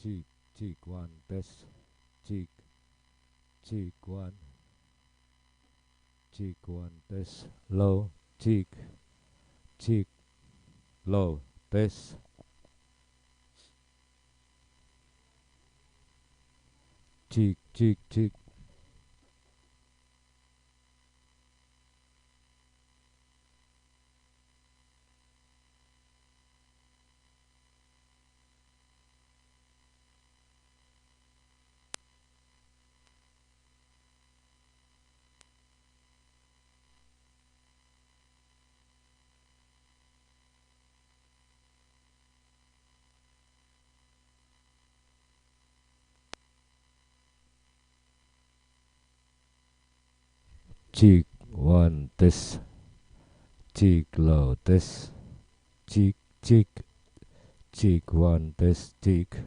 Cheek, cheek one, test. Cheek, cheek one, cheek one, test. Low, cheek, cheek, low, test. Cheek, cheek, cheek. Cheek one, test. Cheek, low, test. Cheek, cheek, cheek one, test. Cheek.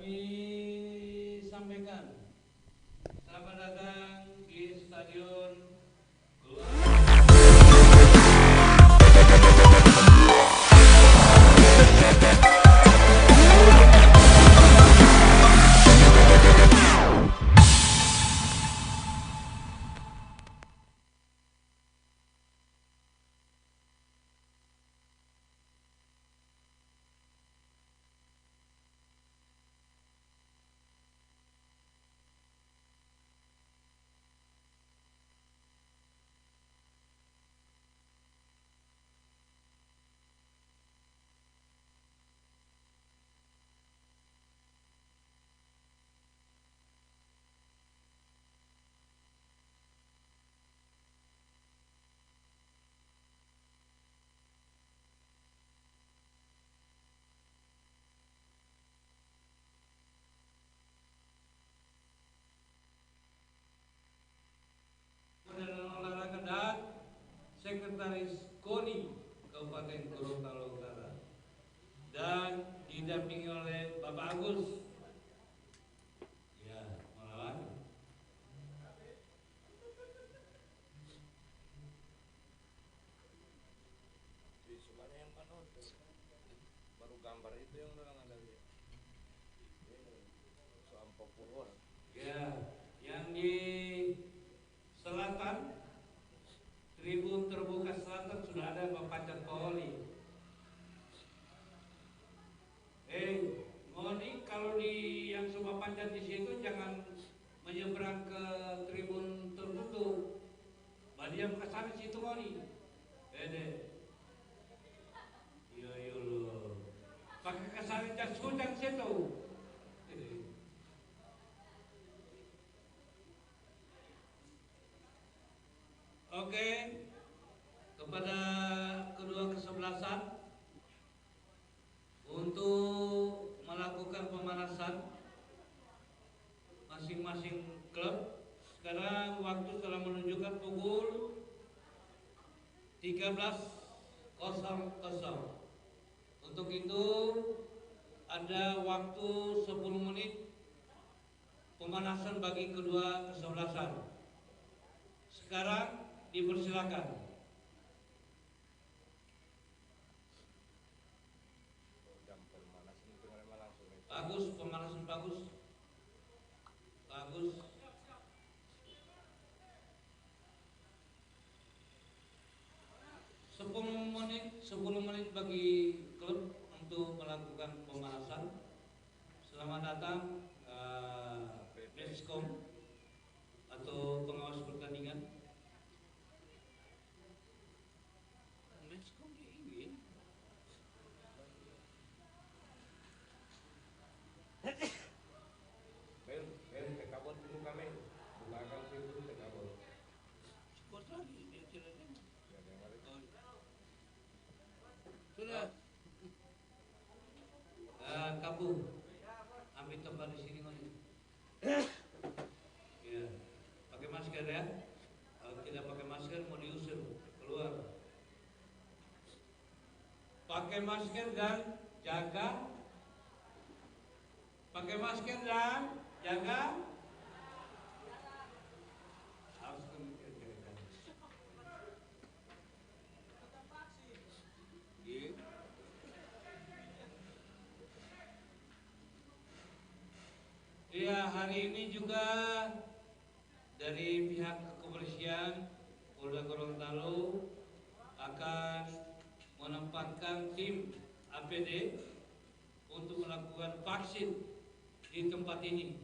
Kami sampaikan selamat datang di Stadion Olahraga dan Sekretaris KONI Kabupaten Gorontalo Utara dan didampingi oleh Bapak Agus. Ya, melawan. Visualnya yang mana? Baru gambar itu yang udah ada dia. Soal populer. Ya, yang di selatan tribun terbuka selatan sudah ada Bapak Cat Poli. Mohon kalau di yang Sumba Panjat di situ jangan menyeberang ke tribun tertutup. Badiam ke sana situ Moni. Iya lo. Pakai kesana jas hujan situ. Oke, kepada kedua kesebelasan untuk melakukan pemanasan masing-masing klub. Sekarang waktu telah menunjukkan pukul 13.00. Untuk itu ada waktu 10 menit pemanasan bagi kedua kesebelasan. Sekarang dipersilakan. Bagus, pemanasan bagus. Bagus. Sepuluh menit bagi klub untuk melakukan pemanasan. Selamat datang Meskom atau pengawas pertandingan. Meskom ini. Men, ke kabut dulu kami. Belakang situ ke kabut. Kuat lagi dia tidak dengar. Sudah. Kabu. Ambil tempat di sini Moni. Ya. Pakai masker ya. Kalau tidak pakai masker mau diusir keluar. Pakai masker dan jaga. Pakai masker dan jaga. Harus jaga. Iya, hari ini juga dari pihak kepolisian Polda Gorontalo akan menempatkan tim APD untuk melakukan vaksin di tempat ini.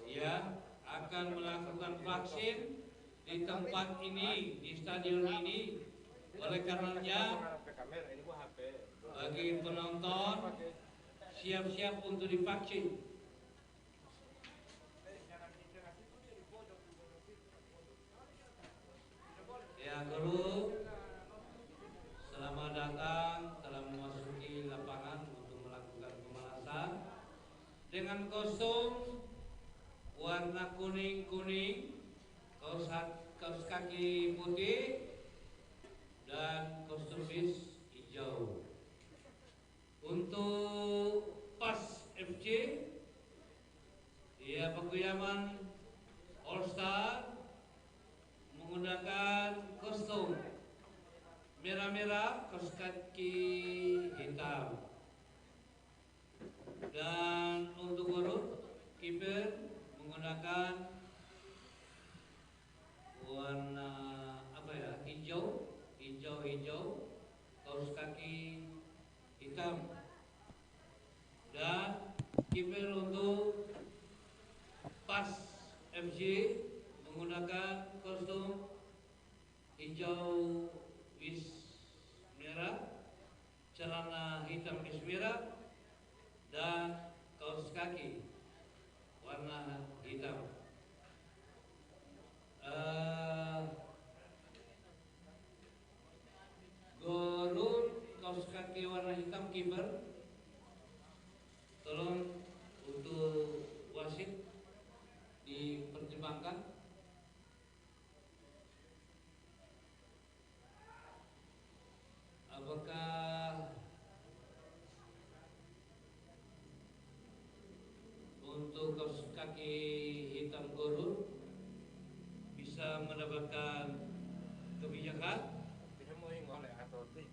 Ya, akan melakukan vaksin di tempat ini, di stadion ini. Oleh karenanya, bagi penonton siap-siap untuk divaksin. Ya, guru, selamat datang telah memasuki lapangan untuk melakukan pemanasan dengan kostum warna kuning-kuning, kaos kaki putih dan kostum bis hijau. Untuk ya paguyuman All Star menggunakan kostum merah-merah, kaos kaki hitam. Dan untuk urut kiper menggunakan warna apa ya, hijau, kaos kaki hitam. Dan kiper untuk PAS FC menggunakan kostum hijau bis merah, celana hitam bis merah, dan kaos kaki warna hitam. Gol kaos kaki warna hitam kiper. Tolong untuk wasit dipertimbangkan. Apakah untuk kaos kaki hitam gol bisa mendapatkan kebijakan? Bisa mo yung oleh atau di.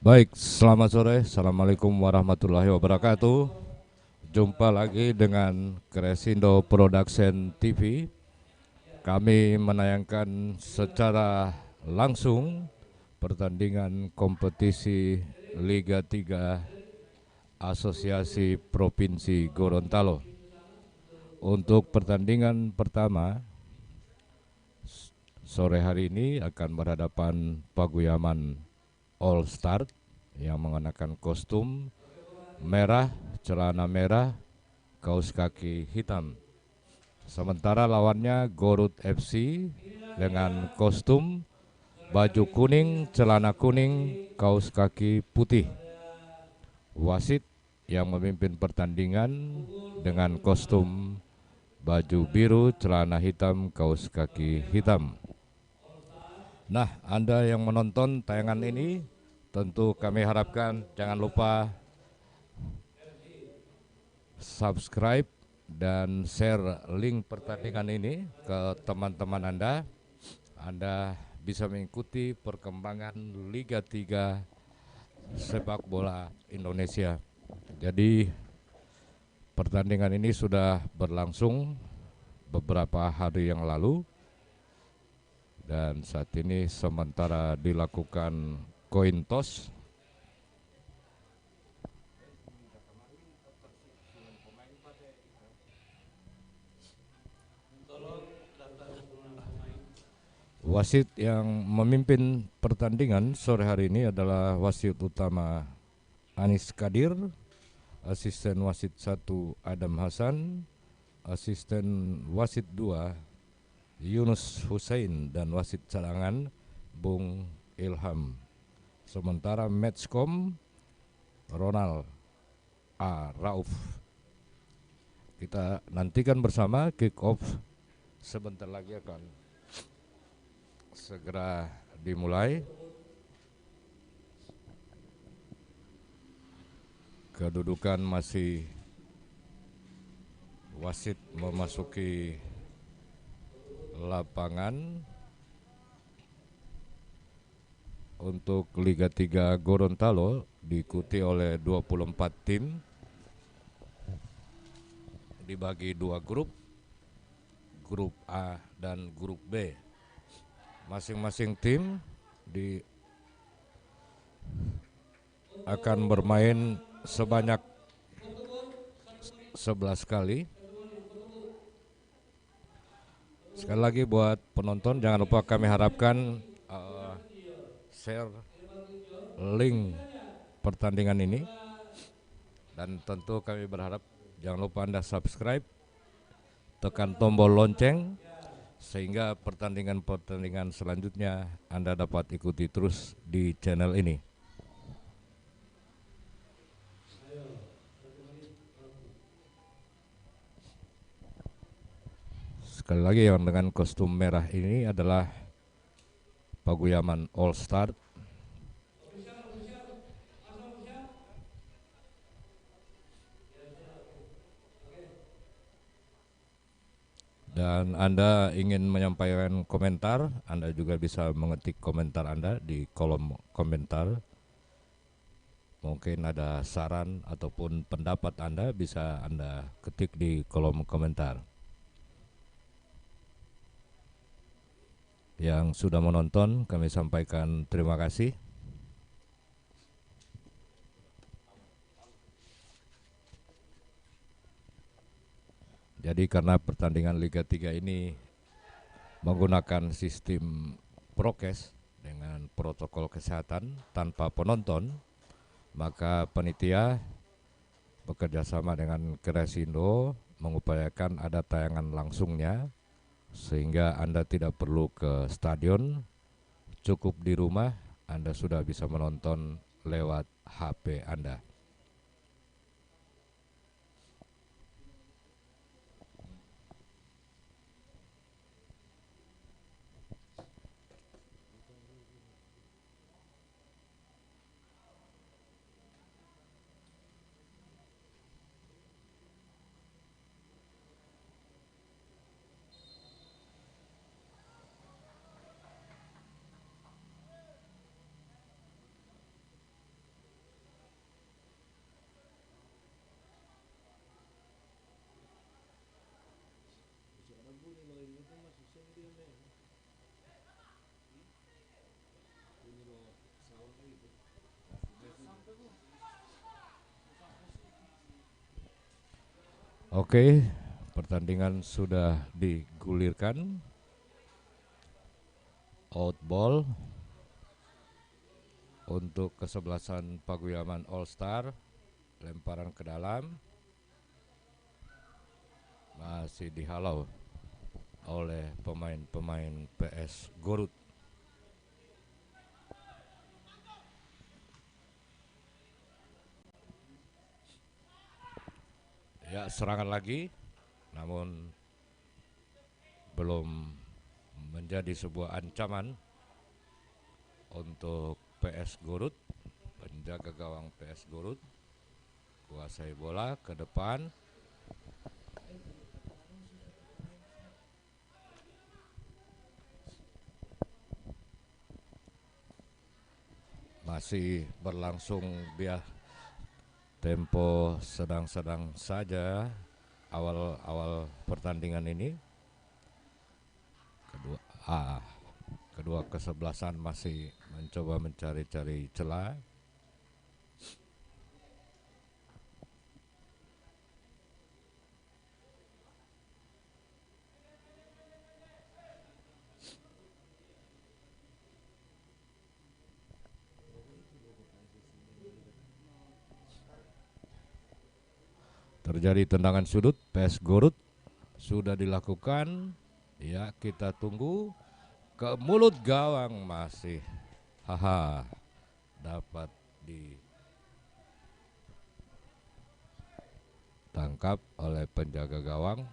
Baik, selamat sore. Assalamualaikum warahmatullahi wabarakatuh. Jumpa lagi dengan Kresindo Production TV. Kami menayangkan secara langsung pertandingan kompetisi Liga 3 Asosiasi Provinsi Gorontalo. Untuk pertandingan pertama sore hari ini akan berhadapan Paguyaman All Star yang mengenakan kostum merah, celana merah, kaos kaki hitam. Sementara lawannya Gorut FC dengan kostum baju kuning, celana kuning, kaos kaki putih. Wasit yang memimpin pertandingan dengan kostum baju biru, celana hitam, kaos kaki hitam. Nah, Anda yang menonton tayangan ini, tentu kami harapkan jangan lupa subscribe dan share link pertandingan ini ke teman-teman Anda. Anda bisa mengikuti perkembangan Liga 3 sepak bola Indonesia. Jadi pertandingan ini sudah berlangsung beberapa hari yang lalu dan saat ini sementara dilakukan coin toss. Wasit yang memimpin pertandingan sore hari ini adalah wasit utama Anis Kadir, asisten wasit 1 Adam Hasan, asisten wasit 2 Yunus Hussein, dan wasit cadangan Bung Ilham. Sementara matchcom Ronald A. Rauf. Kita nantikan bersama kick off sebentar lagi akan segera dimulai. Kedudukan masih wasit memasuki lapangan untuk Liga 3 Gorontalo diikuti oleh 24 tim dibagi 2 grup, grup A dan grup B. Masing-masing tim akan bermain sebanyak 11 kali. Sekali lagi buat penonton jangan lupa kami harapkan share link pertandingan ini, dan tentu kami berharap jangan lupa Anda subscribe, tekan tombol lonceng sehingga pertandingan-pertandingan selanjutnya Anda dapat ikuti terus di channel ini. Sekali lagi yang dengan kostum merah ini adalah Paguyaman All Star. Dan Anda ingin menyampaikan komentar, Anda juga bisa mengetik komentar Anda di kolom komentar. Mungkin ada saran ataupun pendapat Anda bisa Anda ketik di kolom komentar. Yang sudah menonton kami sampaikan terima kasih. Jadi karena pertandingan Liga 3 ini menggunakan sistem prokes dengan protokol kesehatan tanpa penonton, maka panitia bekerja sama dengan Kresindo mengupayakan ada tayangan langsungnya sehingga Anda tidak perlu ke stadion, cukup di rumah Anda sudah bisa menonton lewat HP Anda. Oke, pertandingan sudah digulirkan. Out ball untuk kesebelasan Paguyaman All Star. Lemparan ke dalam. Masih dihalau oleh pemain-pemain PS Gorut. Ya, serangan lagi, namun belum menjadi sebuah ancaman untuk PS Gorut. Penjaga gawang PS Gorut kuasai bola ke depan. Masih berlangsung tempo sedang-sedang saja awal pertandingan ini. Kedua kesebelasan masih mencoba mencari-cari celah. Terjadi tendangan sudut, PS Gorut sudah dilakukan. Ya, kita tunggu. Ke mulut gawang masih. Haha, dapat ditangkap oleh penjaga gawang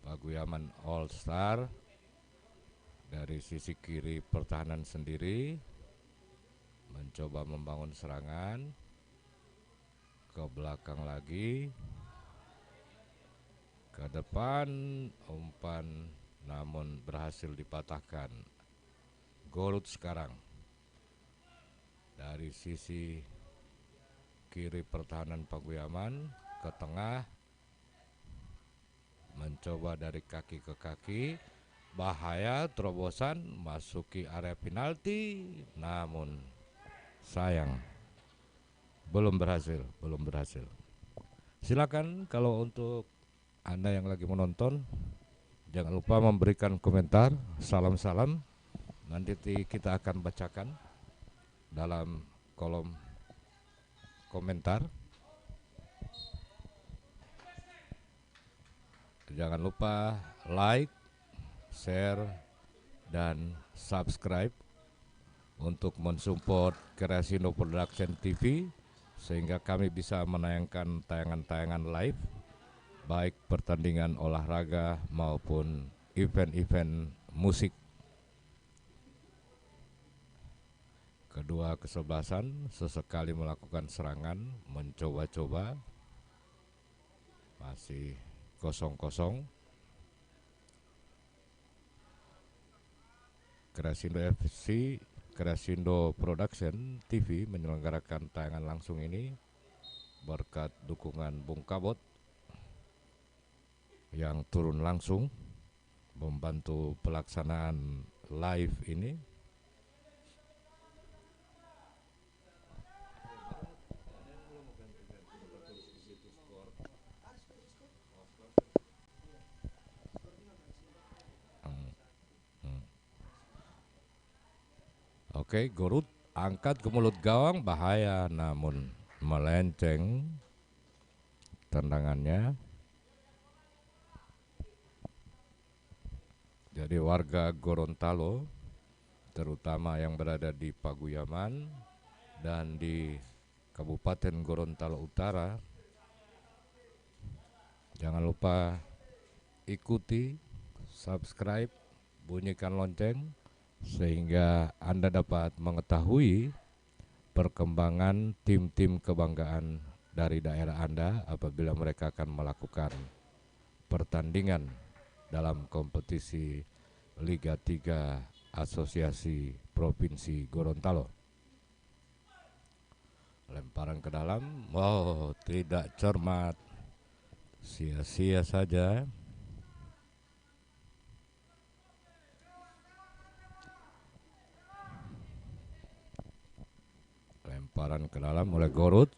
Paguyaman All Star. Dari sisi kiri pertahanan sendiri mencoba membangun serangan. Ke belakang lagi, ke depan umpan, namun berhasil dipatahkan. Gorut sekarang dari sisi kiri pertahanan Paguyaman ke tengah, mencoba dari kaki ke kaki, bahaya, terobosan masuki area penalti, namun sayang belum berhasil. Silakan kalau untuk Anda yang lagi menonton, jangan lupa memberikan komentar, salam-salam. Nanti kita akan bacakan dalam kolom komentar. Jangan lupa like, share, dan subscribe untuk mensupport Kreasindo Production TV, sehingga kami bisa menayangkan tayangan-tayangan live, baik pertandingan olahraga maupun event-event musik. Kedua kesebelasan sesekali melakukan serangan, mencoba-coba. Masih 0-0. Kreasindo Production TV menyelenggarakan tayangan langsung ini berkat dukungan Bung Kabot yang turun langsung membantu pelaksanaan live ini. Oke, Gorut angkat ke mulut gawang, bahaya, namun melenceng tendangannya. Jadi warga Gorontalo, terutama yang berada di Paguyaman dan di Kabupaten Gorontalo Utara, jangan lupa ikuti, subscribe, bunyikan lonceng, sehingga Anda dapat mengetahui perkembangan tim-tim kebanggaan dari daerah Anda apabila mereka akan melakukan pertandingan dalam kompetisi Liga 3 Asosiasi Provinsi Gorontalo. Lemparan ke dalam, tidak cermat, sia-sia saja. Lemparan ke dalam oleh Gorut.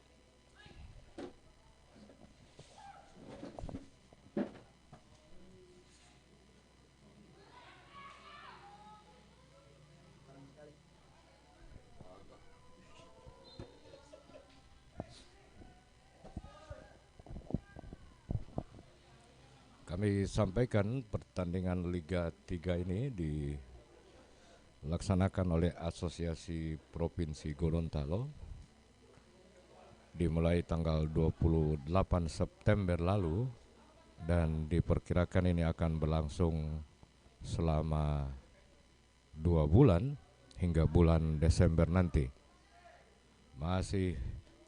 kami sampaikan pertandingan Liga 3 ini dilaksanakan oleh Asosiasi Provinsi Gorontalo dimulai tanggal 28 September lalu dan diperkirakan ini akan berlangsung selama 2 bulan hingga bulan Desember nanti. Masih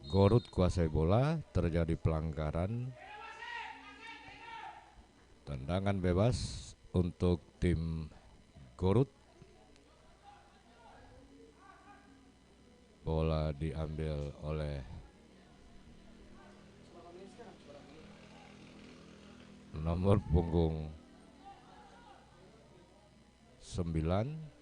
Gorut kuasai bola, terjadi pelanggaran, tendangan bebas untuk tim Gorut. Bola diambil oleh nomor punggung 9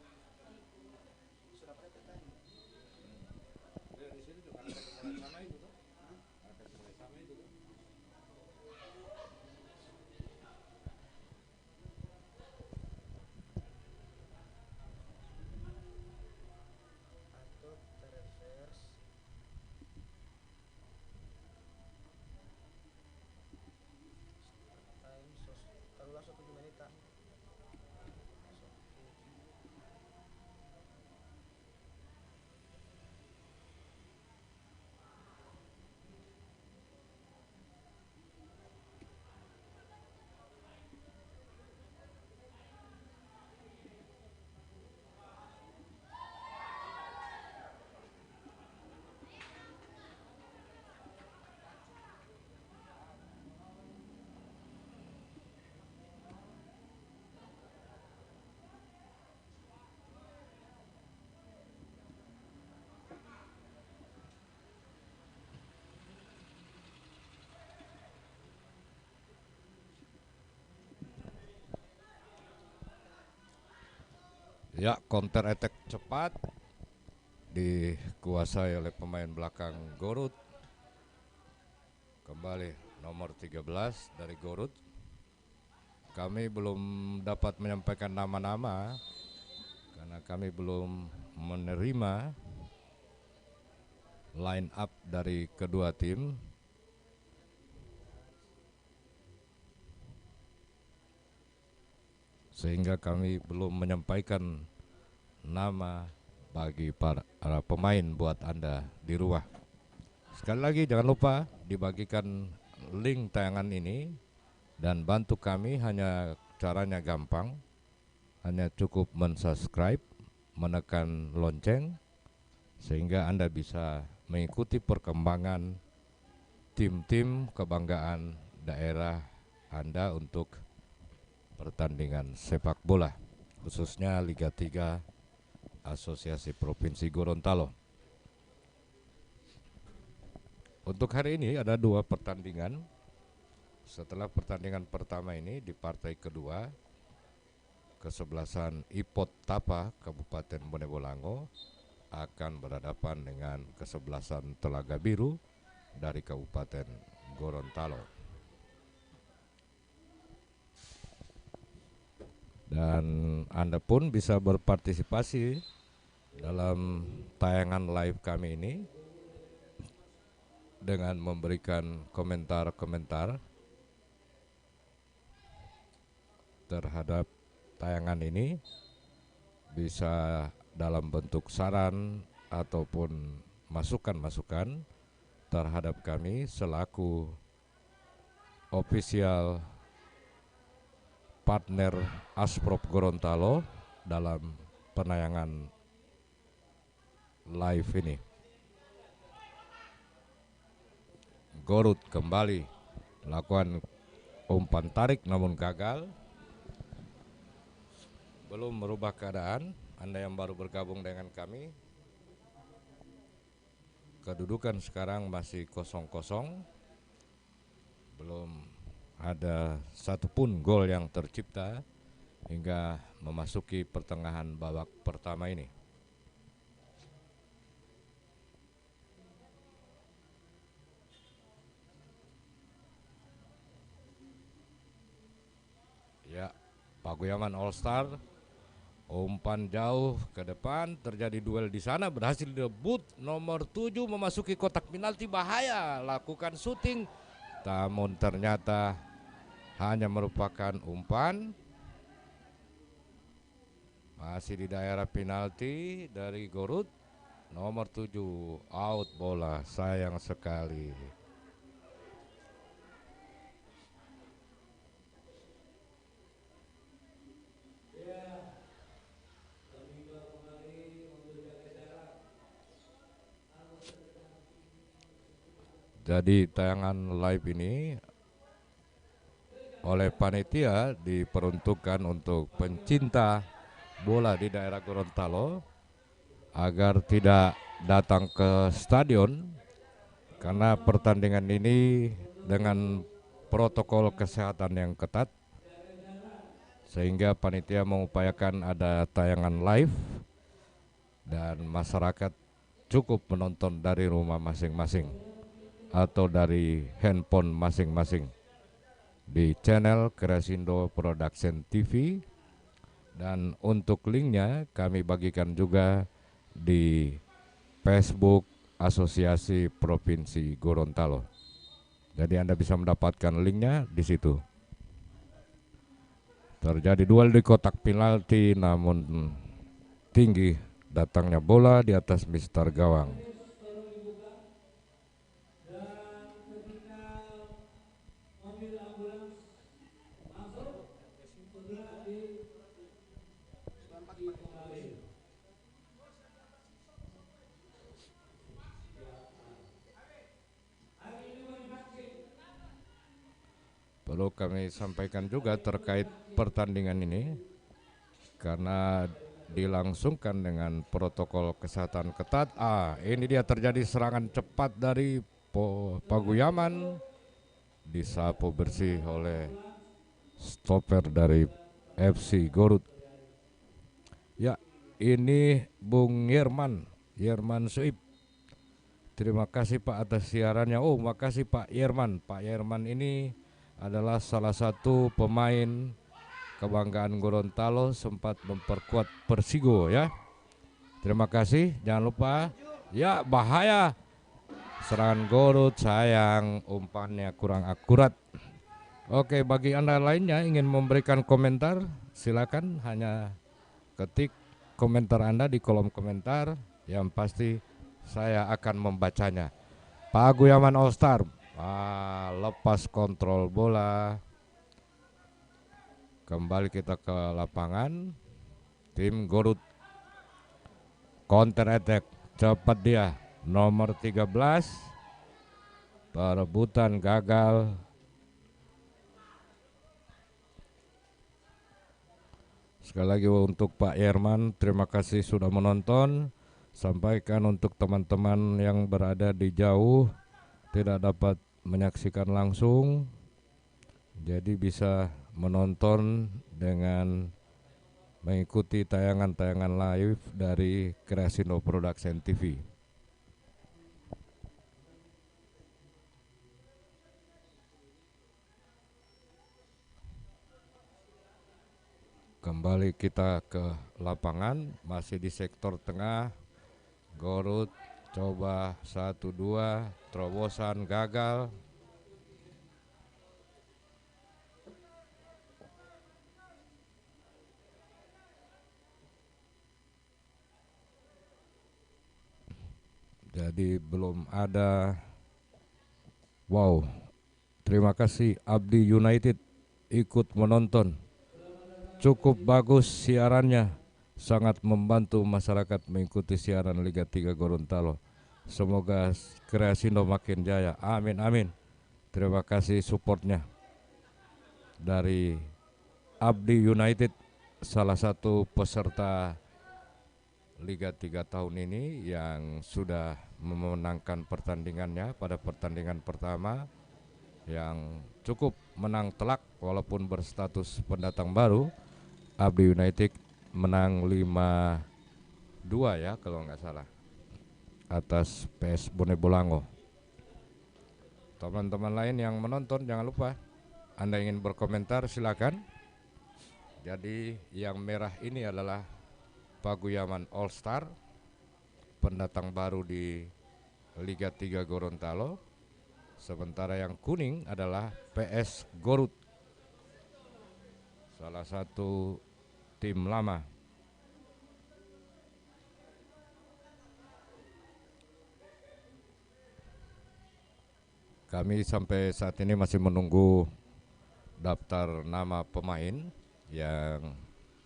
ya, counter attack cepat dikuasai oleh pemain belakang Gorut. Kembali nomor 13 dari Gorut. Kami belum dapat menyampaikan nama-nama karena kami belum menerima line up dari kedua tim. Sehingga kami belum menyampaikan nama bagi para pemain buat Anda di rumah. Sekali lagi jangan lupa dibagikan link tayangan ini dan bantu kami, hanya caranya gampang. Hanya cukup mensubscribe, menekan lonceng sehingga Anda bisa mengikuti perkembangan tim-tim kebanggaan daerah Anda untuk pertandingan sepak bola, khususnya Liga 3 Asosiasi Provinsi Gorontalo. Untuk hari ini ada 2 pertandingan. Setelah pertandingan pertama ini di partai kedua, kesebelasan Ipot Tapa Kabupaten Bone Bolango akan berhadapan dengan kesebelasan Telaga Biru dari Kabupaten Gorontalo. Dan Anda pun bisa berpartisipasi dalam tayangan live kami ini dengan memberikan komentar-komentar terhadap tayangan ini, bisa dalam bentuk saran ataupun masukan-masukan terhadap kami selaku official partner Asprop Gorontalo dalam penayangan live ini. Gorut kembali melakukan umpan tarik namun gagal. Belum merubah keadaan. Anda yang baru bergabung dengan kami, kedudukan sekarang masih 0-0. Belum ada satupun gol yang tercipta hingga memasuki pertengahan babak pertama ini. Ya, Pagoyaman All Star, umpan jauh ke depan, terjadi duel di sana, berhasil debut nomor 7 memasuki kotak penalti, bahaya, lakukan syuting, namun ternyata hanya merupakan umpan. Masih di daerah penalti dari Gorut. Nomor 7 out bola, sayang sekali. Jadi tayangan live ini oleh panitia diperuntukkan untuk pencinta bola di daerah Gorontalo agar tidak datang ke stadion karena pertandingan ini dengan protokol kesehatan yang ketat, sehingga panitia mengupayakan ada tayangan live dan masyarakat cukup menonton dari rumah masing-masing atau dari handphone masing-masing di channel Kresindo Production TV. Dan untuk linknya kami bagikan juga di Facebook Asosiasi Provinsi Gorontalo. Jadi Anda bisa mendapatkan linknya di situ. Terjadi duel di kotak penalti, namun tinggi datangnya bola di atas Mister Gawang. Perlu kami sampaikan juga terkait pertandingan ini karena dilangsungkan dengan protokol kesehatan ketat. Ini dia terjadi serangan cepat dari Paguyaman, disapu bersih oleh stopper dari FC Gorut. Ya, ini Bung Yerman Suib. Terima kasih Pak atas siarannya. Oh, makasih Pak Yerman. Pak Yerman ini adalah salah satu pemain kebanggaan Gorontalo, sempat memperkuat Persigo ya. Terima kasih. Jangan lupa. Ya, bahaya. Serangan Gorut, sayang umpannya kurang akurat. Oke, bagi Anda lainnya ingin memberikan komentar, silakan hanya ketik komentar Anda di kolom komentar, yang pasti saya akan membacanya. Paguyaman All Star lepas kontrol bola. Kembali kita ke lapangan. Tim Gorut counter attack, cepat dia. Nomor 13, perebutan gagal. Sekali lagi untuk Pak Yerman, terima kasih sudah menonton. Sampaikan untuk teman-teman yang berada di jauh tidak dapat menyaksikan langsung, jadi bisa menonton dengan mengikuti tayangan-tayangan live dari Kresindo Production TV. Kembali kita ke lapangan, masih di sektor tengah. Gorut coba 1-2, terobosan gagal. Jadi belum ada. Wow, terima kasih Abdi United ikut menonton. Cukup bagus siarannya, sangat membantu masyarakat mengikuti siaran Liga 3 Gorontalo. Semoga Kresindo makin jaya. Amin amin. Terima kasih supportnya dari Abdi United, salah satu peserta Liga 3 tahun ini yang sudah memenangkan pertandingannya pada pertandingan pertama yang cukup menang telak walaupun berstatus pendatang baru. Abdi United menang 5-2 ya kalau nggak salah atas PS Bone Bolango. Teman-teman lain yang menonton jangan lupa, Anda ingin berkomentar silakan. Jadi yang merah ini adalah Paguyaman All Star, pendatang baru di Liga 3 Gorontalo. Sementara yang kuning adalah PS Gorut salah satu tim lama. Kami sampai saat ini masih menunggu daftar nama pemain yang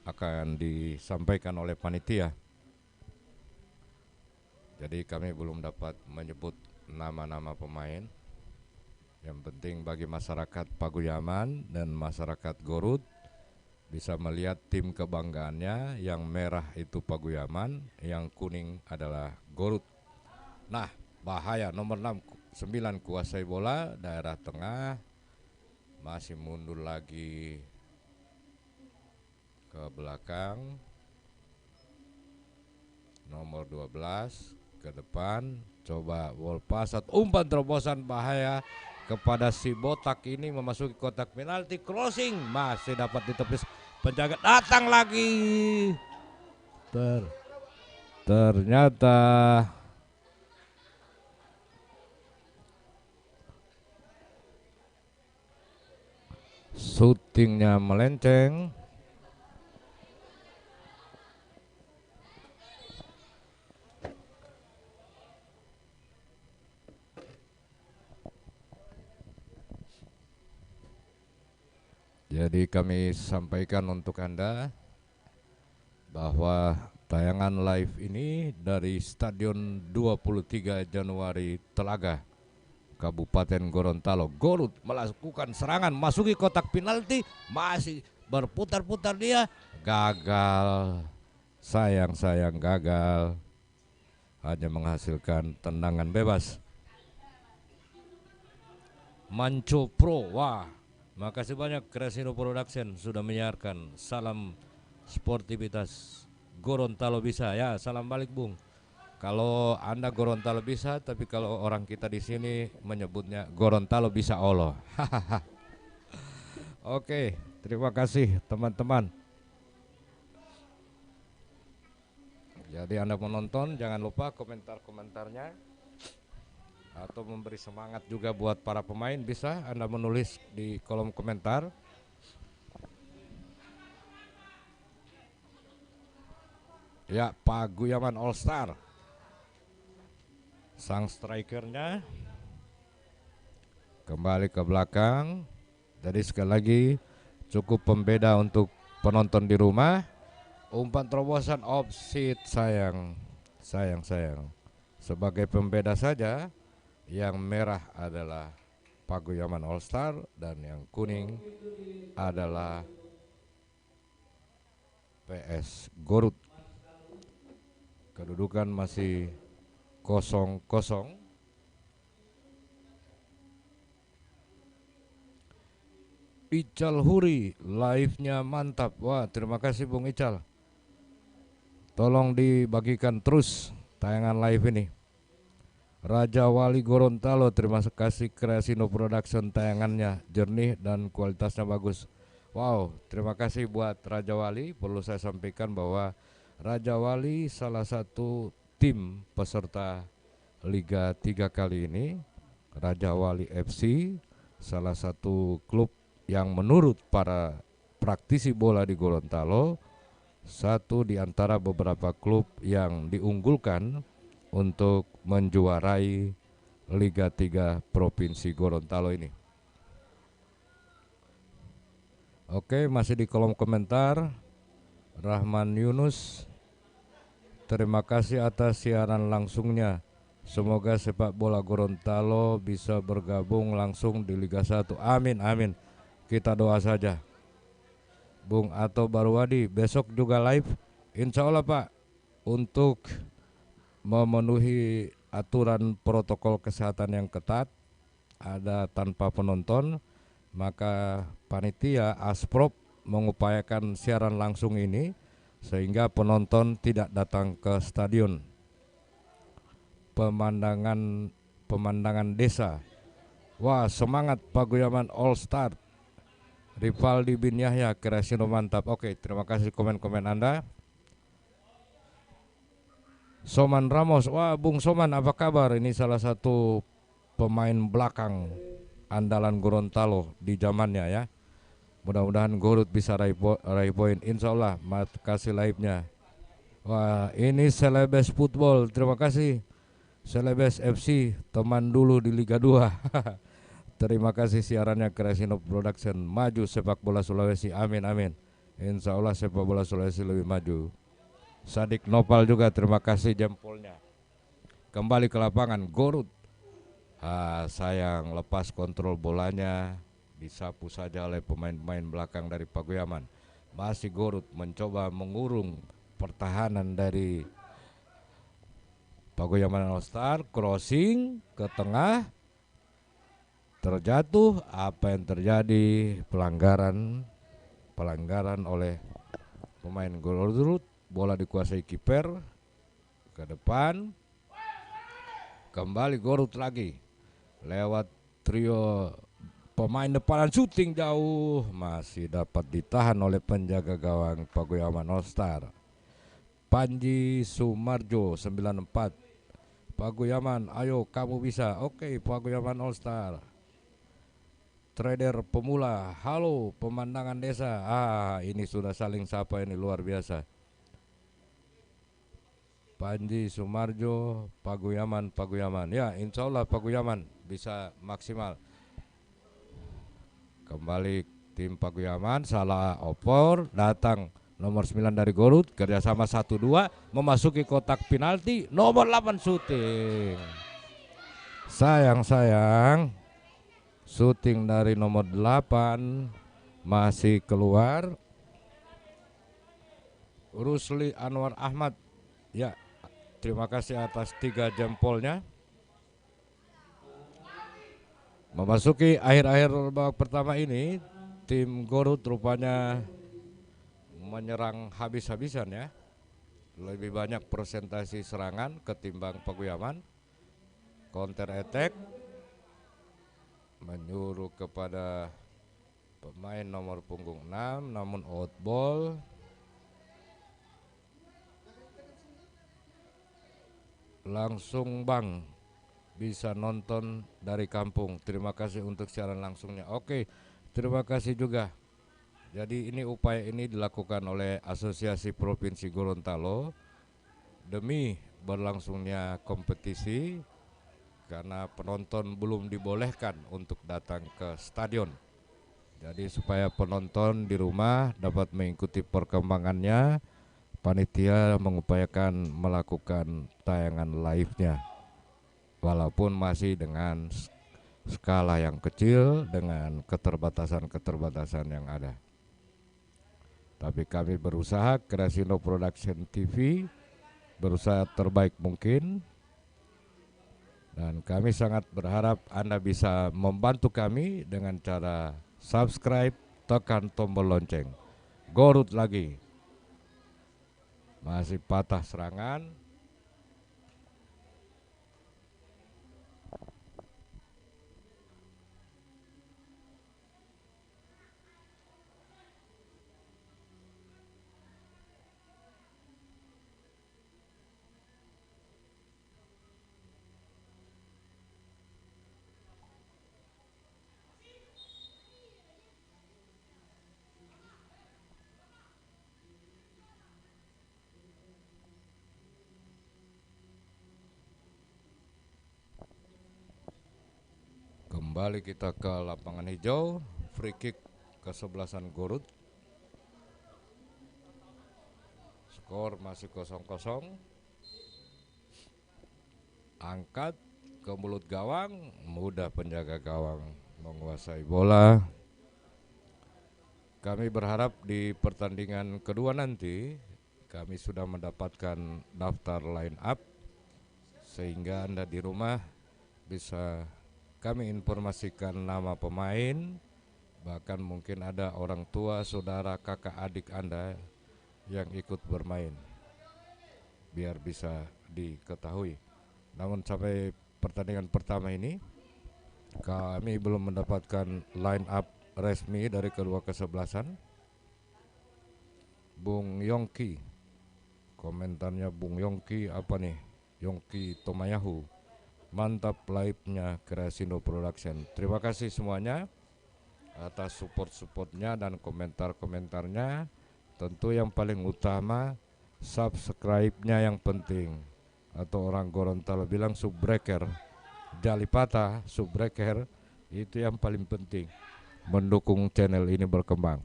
akan disampaikan oleh panitia. Jadi kami belum dapat menyebut nama-nama pemain. Yang penting bagi masyarakat Paguyaman dan masyarakat Gorut bisa melihat tim kebanggaannya. Yang merah itu Paguyaman, yang kuning adalah Gorut. Nah, bahaya nomor 9 kuasai bola daerah tengah, masih mundur lagi ke belakang. Nomor 12 ke depan, coba wall pass, umpan terobosan bahaya kepada si botak ini memasuki kotak penalti, crossing masih dapat ditepis, penjaga datang lagi. Ternyata syutingnya melenceng. Jadi kami sampaikan untuk Anda bahwa tayangan live ini dari Stadion 23 Januari Telaga, Kabupaten Gorontalo. Gorut melakukan serangan, masuki kotak penalti, masih berputar-putar dia, gagal. Sayang gagal. Hanya menghasilkan tendangan bebas. Manco Pro, wah, makasih banyak Crescino Production sudah menyiarkan. Salam sportivitas Gorontalo bisa ya. Salam balik Bung. Kalau Anda Gorontalo bisa, tapi kalau orang kita di sini menyebutnya Gorontalo bisa Allah. Oke, terima kasih teman-teman. Jadi Anda menonton jangan lupa komentar-komentarnya, atau memberi semangat juga buat para pemain, bisa Anda menulis di kolom komentar. Ya, Paguyaman All Star, sang strikernya kembali ke belakang. Jadi sekali lagi cukup pembeda untuk penonton di rumah. Umpan terobosan offside, sayang. Sebagai pembeda saja, yang merah adalah Paguyaman All Star dan yang kuning adalah PS Gorut. Kedudukan masih 0-0. Ical Huri, live-nya mantap. Wah, terima kasih Bung Ical. Tolong dibagikan terus tayangan live ini. Raja Wali Gorontalo, terima kasih Crescino Production, tayangannya jernih dan kualitasnya bagus. Wow, terima kasih buat Raja Wali. Perlu saya sampaikan bahwa Raja Wali salah satu tim peserta Liga 3 kali ini. Raja Wali FC salah satu klub yang menurut para praktisi bola di Gorontalo, satu di antara beberapa klub yang diunggulkan untuk menjuarai Liga 3 Provinsi Gorontalo ini. Oke, masih di kolom komentar. Rahman Yunus, terima kasih atas siaran langsungnya. Semoga sepak bola Gorontalo bisa bergabung langsung di Liga 1. Amin, amin. Kita doa saja. Bung Ato Barwadi, besok juga live, insya Allah Pak, untuk memenuhi aturan protokol kesehatan yang ketat, ada tanpa penonton, maka panitia Asprop mengupayakan siaran langsung ini sehingga penonton tidak datang ke stadion. Pemandangan desa, wah semangat Paguyaman All Star. Rivaldi bin Yahya, Crescino mantap. Oke, terima kasih komen-komen Anda. Soman Ramos, wah Bung Soman apa kabar? Ini salah satu pemain belakang andalan Gorontalo di zamannya ya. Mudah-mudahan Gorut bisa raih poin. Insya Allah. Kasih live-nya. Wah, ini Celebes Football. Terima kasih Celebes FC, teman dulu di Liga 2. Terima kasih siarannya Crescendo Production. Maju sepak bola Sulawesi. Amin amin. Insya Allah sepak bola Sulawesi lebih maju. Sadik Nopal juga terima kasih jempolnya. Kembali ke lapangan Gorut. Sayang lepas kontrol bolanya, disapu saja oleh pemain-pemain belakang dari Pagoyaman. Masih Gorut mencoba mengurung pertahanan dari Pagoyaman All Star. Crossing ke tengah, terjatuh. Apa yang terjadi? Pelanggaran oleh pemain Gorut. Bola dikuasai kiper. Ke depan, kembali Gorut lagi lewat trio pemain depan, syuting jauh, masih dapat ditahan oleh penjaga gawang Pagoyaman All Star. Panji Sumarjo 94. Pagoyaman, ayo kamu bisa. Oke, Pagoyaman All Star. Trader pemula, halo pemandangan desa. Ini sudah saling sapa, ini luar biasa. Panji Sumarjo, Pagoyaman. Ya, insya Allah Pagoyaman bisa maksimal. Kembali tim Pagoyaman, salah opor, datang nomor 9 dari Gorut, kerjasama 1-2, memasuki kotak penalti, nomor 8 syuting. Sayang, syuting dari nomor 8 masih keluar. Rusli Anwar Ahmad, ya, terima kasih atas 3 jempolnya. Memasuki akhir-akhir babak pertama ini, tim Gorut rupanya menyerang habis-habisan ya. Lebih banyak persentase serangan ketimbang Pagoyaman. Counter attack menyuruh kepada pemain nomor punggung 6, namun out ball. Langsung Bang bisa nonton dari kampung. Terima kasih untuk siaran langsungnya. Oke, terima kasih juga. Jadi ini upaya ini dilakukan oleh Asosiasi Provinsi Gorontalo demi berlangsungnya kompetisi, karena penonton belum dibolehkan untuk datang ke stadion. Jadi supaya penonton di rumah dapat mengikuti perkembangannya, panitia mengupayakan melakukan tayangan live-nya. Walaupun masih dengan skala yang kecil, dengan keterbatasan yang ada. Tapi kami berusaha, Crescendo Production TV berusaha terbaik mungkin. Dan kami sangat berharap Anda bisa membantu kami dengan cara subscribe, tekan tombol lonceng. Gorut lagi, masih patah serangan. Kembali kita ke lapangan hijau, free kick kesebelasan Gorut. Skor masih 0-0. Angkat ke mulut gawang, mudah penjaga gawang menguasai bola. Kami berharap di pertandingan kedua nanti kami sudah mendapatkan daftar line up, sehingga Anda di rumah bisa kami informasikan nama pemain, bahkan mungkin ada orang tua, saudara, kakak, adik Anda yang ikut bermain, biar bisa diketahui. Namun sampai pertandingan pertama ini kami belum mendapatkan line up resmi dari kedua kesebelasan. Bung Yongki, komentarnya Bung Yongki apa nih? Yongki Tomayahu, mantap live-nya Crescendo Production. Terima kasih semuanya atas support-supportnya dan komentar-komentarnya. Tentu yang paling utama subscribe-nya yang penting, atau orang Gorontalo bilang subbreaker, jalipata subbreaker, itu yang paling penting mendukung channel ini berkembang.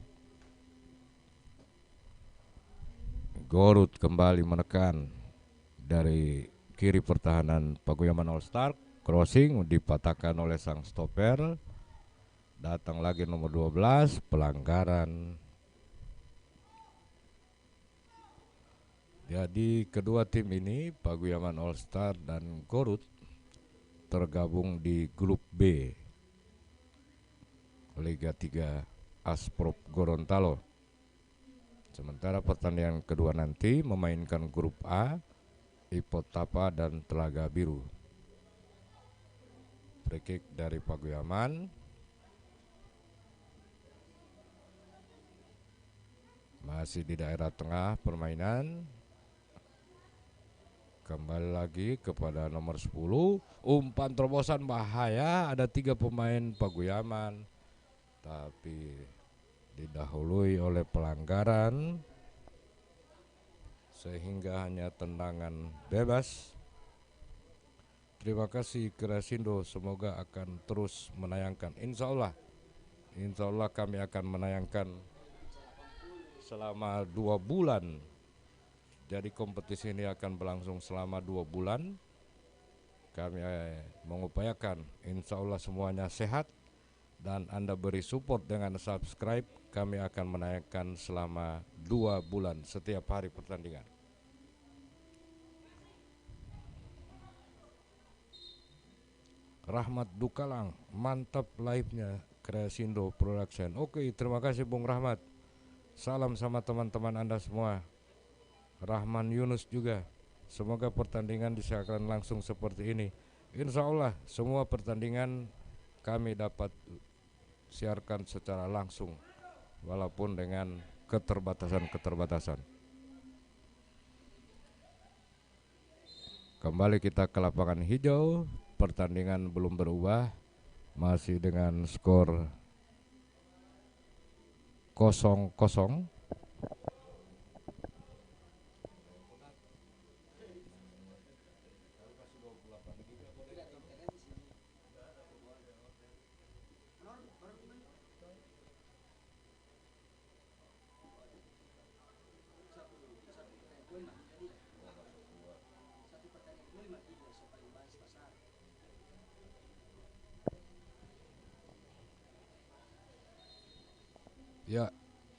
Gorut kembali menekan dari kiri pertahanan Paguyaman All Star, crossing dipatahkan oleh sang stopper. Datang lagi nomor 12, pelanggaran. Jadi kedua tim ini, Paguyaman All Star dan Gorut, tergabung di grup B Liga 3 Asprop Gorontalo. Sementara pertandingan kedua nanti memainkan grup A, Ipotapa dan Telaga Biru. Free kick dari Paguyaman. Masih di daerah tengah permainan. Kembali lagi kepada nomor 10. Umpan terobosan bahaya, ada 3 pemain Paguyaman, tapi didahului oleh pelanggaran sehingga hanya tendangan bebas. Terima kasih Krasindo, semoga akan terus menayangkan. Insya Allah kami akan menayangkan selama 2 bulan. Jadi kompetisi ini akan berlangsung selama 2 bulan. Kami mengupayakan insya Allah semuanya sehat, dan Anda beri support dengan subscribe. Kami akan menayangkan selama 2 bulan setiap hari pertandingan. Rahmat Dukalang, mantap live-nya Krasindo Production. Oke, terima kasih Bung Rahmat. Salam sama teman-teman Anda semua. Rahman Yunus juga. Semoga pertandingan disiarkan langsung seperti ini. Insya Allah semua pertandingan kami dapat siarkan secara langsung, walaupun dengan keterbatasan. Kembali kita ke lapangan hijau. Pertandingan belum berubah, masih dengan skor 0-0. Ya,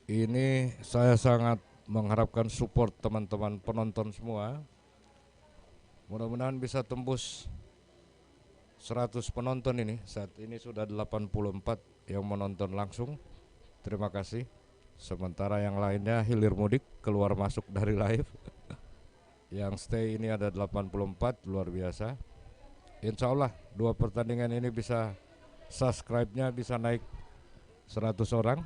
ini saya sangat mengharapkan support teman-teman penonton semua. Mudah-mudahan bisa tembus 100 penonton ini. Saat ini sudah 84 yang menonton langsung. Terima kasih. Sementara yang lainnya hilir mudik, keluar masuk dari live. Yang stay ini ada 84, luar biasa. Insya Allah 2 pertandingan ini bisa subscribe-nya bisa naik 100 orang.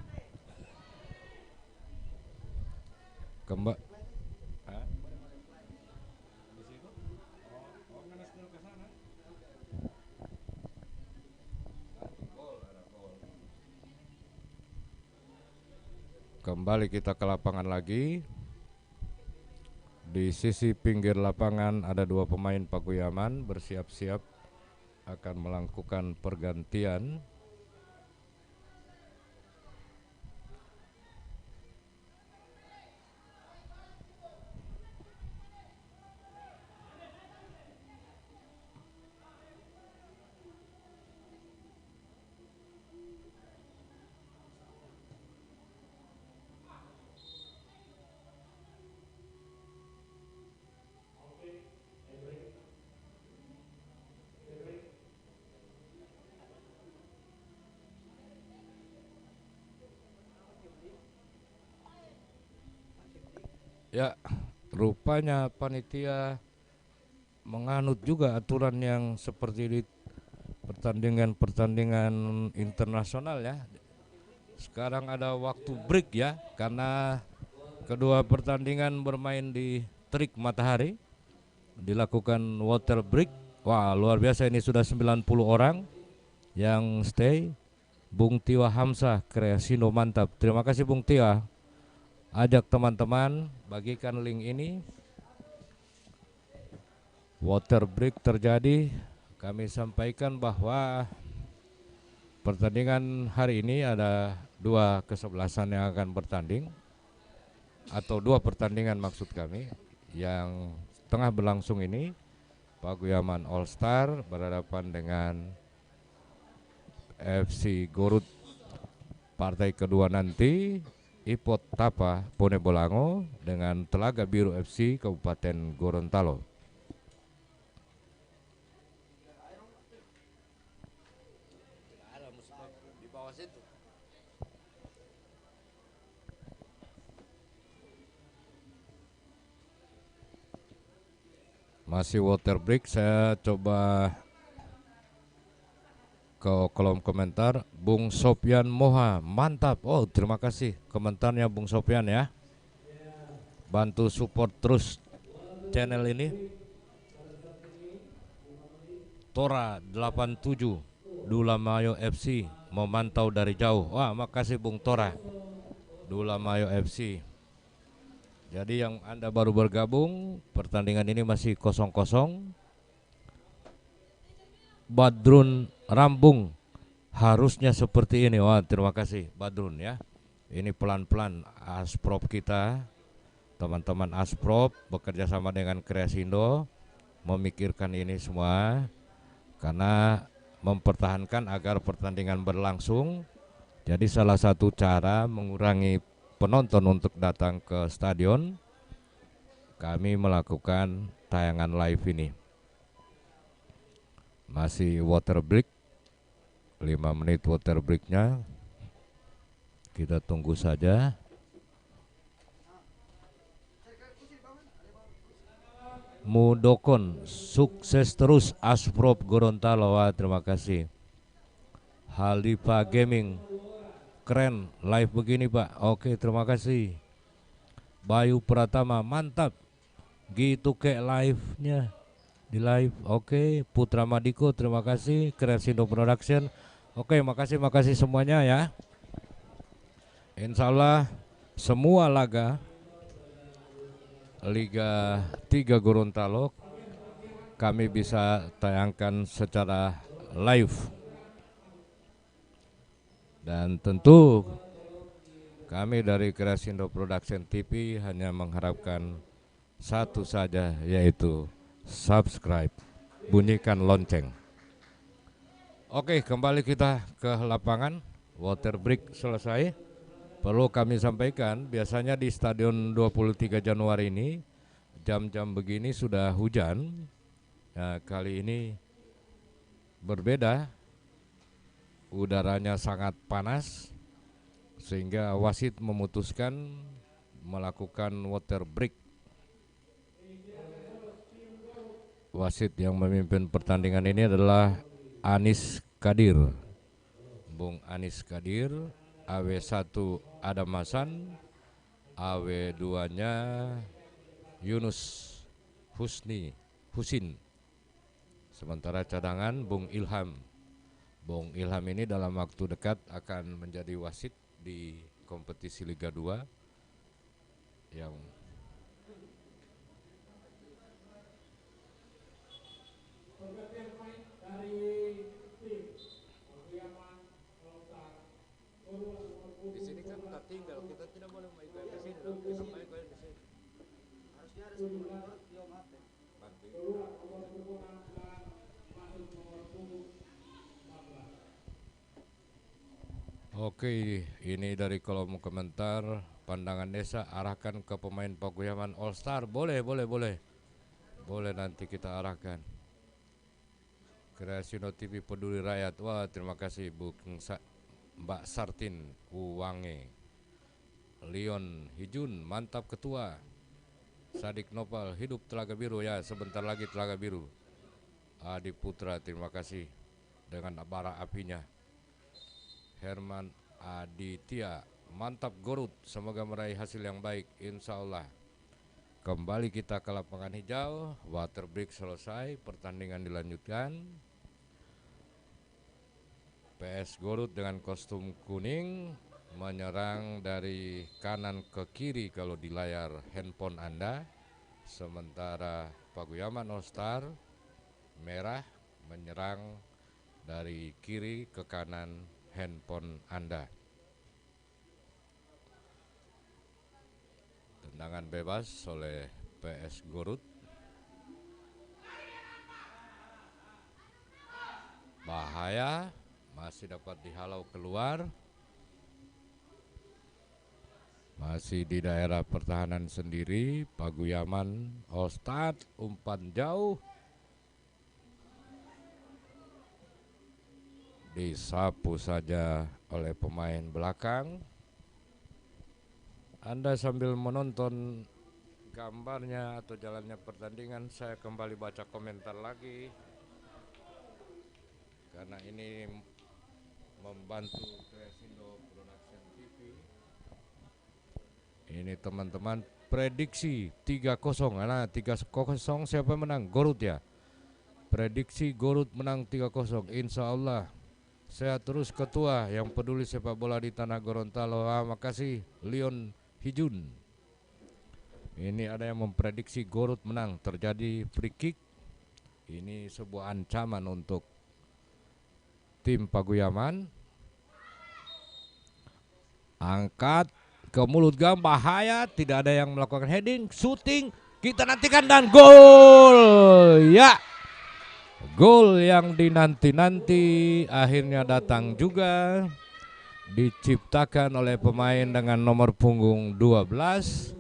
Kembali kita ke lapangan lagi. Di sisi pinggir lapangan ada 2 pemain Paguyaman bersiap-siap akan melakukan pergantian. Ya, rupanya panitia menganut juga aturan yang seperti di pertandingan internasional ya. Sekarang ada waktu break ya, karena kedua pertandingan bermain di terik matahari, dilakukan water break. Wah, luar biasa, ini sudah 90 orang yang stay. Bung Tiwa Hamzah, Kreasindo mantap. Terima kasih Bung Tiwa. Ajak teman-teman, bagikan link ini. Water break terjadi. Kami sampaikan bahwa pertandingan hari ini ada 2 kesebelasan yang akan bertanding, atau 2 pertandingan maksud kami. Yang tengah berlangsung ini Paguyaman All Star berhadapan dengan FC Gorut. Partai kedua nanti Ipot Tapa Pone Bolango dengan Telaga Biru FC Kabupaten Gorontalo. Ada musibah di bawah situ. Masih water break, saya coba ke kolom komentar. Bung Sopyan Moha, mantap. Oh, terima kasih komentarnya Bung Sopyan ya. Bantu support terus channel ini. Tora 87 Dula Mayo FC memantau dari jauh. Wah, makasih Bung Tora. Dula Mayo FC. Jadi yang Anda baru bergabung, pertandingan ini masih 0-0. Badrun Rambung, harusnya seperti ini. Wah, terima kasih Badrun ya. Ini pelan-pelan Asprop kita, teman-teman Asprop bekerja sama dengan Kreasindo memikirkan ini semua karena mempertahankan agar pertandingan berlangsung. Jadi salah satu cara mengurangi penonton untuk datang ke stadion, kami melakukan tayangan live ini. Masih water break, 5 menit water breaknya. Kita tunggu saja. Mudokon, sukses terus Asprop Gorontalo. Wah, terima kasih. Halifa Gaming, keren live begini Pak. Oke, terima kasih. Bayu Pratama, mantap. Gitu kayak live-nya di live. Oke, Putra Madiko, terima kasih. Kreasindo Production. Oke, makasih semuanya ya. Insya Allah semua laga Liga 3 Gorontalo kami bisa tayangkan secara live. Dan tentu kami dari Kreasindo Production TV hanya mengharapkan satu saja, yaitu subscribe, bunyikan lonceng. Oke, kembali kita ke lapangan. Water break selesai. Perlu kami sampaikan, biasanya di Stadion 23 Januari ini jam-jam begini sudah hujan. Nah, kali ini berbeda. Udaranya sangat panas sehingga wasit memutuskan melakukan water break. Wasit yang memimpin pertandingan ini adalah Anis Kadir. Bung Anis Kadir, AW1 Adam Hasan, AW2-nya Yunus Husin. Sementara cadangan Bung Ilham. Bung Ilham ini dalam waktu dekat akan menjadi wasit di kompetisi Liga 2 yang Di sini kan udah tinggal, kita tidak boleh main di sini, kita main di sini. Harusnya ada 10 menit dia mati. Oke, ini dari kolom komentar. Pandangan desa arahkan ke pemain Paguyaman All Star. Boleh. Boleh nanti kita arahkan. Kreasindo TV peduli rakyat. Wah, terima kasih Mbak Sartin Uwange. Leon Hijun, mantap ketua. Sadik Nopal, hidup Telaga Biru ya, sebentar lagi Telaga Biru. Adi Putra, terima kasih dengan bara apinya. Herman Aditya, mantap Gorut, semoga meraih hasil yang baik, insya Allah. Kembali kita ke lapangan hijau, water break selesai, pertandingan dilanjutkan. PS Gorut dengan kostum kuning menyerang dari kanan ke kiri kalau di layar handphone Anda. Sementara Paguyaman All Star merah menyerang dari kiri ke kanan handphone Anda. Tendangan bebas oleh PS Gorut. Bahaya, masih dapat dihalau keluar. Masih di daerah pertahanan sendiri, Paguyaman All Star umpan jauh. Disapu saja oleh pemain belakang. Anda sambil menonton gambarnya atau jalannya pertandingan, saya kembali baca komentar lagi. Karena ini membantu Kresindo Production TV. Ini teman-teman prediksi 3-0. Nah, 3-0 siapa menang? Gorut ya. Prediksi Gorut menang 3-0. Insya Allah. Saya terus ketua yang peduli sepak bola di tanah Gorontalo. Makasih Leon Hijun. Ini ada yang memprediksi Gorut menang. Terjadi free kick. Ini sebuah ancaman untuk tim Paguyaman. Angkat ke mulut gawang, bahaya, tidak ada yang melakukan heading, shooting, kita nantikan dan gol. Ya, gol yang dinanti-nanti akhirnya datang juga, diciptakan oleh pemain dengan nomor punggung 12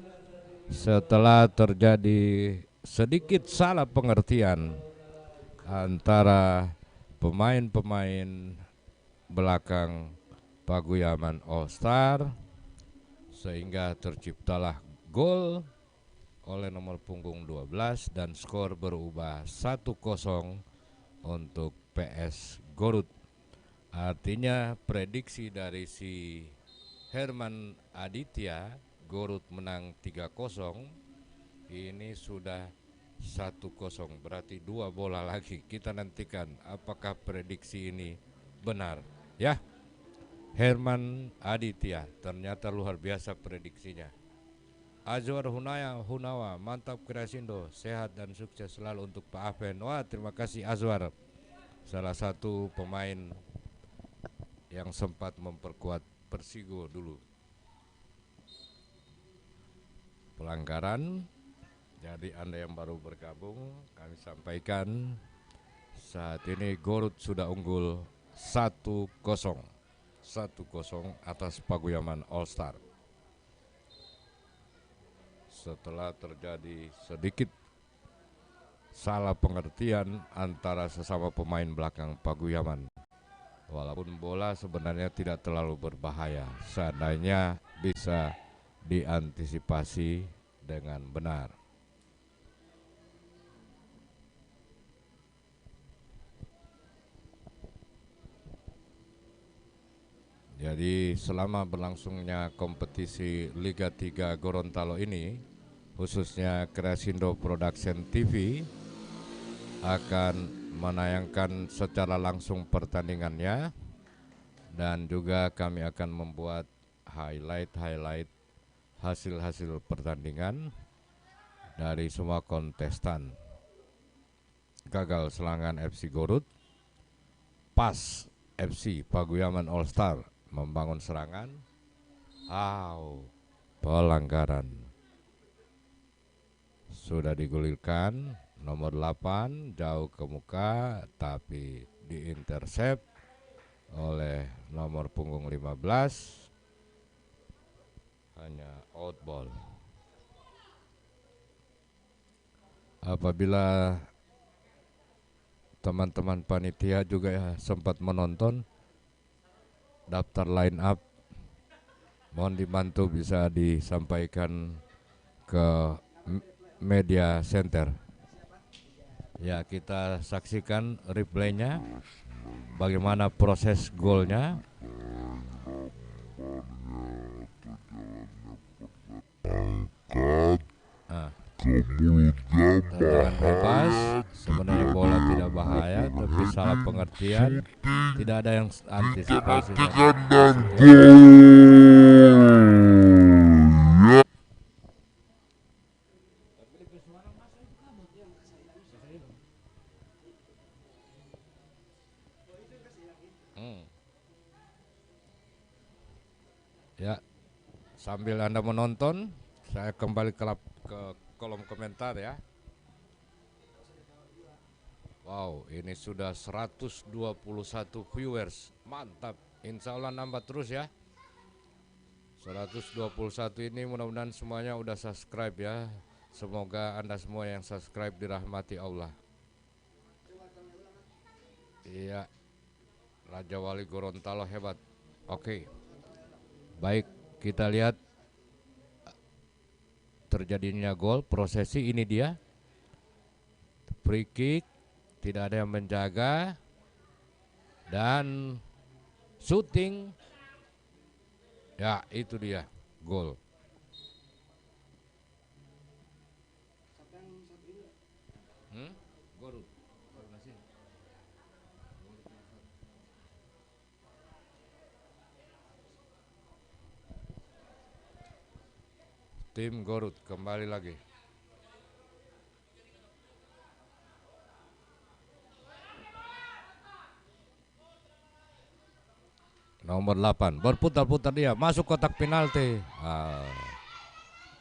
setelah terjadi sedikit salah pengertian antara pemain-pemain belakang Paguyaman All Star, sehingga terciptalah gol oleh nomor punggung 12 dan skor berubah 1-0 untuk PS Gorut. Artinya prediksi dari si Herman Aditya, Gorut menang 3-0, ini sudah 1-0, berarti 2 bola lagi. Kita nantikan apakah prediksi ini benar ya. Herman Aditya ternyata luar biasa prediksinya. Azwar Hunawa, mantap Kresindo, sehat dan sukses selalu untuk Pak Afen. Wah, terima kasih Azwar, salah satu pemain yang sempat memperkuat Persigo dulu. Pelanggaran, jadi Anda yang baru bergabung, kami sampaikan saat ini Gorut sudah unggul 1-0 atas Paguyaman All Star. Setelah terjadi sedikit salah pengertian antara sesama pemain belakang Paguyaman. Walaupun bola sebenarnya tidak terlalu berbahaya, seandainya bisa diantisipasi dengan benar. Jadi selama berlangsungnya kompetisi Liga 3 Gorontalo ini, khususnya Kresindo Production TV akan menayangkan secara langsung pertandingannya, dan juga kami akan membuat highlight hasil-hasil pertandingan dari semua kontestan. Gagal serangan FC Gorut, pas FC Paguyaman All Star membangun serangan, pelanggaran. Sudah digulirkan, nomor 8 jauh ke muka tapi diintercept oleh nomor punggung 15, hanya outball. Apabila teman-teman panitia juga ya sempat menonton, daftar line up mohon dibantu bisa disampaikan ke media center. Ya, kita saksikan replaynya, bagaimana proses golnya. Tendangan bebas, sebenarnya bola tidak bahaya, tapi salah pengertian. Tidak ada yang antisipasi. Ya, sambil Anda menonton, saya kembali ke kolom komentar ya. Wow, ini sudah 121 viewers. Mantap. Insya Allah nambah terus ya. 121 ini mudah-mudahan semuanya udah subscribe ya. Semoga Anda semua yang subscribe dirahmati Allah. Iya, Raja Wali Gorontalo hebat. Oke. Baik, kita lihat terjadinya gol, prosesi ini dia. Free kick, tidak ada yang menjaga. Dan shooting. Ya, itu dia, gol. Gorut. Tim Gorut kembali lagi. Nomor 8 berputar-putar dia masuk kotak penalti.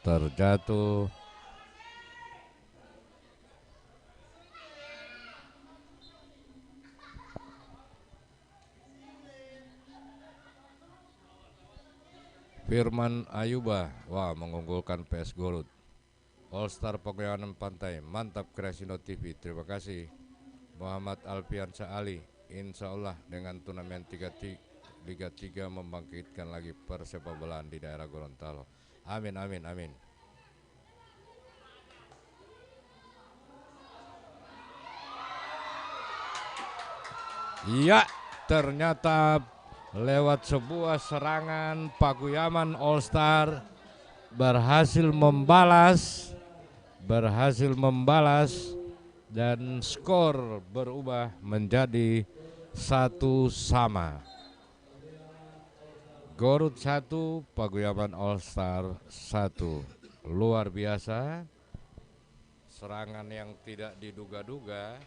Terjatuh. Firman Ayuba, wah mengunggulkan PS Gorut. All Star Paguyuban Pantai, mantap Kresindo TV, terima kasih. Muhammad Alfiansa Ali, insya Allah dengan turnamen Liga 3 membangkitkan lagi persepak-bolaan di daerah Gorontalo. Amin, amin, amin. Iya, ternyata lewat sebuah serangan Paguyuban All Star berhasil membalas dan skor berubah menjadi 1-1. Gorut 1, Paguyuban All Star 1. Luar biasa. Serangan yang tidak diduga-duga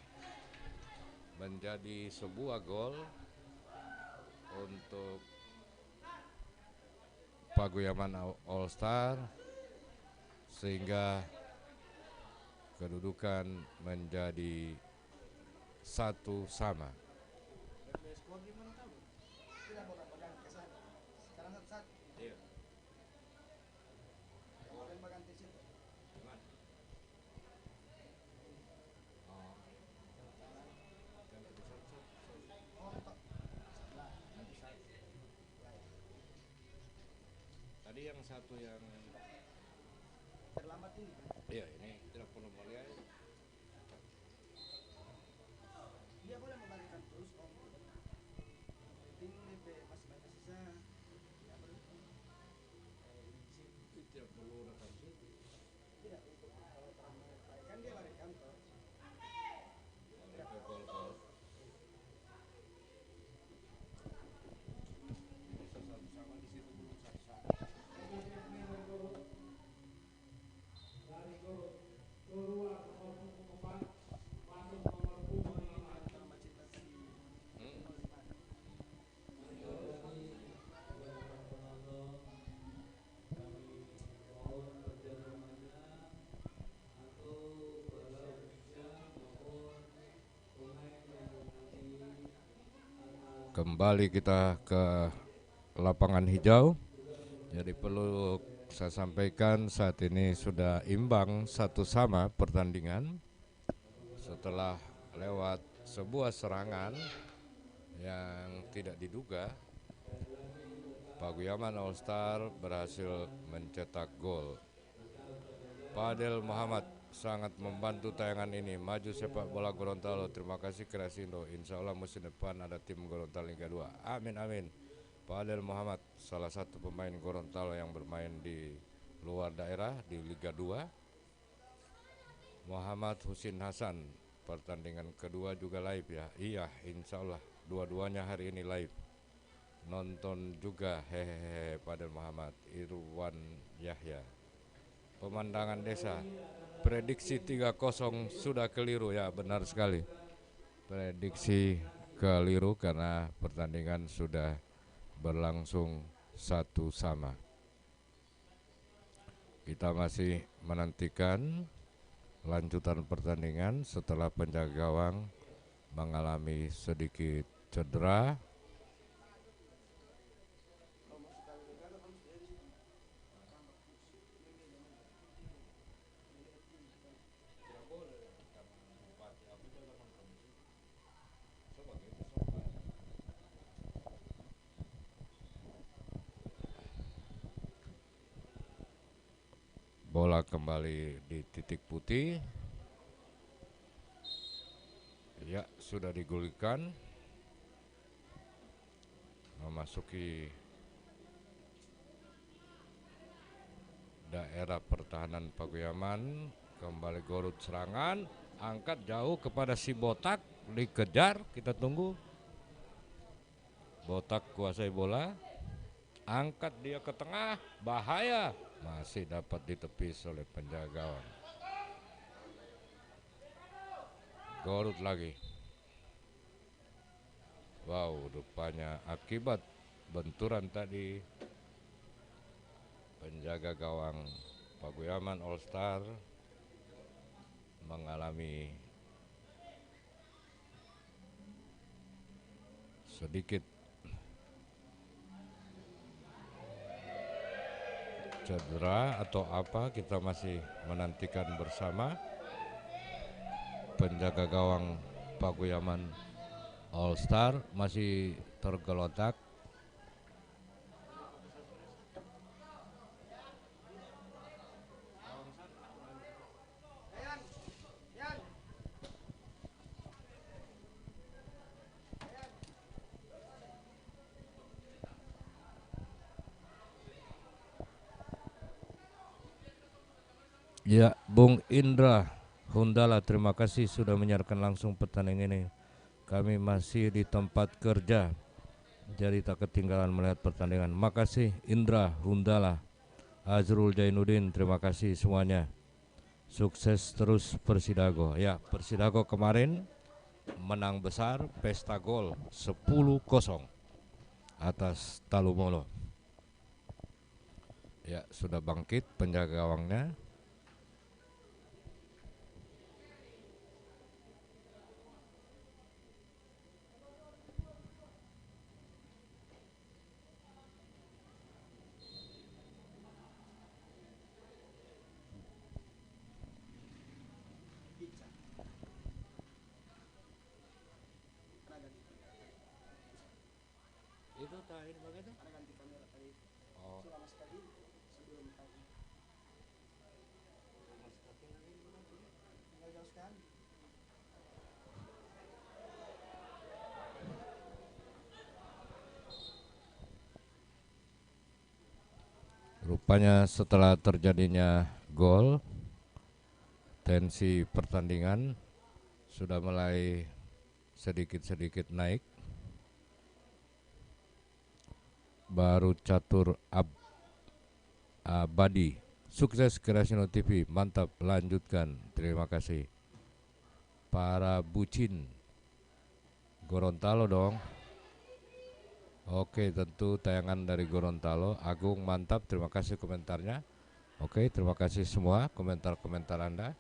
menjadi sebuah gol untuk Paguyuban All Star, sehingga kedudukan menjadi 1-1. Tadi yang satu yang terlambat ini. Iya, ini tidak perlu melihat. Dia boleh membalikan terus om. Tim masih banyak sisa. Tidak perlu rekam situ. Tidak, kan dia lari kantor. Kembali kita ke lapangan hijau. Jadi perlu saya sampaikan saat ini sudah imbang 1-1 pertandingan setelah lewat sebuah serangan yang tidak diduga. Paguyuban All Star berhasil mencetak gol. Fadel Muhammad sangat membantu tayangan ini. Maju sepak bola Gorontalo. Terima kasih Kresindo. Insya Allah musim depan ada tim Gorontalo Liga 2. Amin, amin. Fadel Muhammad salah satu pemain Gorontalo yang bermain di luar daerah di Liga 2. Muhammad Husin Hasan. Pertandingan kedua juga live ya. Iya, insya Allah dua-duanya hari ini live. Nonton juga hehehe pada Muhammad Irwan Yahya. Pemandangan desa. Prediksi 3-0 sudah keliru ya, benar sekali. Prediksi keliru karena pertandingan sudah berlangsung 1-1. Kita masih menantikan lanjutan pertandingan setelah penjaga gawang mengalami sedikit cedera. Bola kembali di titik putih. Ya, sudah digulirkan. Memasuki daerah pertahanan Pakuyaman. Kembali Gorut serangan. Angkat jauh kepada si Botak. Dikejar, kita tunggu. Botak kuasai bola. Angkat dia ke tengah. Bahaya. Masih dapat ditepis oleh penjaga gawang. Gorut lagi. Wow, rupanya akibat benturan tadi penjaga gawang Pakuyaman All Star mengalami sedikit cedera atau apa, kita masih menantikan bersama. Penjaga gawang Pakuyaman All Star masih tergeletak. Ya, Bung Indra Hundala, terima kasih sudah menyiarkan langsung pertandingan ini. Kami masih di tempat kerja, jadi tak ketinggalan melihat pertandingan. Makasih Indra Hundala, Azrul Jainuddin, terima kasih semuanya. Sukses terus Persidago. Ya, Persidago kemarin menang besar, pesta gol 10-0 atas Talumolo. Ya, sudah bangkit penjaga gawangnya. Itu terakhir begitu? Oh. Rupanya setelah terjadinya gol, tensi pertandingan sudah mulai sedikit-sedikit naik. Baru Catur Abadi, sukses Kreasiono TV, mantap, lanjutkan, terima kasih. Para bucin Gorontalo dong. Oke, tentu tayangan dari Gorontalo. Agung, mantap, terima kasih komentarnya. Oke, terima kasih semua komentar-komentar Anda.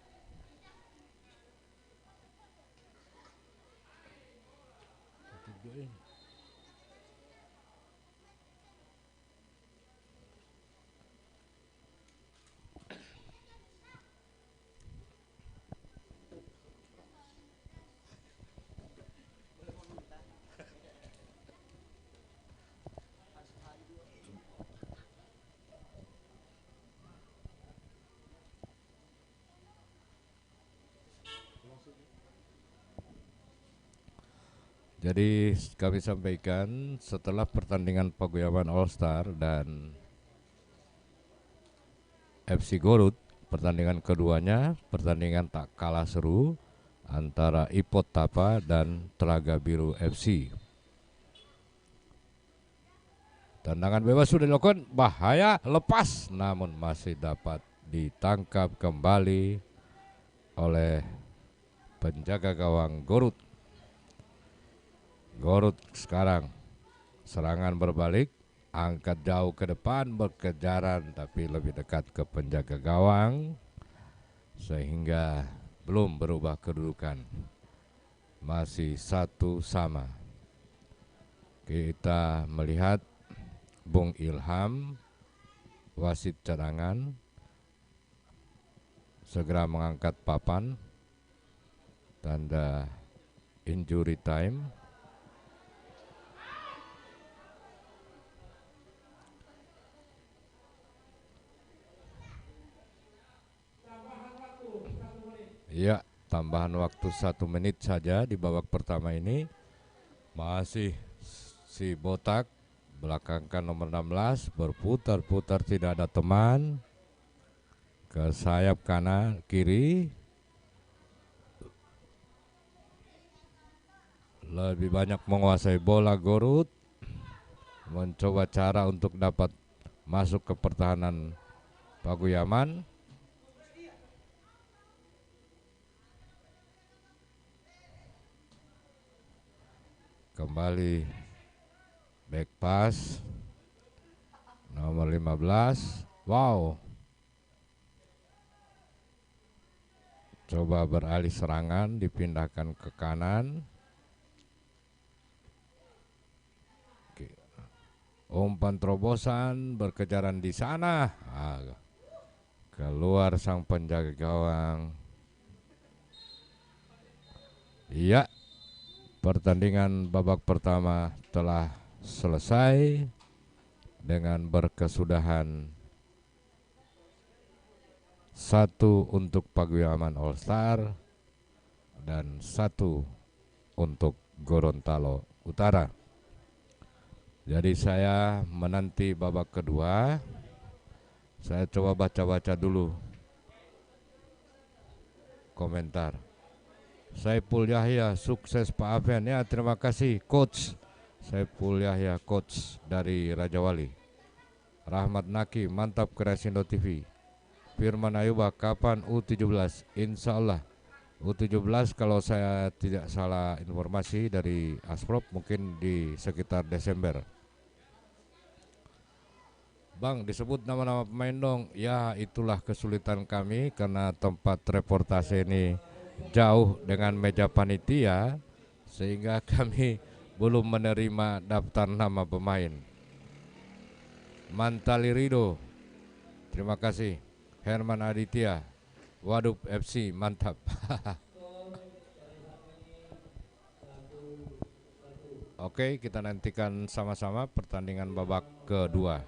Jadi kami sampaikan setelah pertandingan Pakuyaman All Star dan FC Gorut, pertandingan keduanya, pertandingan tak kalah seru antara Ipot Tapa dan Telaga Biru FC. Tendangan bebas sudah dilakukan, bahaya, lepas, namun masih dapat ditangkap kembali oleh penjaga gawang Gorut. Gorut sekarang serangan berbalik, angkat jauh ke depan, berkejaran tapi lebih dekat ke penjaga gawang sehingga belum berubah kedudukan. Masih 1-1. Kita melihat Bung Ilham, wasit cadangan, segera mengangkat papan, tanda injury time. Ya, tambahan waktu 1 menit saja di babak pertama ini. Masih si Botak belakangkan nomor 16, berputar-putar tidak ada teman ke sayap kanan kiri. Lebih banyak menguasai bola Gorut, mencoba cara untuk dapat masuk ke pertahanan Paguyaman. Kembali back pass nomor 15. Wow, coba beralih serangan, dipindahkan ke kanan. Umpan terobosan, berkejaran di sana. Keluar sang penjaga gawang. Iya, pertandingan babak pertama telah selesai dengan berkesudahan 1 untuk Paguyaman All Star dan 1 untuk Gorontalo Utara. Jadi saya menanti babak kedua. Saya coba baca-baca dulu komentar. Saiful Yahya, sukses Pak Afen. Ya, terima kasih Coach Saiful Yahya, Coach dari Raja Wali. Rahmat Naki, mantap Kreasindo TV. Firman Ayuba, kapan U17? Insya Allah U17 kalau saya tidak salah informasi dari Asprop mungkin di sekitar Desember. Bang, disebut nama-nama pemain dong. Ya, itulah kesulitan kami karena tempat reportase ini jauh dengan meja panitia sehingga kami belum menerima daftar nama pemain. Mantali Rido, terima kasih. Herman Aditya, Waduk FC, mantap. Oke, kita nantikan sama-sama pertandingan babak kedua.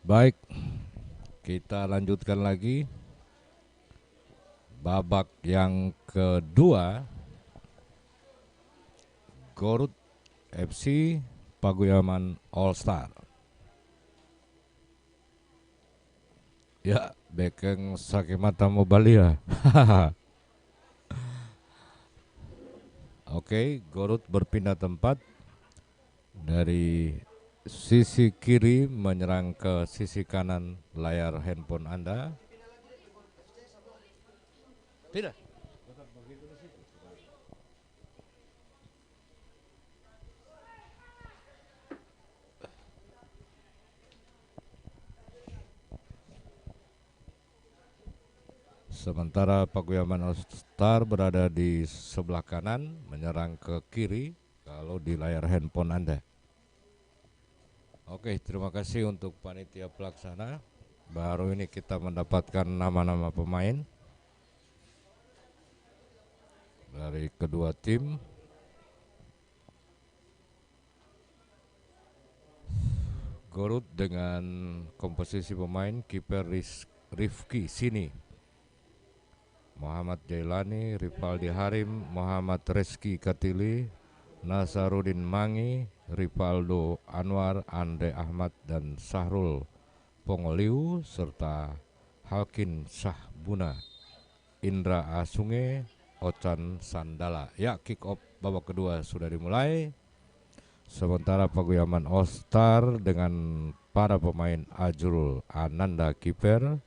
Baik, kita lanjutkan lagi babak yang kedua. Garut FC Paguyaman All Star. Ya, bekeng Sakimata Mobalia. Oke, Garut berpindah tempat dari sisi kiri menyerang ke sisi kanan layar handphone Anda. Tidak. Sementara Paguyaman All Star berada di sebelah kanan menyerang ke kiri kalau di layar handphone Anda. Oke, terima kasih untuk panitia pelaksana. Baru ini kita mendapatkan nama-nama pemain dari kedua tim. Garut dengan komposisi pemain kiper Rifki Sini, Muhammad Jailani, Ripaldi Harim, Muhammad Reski Katili, Nasarudin Mangi, Ripaldo Anwar, Andre Ahmad dan Sahrul Pongoliu serta Halkin Syahbuna, Indra Asunge, Ocan Sandala. Ya, kick off babak kedua sudah dimulai. Sementara Paguyaman All Star dengan para pemain Ajrul Ananda kiper,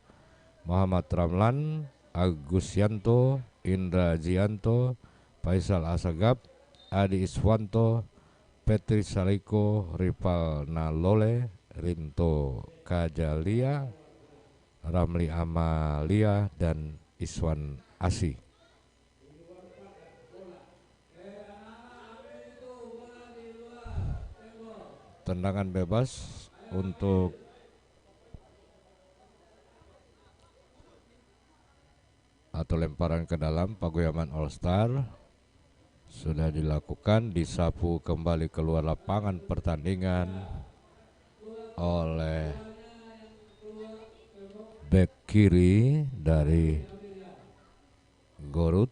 Muhammad Ramlan, Agus Yanto, Indra Jianto, Faisal Asagap, Adi Iswanto, Petri Saliko, Ripal Nalole, Rinto Kajalia, Ramli Amalia dan Iswan Asi. Tendangan bebas untuk atau lemparan ke dalam Paguyaman All Star sudah dilakukan, disapu kembali keluar lapangan pertandingan oleh bek kiri dari Garut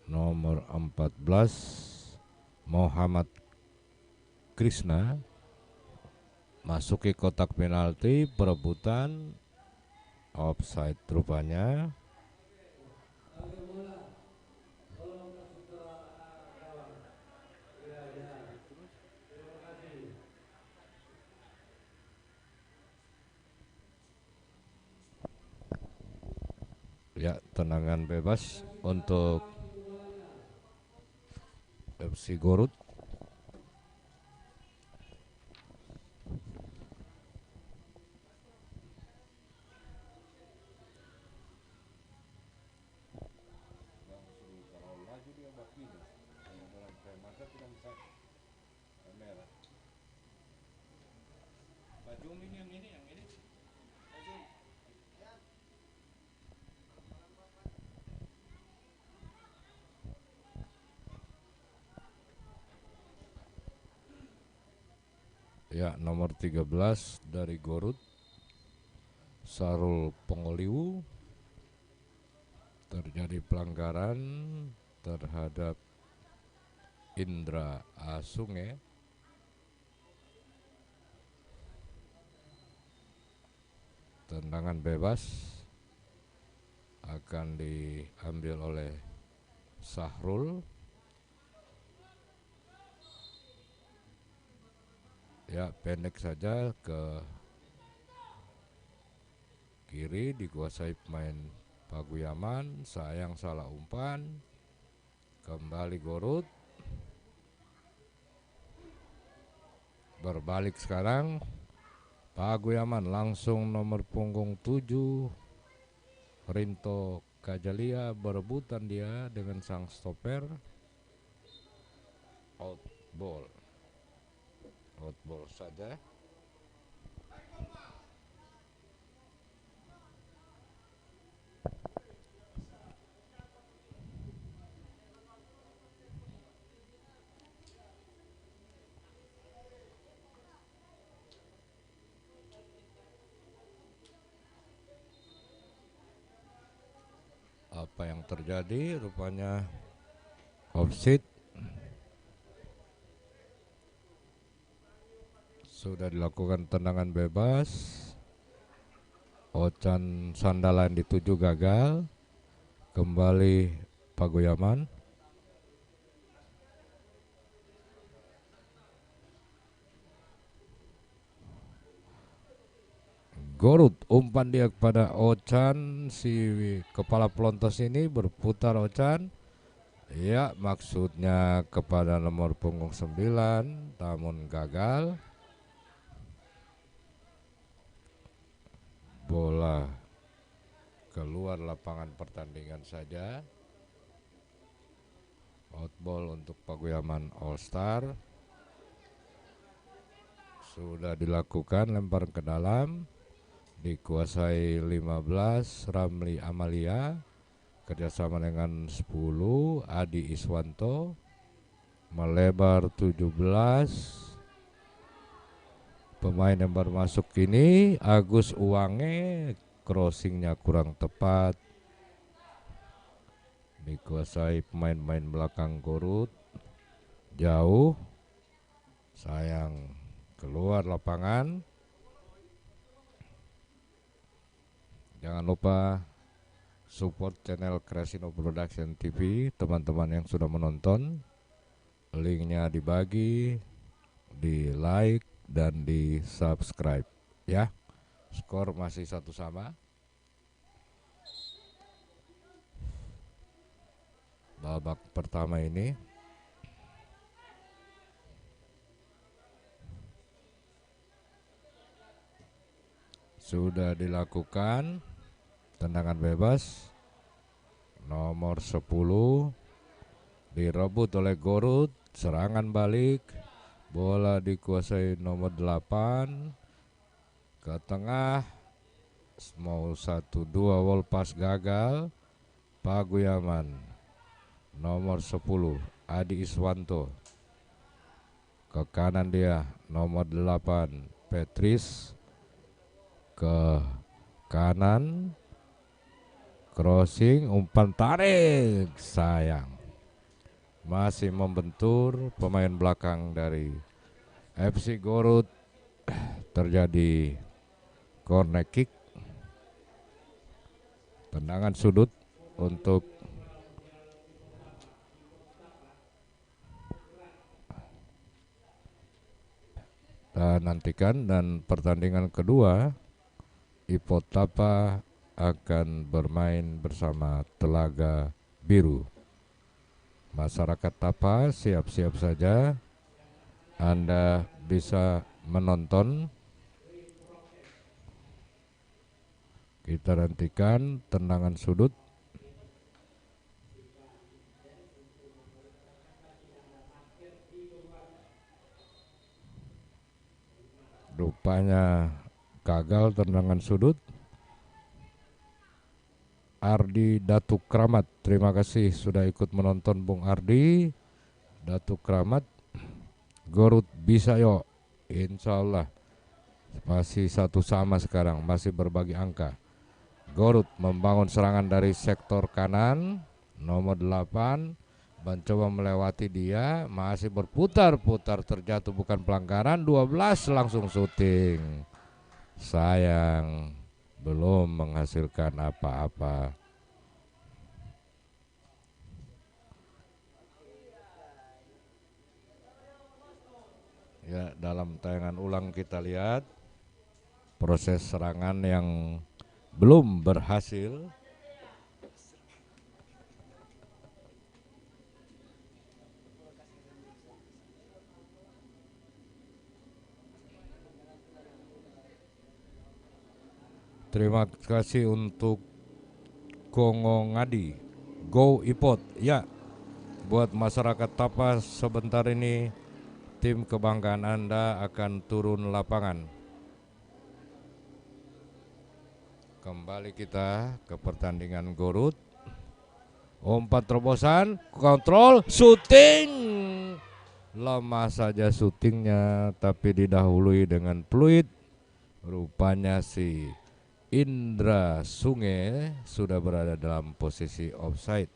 nomor 14 Muhammad Krishna masuki kotak penalti, perebutan offside rupanya. Ya, tendangan bebas untuk FC Garut. Ya, nomor 13 dari Garut, Sarul Pongoliu, terjadi pelanggaran terhadap Indra Asunge. Tendangan bebas akan diambil oleh Sahrul. Ya, pendek saja ke kiri, dikuasai pemain Paguyaman. Sayang salah umpan. Kembali Garut. Berbalik sekarang Paguyaman langsung nomor punggung 7 Rinto Kajalia, berebutan dia dengan sang stopper. Outball saja. Apa yang terjadi? Rupanya offside. Sudah dilakukan tendangan bebas. Ocan Sandalan dituju gagal. Kembali Pagoyaman. Gorut umpan dia kepada Ocan, si kepala pelontos ini berputar Ocan. Ya, maksudnya kepada nomor punggung 9, namun gagal. Bola keluar lapangan pertandingan saja. Outball untuk Pagoyaman All Star. Sudah dilakukan lempar ke dalam. Dikuasai 15 Ramli Amalia, kerjasama dengan 10 Adi Iswanto, melebar 17. Pemain yang baru masuk ini Agus Uwange, crossingnya kurang tepat, dikuasai pemain-pemain belakang Gorut, jauh, sayang keluar lapangan. Jangan lupa support channel Crescino Production TV, teman-teman yang sudah menonton. Linknya dibagi, di like, dan di subscribe ya. Skor masih 1-1. Babak pertama ini sudah dilakukan tendangan bebas. Nomor 10 direbut oleh Gorut, serangan balik, bola dikuasai nomor 8 ke tengah, mau 1-2 wall pass gagal. Pagoyaman nomor 10 Adi Iswanto, ke kanan dia nomor 8 Petris, ke kanan, crossing, umpan tarik, sayang masih membentur pemain belakang dari FC Gorut. Terjadi corner kick, tendangan sudut untuk nantikan. Dan pertandingan kedua Ipot Tapa akan bermain bersama Telaga Biru. Masyarakat Tapa siap-siap saja, Anda bisa menonton. Kita nantikan tendangan sudut. Rupanya gagal tendangan sudut. Ardi Datuk Kramat, terima kasih sudah ikut menonton Bung Ardi Datuk Kramat. Gorut bisa yuk, insya Allah. Masih 1-1 sekarang, masih berbagi angka. Gorut membangun serangan dari sektor kanan, nomor 8 mencoba melewati dia, masih berputar-putar, terjatuh, bukan pelanggaran. 12 langsung syuting, sayang belum menghasilkan apa-apa. Ya, dalam tayangan ulang kita lihat proses serangan yang belum berhasil. Terima kasih untuk Kongo Ngadi, Go Ipot. Ya, buat masyarakat Tapa, sebentar ini tim kebanggaan Anda akan turun lapangan. Kembali kita ke pertandingan Gorut. Umpan terobosan, kontrol, syuting. Lemah saja syutingnya, tapi didahului dengan peluit. Rupanya si Indra Sungai sudah berada dalam posisi offside.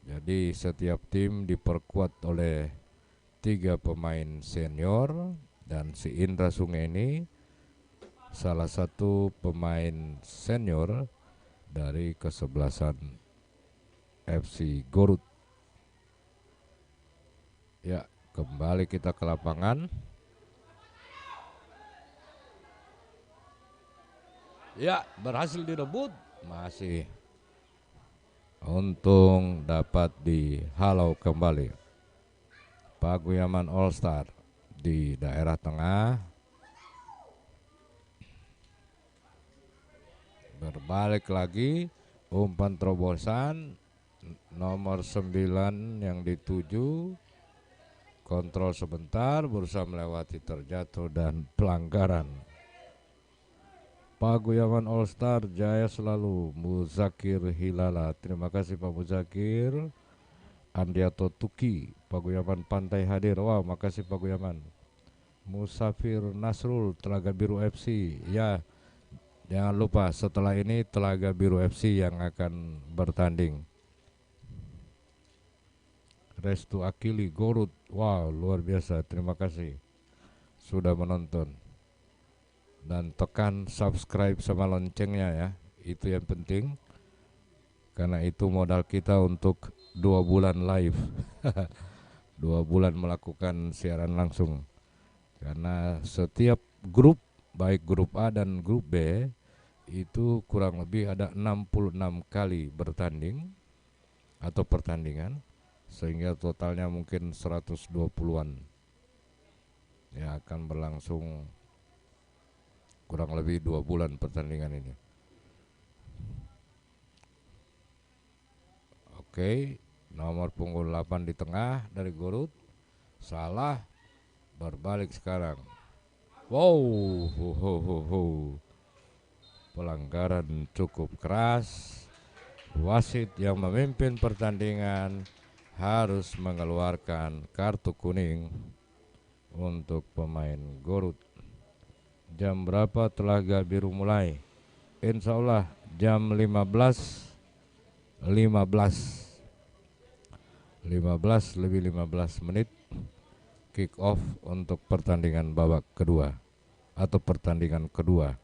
Jadi setiap tim diperkuat oleh 3 pemain senior, dan si Indra Sungai ini salah satu pemain senior dari kesebelasan FC Gorut. Ya, kembali kita ke lapangan. Ya, berhasil direbut. Masih untung dapat dihalau kembali. Paguyaman All Star di daerah tengah. Berbalik lagi, umpan terobosan nomor 9 yang dituju. Kontrol sebentar, berusaha melewati, terjatuh dan pelanggaran. Paguyaman All Star jaya selalu. Muzakir Hilala, terima kasih Pak Muzakir. Andiato Tuki, Paguyaman Pantai hadir. Wow, makasih Paguyaman. Musafir Nasrul, Telaga Biru FC. Ya, jangan lupa setelah ini Telaga Biru FC yang akan bertanding. Restu Akili Gorut, wow, luar biasa, terima kasih sudah menonton. Dan tekan subscribe sama loncengnya ya, itu yang penting, karena itu modal kita untuk 2 bulan live. 2 bulan melakukan siaran langsung, karena setiap grup, baik grup A dan grup B, itu kurang lebih ada 66 kali bertanding atau pertandingan, sehingga totalnya mungkin 120-an ya, akan berlangsung kurang lebih 2 bulan pertandingan ini. Oke, nomor punggung 8 di tengah dari Gorut, salah, berbalik sekarang. Wow, pelanggaran cukup keras. Wasit yang memimpin pertandingan harus mengeluarkan kartu kuning untuk pemain Gorut. Jam berapa Telaga Biru mulai? Insya Allah jam 15 lebih 15 menit kick off untuk pertandingan babak kedua atau pertandingan kedua.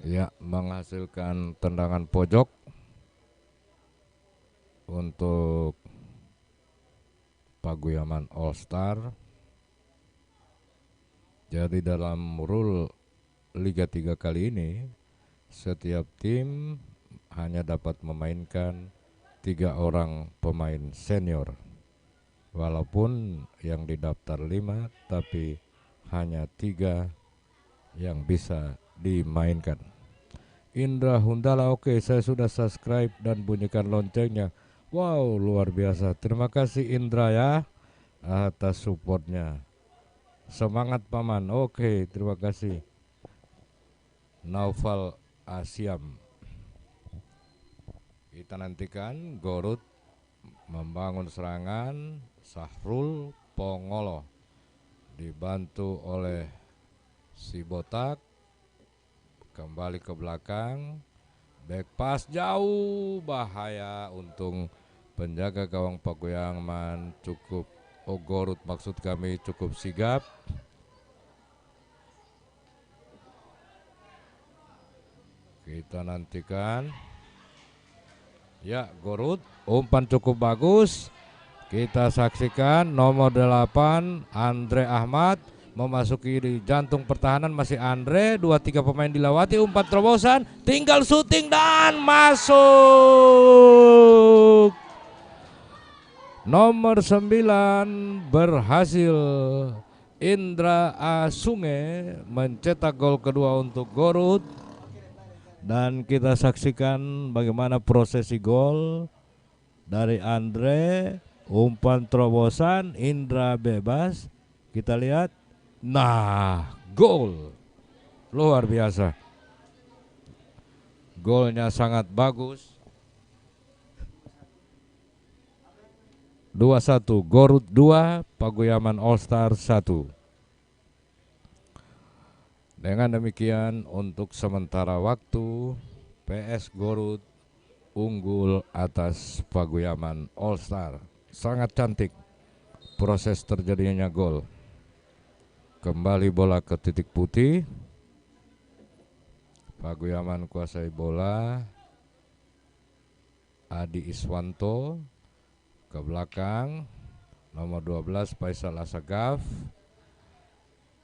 Ya, menghasilkan tendangan pojok untuk Paguyaman All Star. Jadi dalam rule Liga 3 kali ini, setiap tim hanya dapat memainkan 3 orang pemain senior. Walaupun yang didaftar 5, tapi hanya 3 yang bisa dimainkan. Indra Hundala, oke, saya sudah subscribe dan bunyikan loncengnya. Wow, luar biasa. Terima kasih Indra ya atas supportnya. Semangat Paman. Oke, terima kasih. Naufal Asyam. Kita nantikan Gorut membangun serangan. Sahrul Pongolo dibantu oleh si Botak, kembali ke belakang, back pass jauh, bahaya. Untung penjaga gawang Paguyaman cukup, Gorut maksud kami, cukup sigap. Kita nantikan. Ya, Gorut, umpan cukup bagus. Kita saksikan nomor 8 Andre Ahmad memasuki di jantung pertahanan, masih Andre, 2-3 pemain dilewati, umpan terobosan, tinggal syuting dan masuk. Nomor 9 berhasil. Indra Asunge mencetak gol kedua untuk Gorut. Dan kita saksikan bagaimana prosesi gol dari Andre, umpan terobosan, Indra bebas. Kita lihat. Nah, gol luar biasa. Golnya sangat bagus. 21, Gorut 2, Paguyama All Star 1. Dengan demikian untuk sementara waktu PS Gorut unggul atas Paguyama All Star. Sangat cantik proses terjadinya gol. Kembali bola ke titik putih. Paguyama kuasai bola. Adi Iswanto ke belakang, nomor 12 Faisal Asagaf,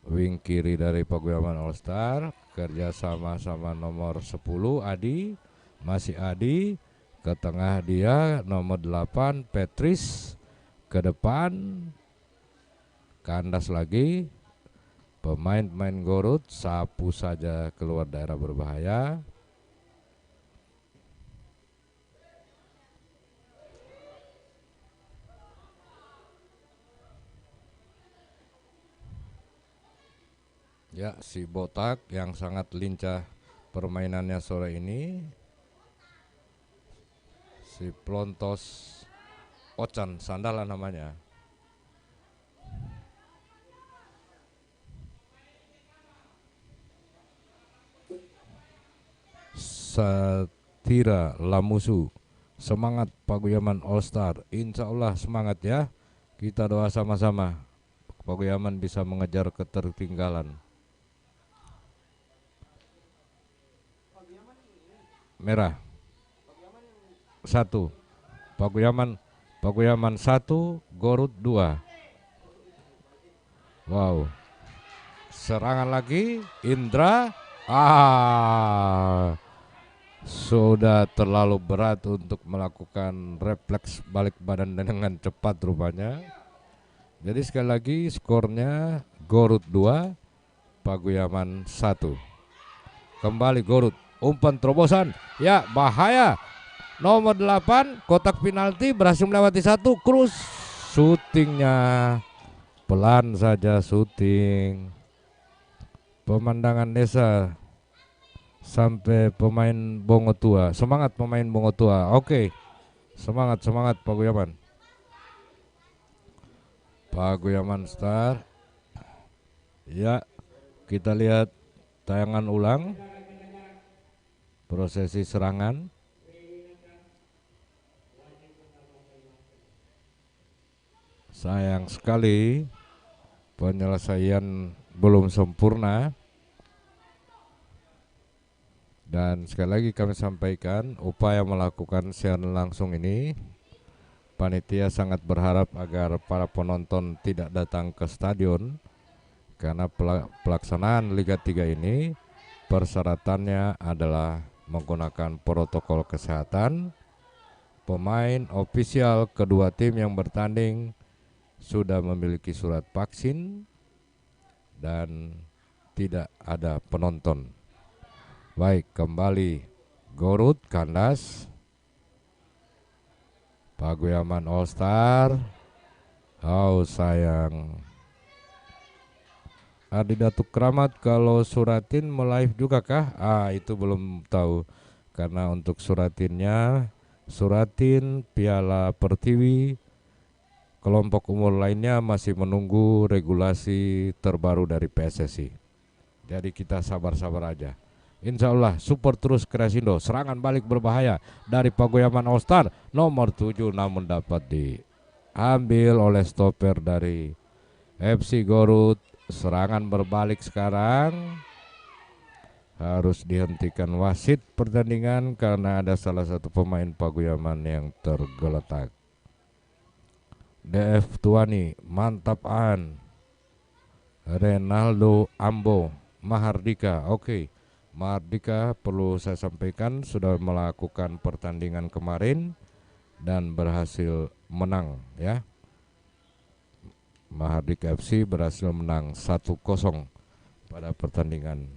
wing kiri dari Paguyama All Star, kerjasama sama nomor 10 Adi, masih Adi, ke tengah dia nomor 8 Petris, ke depan kandas lagi, pemain-pemain Gorut sapu saja keluar daerah berbahaya. Ya, si Botak yang sangat lincah permainannya sore ini. Si Plontos Ocan Sandala namanya. Satira Lamusu. Semangat Paguyama All Star. Insya Allah semangat ya. Kita doa sama-sama Paguyama bisa mengejar ketertinggalan. Merah 1, Paguyama 1, Gorut 2. Wow, serangan lagi Indra. Sudah terlalu berat untuk melakukan refleks balik badan dengan cepat rupanya. Jadi sekali lagi skornya Gorut 2, Paguyama 1. Kembali Gorut, umpan terobosan, ya bahaya. Nomor 8 kotak penalti berhasil melewati 1, krus. Syutingnya pelan saja, syuting. Pemandangan desa sampai pemain Bongo Tua. Semangat pemain Bongo Tua. Oke. Semangat Paguyama. Paguyama Star. Ya, kita lihat tayangan ulang prosesi serangan. Sayang sekali penyelesaian belum sempurna. Dan sekali lagi kami sampaikan upaya melakukan siaran langsung ini, panitia sangat berharap agar para penonton tidak datang ke stadion karena pelaksanaan Liga 3 ini persyaratannya adalah menggunakan protokol kesehatan. Pemain ofisial kedua tim yang bertanding sudah memiliki surat vaksin dan tidak ada penonton. Baik, kembali Gorut kandas. Paguyama All Star. Oh sayang. Adi Datuk Kramat, kalau Suratin melive juga kah? Itu belum tahu. Karena untuk Suratin Piala Pertiwi, kelompok umur lainnya masih menunggu regulasi terbaru dari PSSI. Jadi kita sabar-sabar aja. Insya Allah support terus Kresindo. Serangan balik berbahaya dari Paguyama All Star nomor 7, namun dapat diambil oleh stopper dari FC Gorut. Serangan berbalik sekarang harus dihentikan wasit pertandingan karena ada salah satu pemain Paguyama yang tergeletak. DF Tuani, mantap an. Renaldo Ambo, Mahardika, oke. Mahardika perlu saya sampaikan sudah melakukan pertandingan kemarin dan berhasil menang ya. Mahardika FC berhasil menang 1-0 pada pertandingan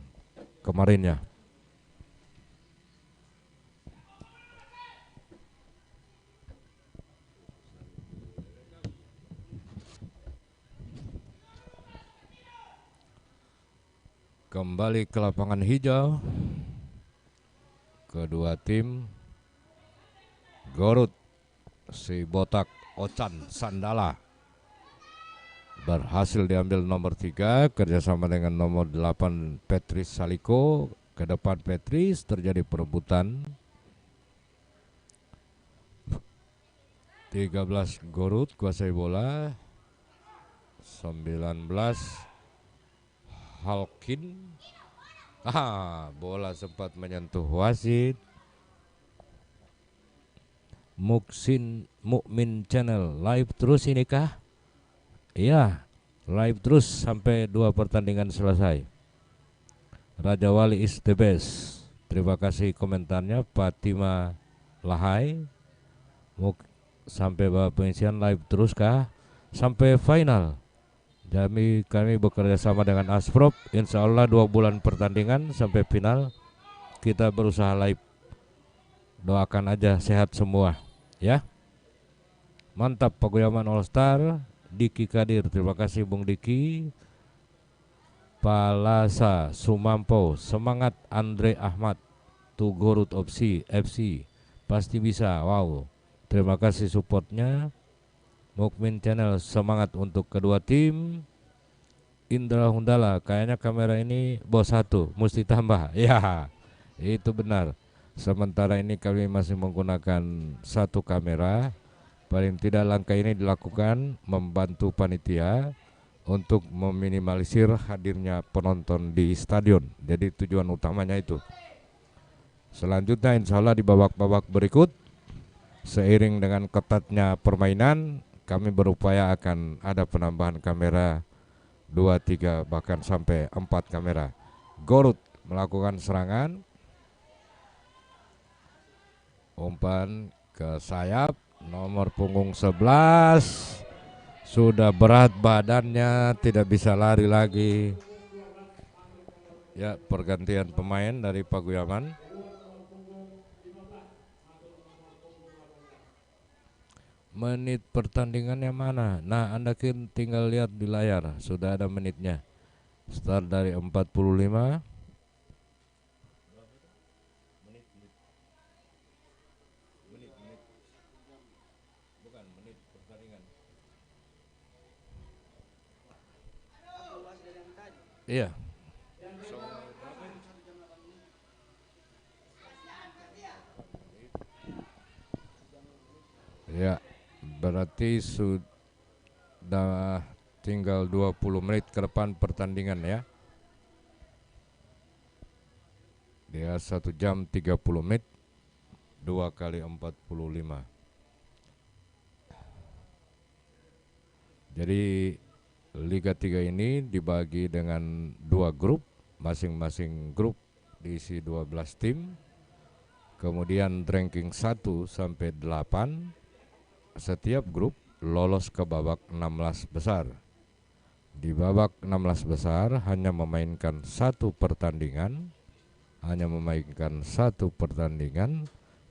kemarinnya. Kembali ke lapangan hijau. Kedua tim Gorut, si Botak Ocan Sandala berhasil diambil nomor 3 kerjasama dengan nomor 8 Petris Saliko. Ke depan Petris terjadi perebutan. 13 Gorut kuasai bola. 19 Halkin. Bola sempat menyentuh wasit. Mukmin Channel live terus ini kah? Iya, live terus sampai 2 pertandingan selesai. Raja Wali is the best. Terima kasih komentarnya Fatima Lahai. Sampai babak penyisihan live terus kah? Sampai final. Kami bekerja sama dengan Asprop. Insya Allah 2 bulan pertandingan sampai final. Kita berusaha live. Doakan aja sehat semua, ya. Mantap Pagoyaman All Star. Diki Kadir, terima kasih Bung Diki. Palasa Sumampo, semangat Andre Ahmad. Tugorut FC, pasti bisa. Wow, terima kasih supportnya. Mukmin Channel, semangat untuk kedua tim. Indra Hundala, kayaknya kamera ini bos 1 mesti tambah. Ya, itu benar. Sementara ini kami masih menggunakan 1 kamera. Paling tidak langkah ini dilakukan membantu panitia untuk meminimalisir hadirnya penonton di stadion. Jadi tujuan utamanya itu. Selanjutnya insya Allah di babak-babak berikut, seiring dengan ketatnya permainan, kami berupaya akan ada penambahan kamera 2, 3, bahkan sampai 4 kamera. Gorut melakukan serangan. Umpan ke sayap. Nomor punggung 11 sudah berat badannya, tidak bisa lari lagi. Ya, pergantian pemain dari Pagoyaman. Menit pertandingannya mana? Nah, Anda tinggal lihat di layar, sudah ada menitnya. Start dari 45. Iya. Ya, berarti sudah tinggal 20 menit ke depan pertandingan ya. Dia 1 jam 30 menit 2 kali 45. Jadi Liga 3 ini dibagi dengan 2 grup, masing-masing grup diisi 12 tim. Kemudian ranking 1 sampai 8, setiap grup lolos ke babak 16 besar. Di babak 16 besar hanya memainkan satu pertandingan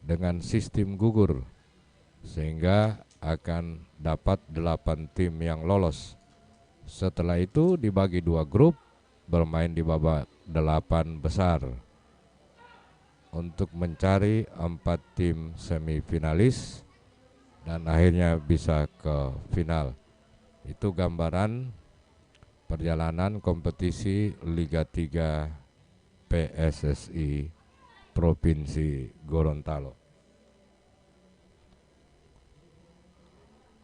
dengan sistem gugur, sehingga akan dapat 8 tim yang lolos. Setelah itu dibagi 2 grup, bermain di babak 8 besar untuk mencari 4 tim semifinalis dan akhirnya bisa ke final. Itu gambaran perjalanan kompetisi Liga 3 PSSI Provinsi Gorontalo.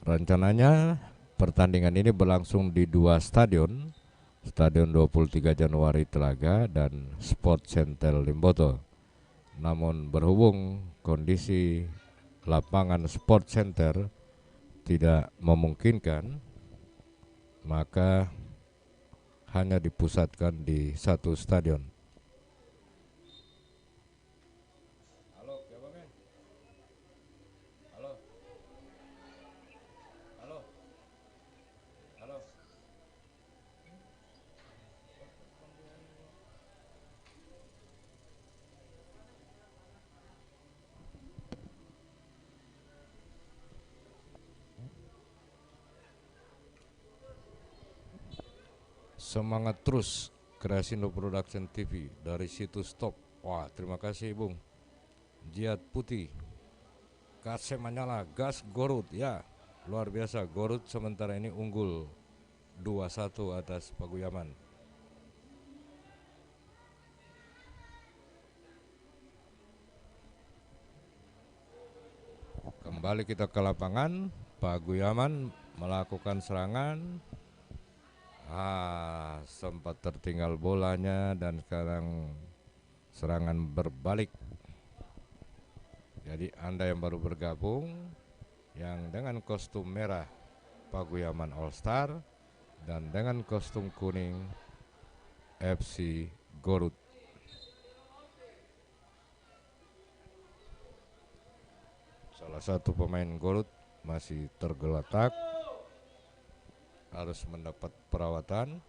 Rencananya pertandingan ini berlangsung di 2 stadion, Stadion 23 Januari Telaga dan Sport Center Limboto. Namun berhubung kondisi lapangan Sport Center tidak memungkinkan, maka hanya dipusatkan di 1 stadion. Semangat terus Kreasindo Production TV dari situs top. Wah, terima kasih Bung Jiat Putih. Gas menyala, gas Gorut ya. luar biasa. Gorut sementara ini unggul 2-1 atas Paguyaman. Kembali kita ke lapangan. Paguyaman melakukan serangan. Sempat tertinggal bolanya dan sekarang serangan berbalik. Jadi Anda yang baru bergabung, yang dengan kostum merah Paguyaman All Star dan dengan kostum kuning FC Gorut. Salah satu pemain Gorut masih tergeletak, harus mendapat perawatan.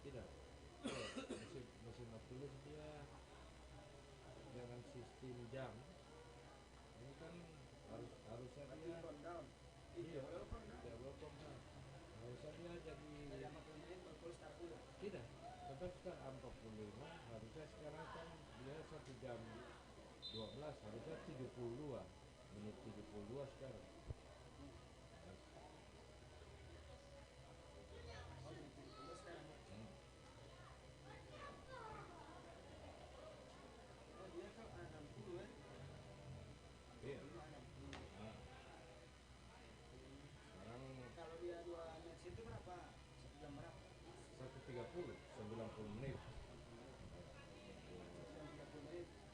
Tidak, mesin tulis dia dengan sistem jam. Ini kan harusnya dia iya, tidak welcome down. Harusnya dia jadi tidak, tetap sekarang 45. Harusnya sekarang kan dia 1 jam 12, harusnya 72 menit 72 sekarang. Iya. Sekarang 1:30, 90 menit.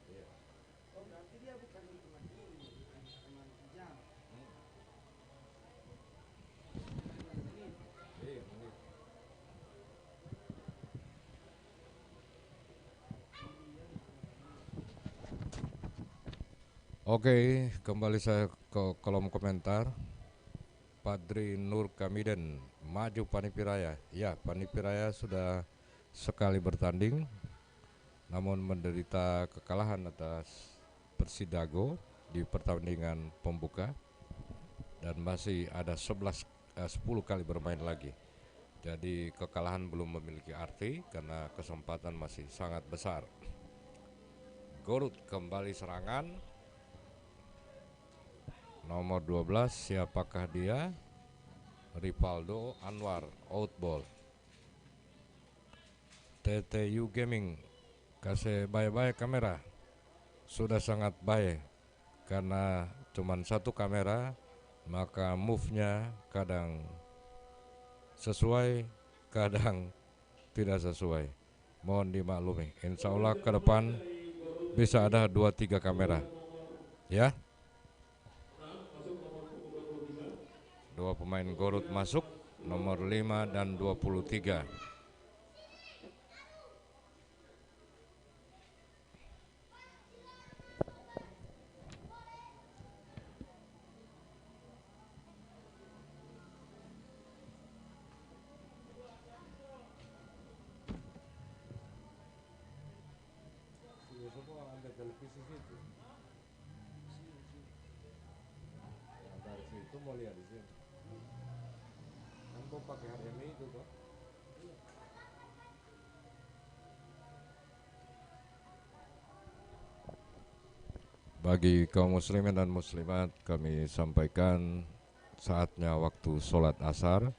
Iya. Iya, menit. Oke, kembali saya ke kolom komentar. Padri Nur Kamiden maju Panipiraya. Ya, Panipiraya sudah sekali bertanding namun menderita kekalahan atas Persidago di pertandingan pembuka dan masih ada 10 kali bermain lagi. Jadi kekalahan belum memiliki arti karena kesempatan masih sangat besar. Gorut kembali serangan. Nomor 12 siapakah dia? Rivaldo Anwar, outball. TTU Gaming kasih bye-bye kamera. Sudah sangat baik karena cuman satu kamera, maka move-nya kadang sesuai, kadang tidak sesuai. Mohon dimaklumi. Insya Allah ke depan bisa ada 2-3 kamera. Ya. Dua pemain Gorut masuk, nomor 5 dan 23. Semua ada televisi situ. Yang dari situ mau lihat di sini. Kan mau pakai HDMI itu kok. Bagi kaum muslimin dan muslimat, kami sampaikan saatnya waktu sholat asar.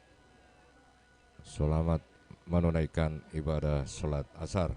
Selamat menunaikan ibadah sholat asar.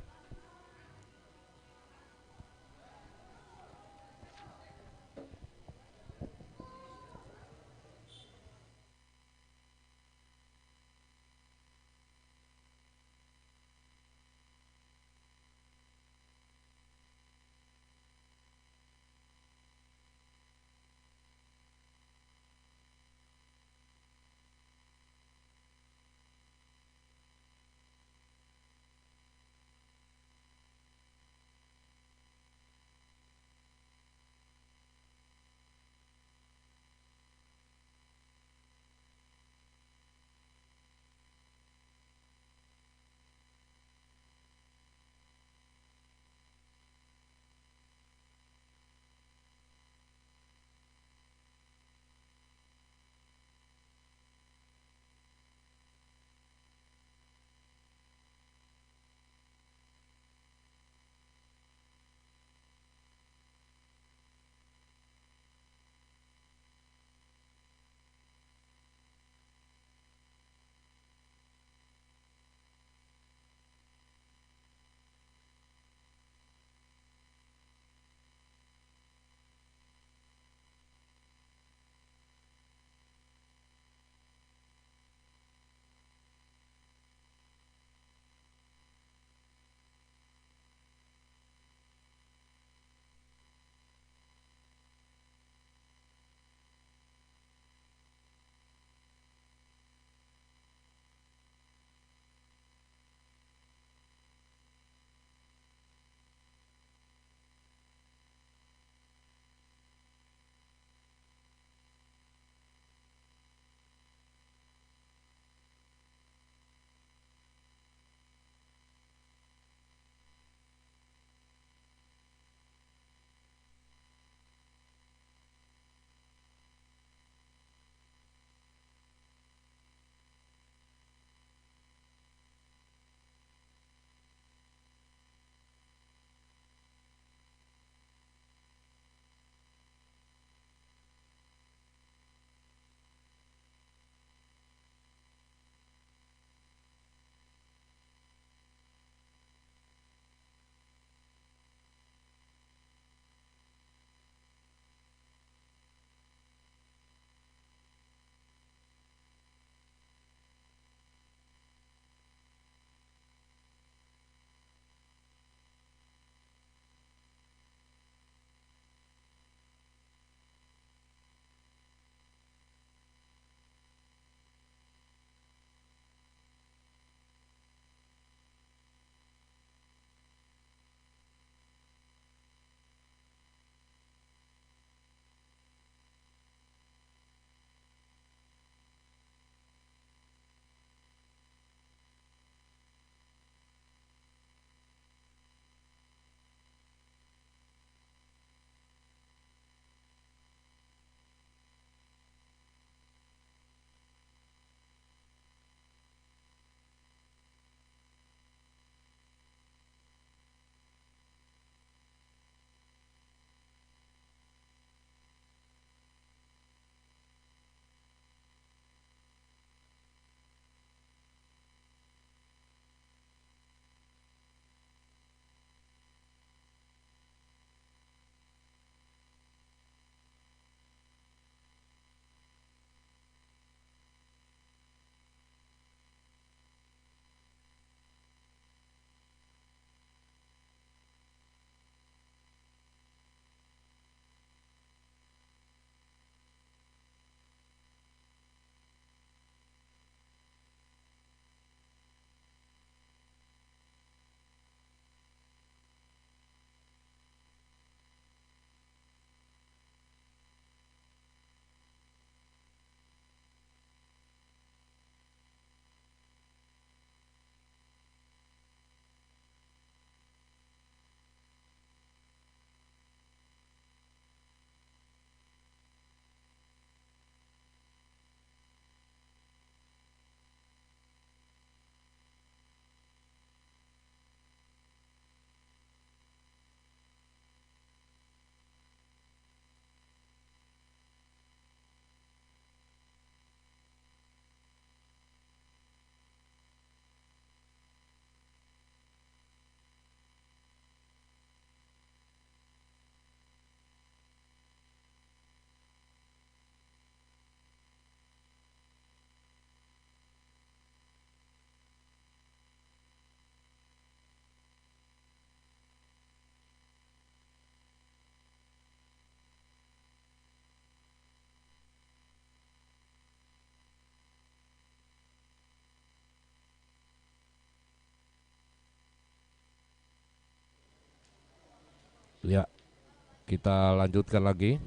Kita lanjutkan lagi.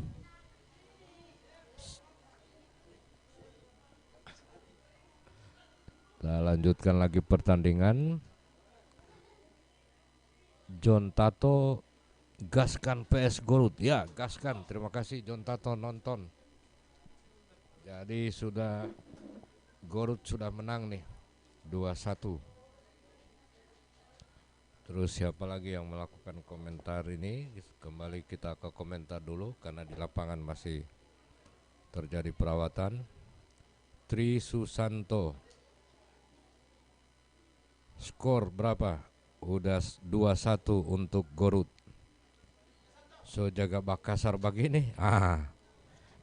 Kita lanjutkan lagi pertandingan. John Tato gaskan PS Garut. Ya, gaskan. Terima kasih John Tato nonton. Jadi sudah Garut sudah menang nih 2-1. Terus siapa lagi yang melakukan komentar ini? Kembali kita ke komentar dulu karena di lapangan masih terjadi perawatan. Tri Susanto. Skor berapa? Udah 2-1 untuk Garut. So jaga Makassar begini.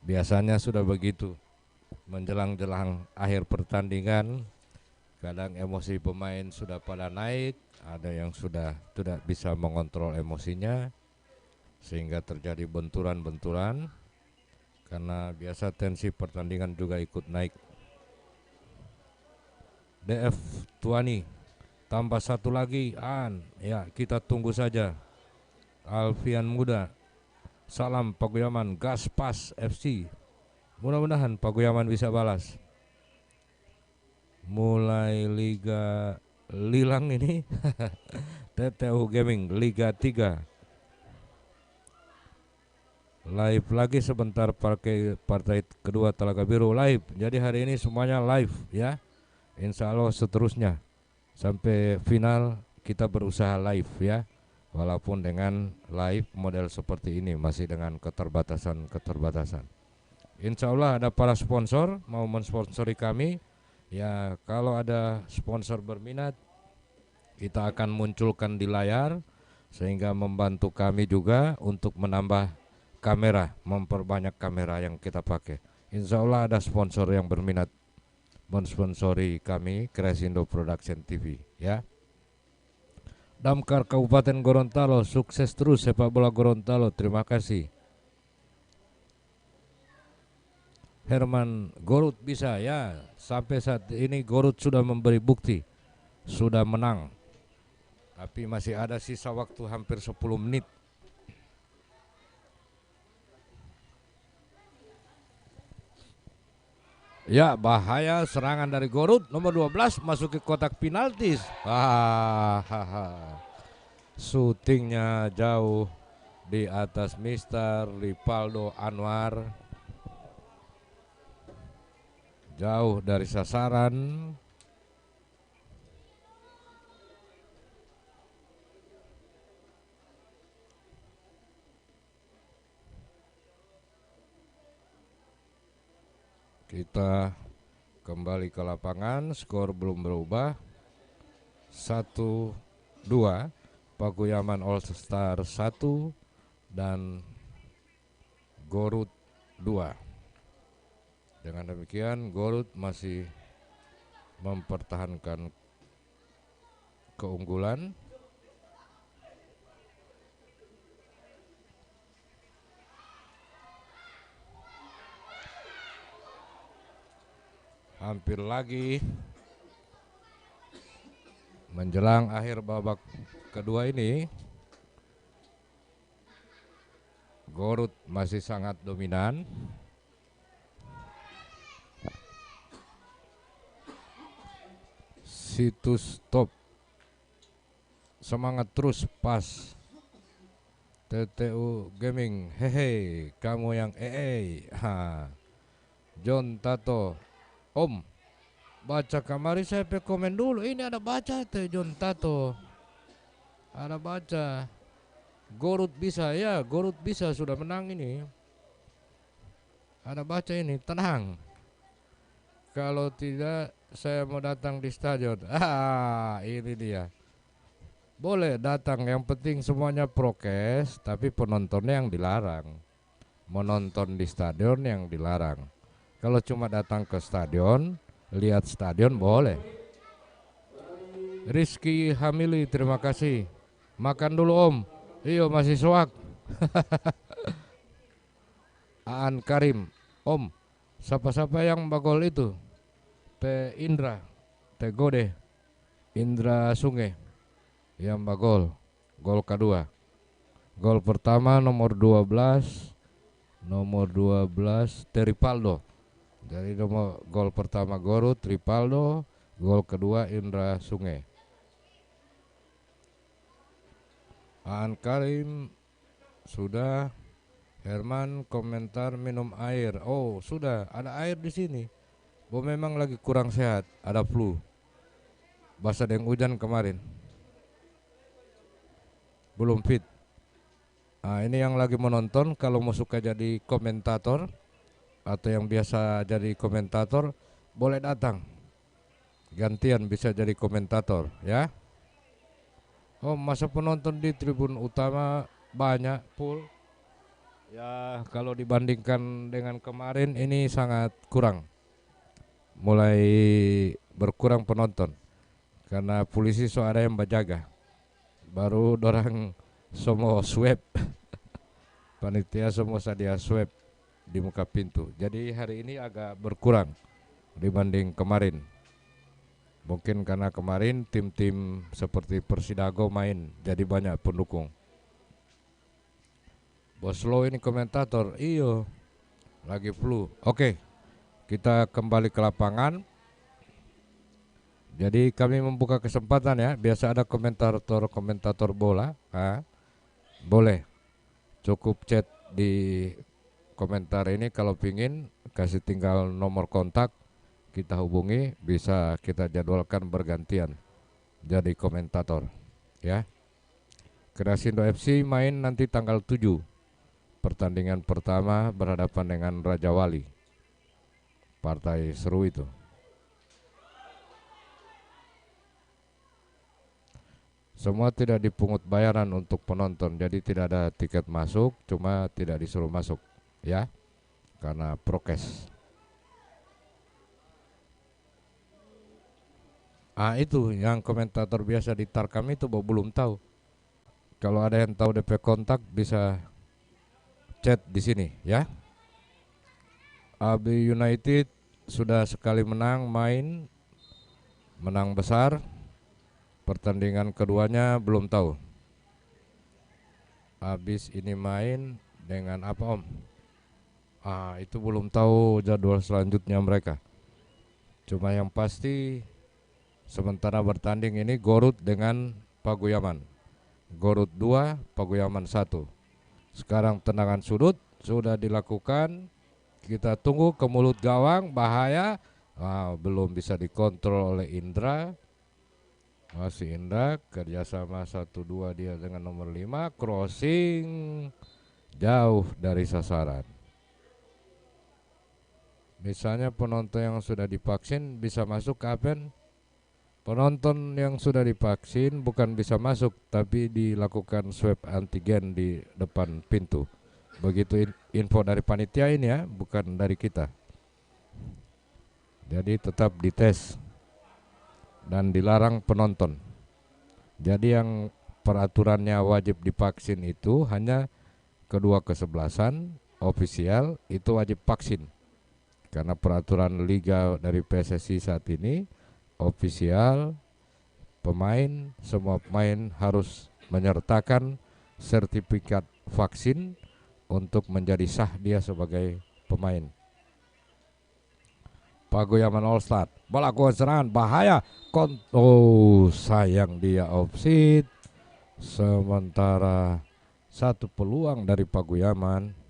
Biasanya sudah begitu. Menjelang-jelang akhir pertandingan, kadang emosi pemain sudah pada naik, ada yang sudah tidak bisa mengontrol emosinya sehingga terjadi benturan-benturan karena biasa tensi pertandingan juga ikut naik. DF Tuani tambah satu lagi, ya kita tunggu saja. Alfian Muda, salam Pakuyaman, gas pas FC. Mudah-mudahan Pakuyaman bisa balas. Mulai Liga Lilang ini TTU Gaming Liga 3 live lagi sebentar, partai kedua Telaga Biru live. Jadi hari ini semuanya live ya. Insya Allah seterusnya sampai final kita berusaha live ya. Walaupun dengan live model seperti ini masih dengan keterbatasan. Insya Allah ada para sponsor mau mensponsori kami. Ya, kalau ada sponsor berminat, kita akan munculkan di layar sehingga membantu kami juga untuk menambah kamera, memperbanyak kamera yang kita pakai. Insya Allah ada sponsor yang berminat mensponsori kami, Kresindo Production TV ya. Damkar Kabupaten Gorontalo, sukses terus sepak bola Gorontalo, terima kasih. Herman, Garut bisa ya. Sampai saat ini Garut sudah memberi bukti, sudah menang. Tapi masih ada sisa waktu hampir 10 menit. Ya, bahaya serangan dari Garut nomor 12 masuk ke kotak penalti. Syutingnya jauh di atas Mister Ripaldo Anwar. Jauh dari sasaran. Kita kembali ke lapangan, skor belum berubah. 1-2 Pakuyaman All Star 1 dan Garut 2. Dengan demikian Garut masih mempertahankan keunggulan. Hampir lagi menjelang akhir babak kedua ini, Garut masih sangat dominan. Situs top, semangat terus pas. TTU Gaming, hehe, kamu yang John Tato, Om, baca kamari saya komen dulu. Ini ada baca teh John Tato. Ada baca. Garut bisa ya, Garut bisa sudah menang ini. Ada baca ini, tenang. Kalau tidak saya mau datang di stadion. Ini dia. Boleh datang, yang penting semuanya prokes, tapi penontonnya yang dilarang. Menonton di stadion yang dilarang. Kalau cuma datang ke stadion, lihat stadion boleh. Rizky Hamili, terima kasih. Makan dulu Om. Iyo masih soak. Aan Karim, Om, siapa-siapa yang bagol itu? P. Indra, T. Gode, Indra Sungai yang bagol, gol kedua. Gol pertama nomor 12 Tripaldo. Dari nomor gol pertama Gorut Tripaldo, gol kedua Indra Sungai. Aan Karim sudah. Herman komentar minum air. Oh, sudah ada air di sini. Memang lagi kurang sehat, ada flu. Basah dengan hujan kemarin. Belum fit. Nah, ini yang lagi menonton kalau mau suka jadi komentator atau yang biasa jadi komentator boleh datang. Gantian bisa jadi komentator, ya. Oh, masa penonton di tribun utama banyak full. Ya, kalau dibandingkan dengan kemarin ini sangat kurang. Mulai berkurang penonton karena polisi so ada yang berjaga. Baru dorang semua swab. Panitia semua sadia swab di muka pintu. Jadi hari ini agak berkurang dibanding kemarin. Mungkin karena kemarin tim-tim seperti Persidago main, jadi banyak pendukung. Boslo ini komentator, iyo lagi flu. Oke, kita kembali ke lapangan. Jadi kami membuka kesempatan ya, biasa ada komentator bola, boleh cukup chat di komentar ini kalau pingin, kasih tinggal nomor kontak, kita hubungi, bisa kita jadwalkan bergantian jadi komentator, ya. Krasindo FC main nanti tanggal 7. Pertandingan pertama berhadapan dengan Raja Wali. Partai seru itu. Semua tidak dipungut bayaran untuk penonton, jadi tidak ada tiket masuk, cuma tidak disuruh masuk, ya, karena prokes. Itu yang komentator biasa di Tarkam itu belum tahu. Kalau ada yang tahu DP kontak bisa chat di sini, ya. AB United sudah sekali menang menang besar. Pertandingan keduanya belum tahu. Habis ini main dengan apa, Om? Itu belum tahu jadwal selanjutnya mereka. Cuma yang pasti sementara bertanding ini Gorut dengan Paguyaman. Gorut 2, Paguyaman 1. Sekarang tendangan sudut sudah dilakukan. Kita tunggu ke mulut gawang, bahaya. Belum bisa dikontrol oleh Indra. Masih Indra, kerjasama 1-2 dia dengan nomor 5. Crossing jauh dari sasaran. Misalnya penonton yang sudah divaksin bisa masuk kapan? Penonton yang sudah divaksin bukan bisa masuk, tapi dilakukan swab antigen di depan pintu. Begitu info dari panitia ini ya, bukan dari kita. Jadi tetap dites dan dilarang penonton. Jadi yang peraturannya wajib divaksin itu hanya kedua kesebelasan ofisial itu wajib vaksin. Karena peraturan liga dari PSSI saat ini ofisial, pemain, semua pemain harus menyertakan sertifikat vaksin untuk menjadi sah dia sebagai pemain. Paguyaman All Star, bola serangan bahaya, sayang dia offside. Sementara satu peluang dari Paguyaman.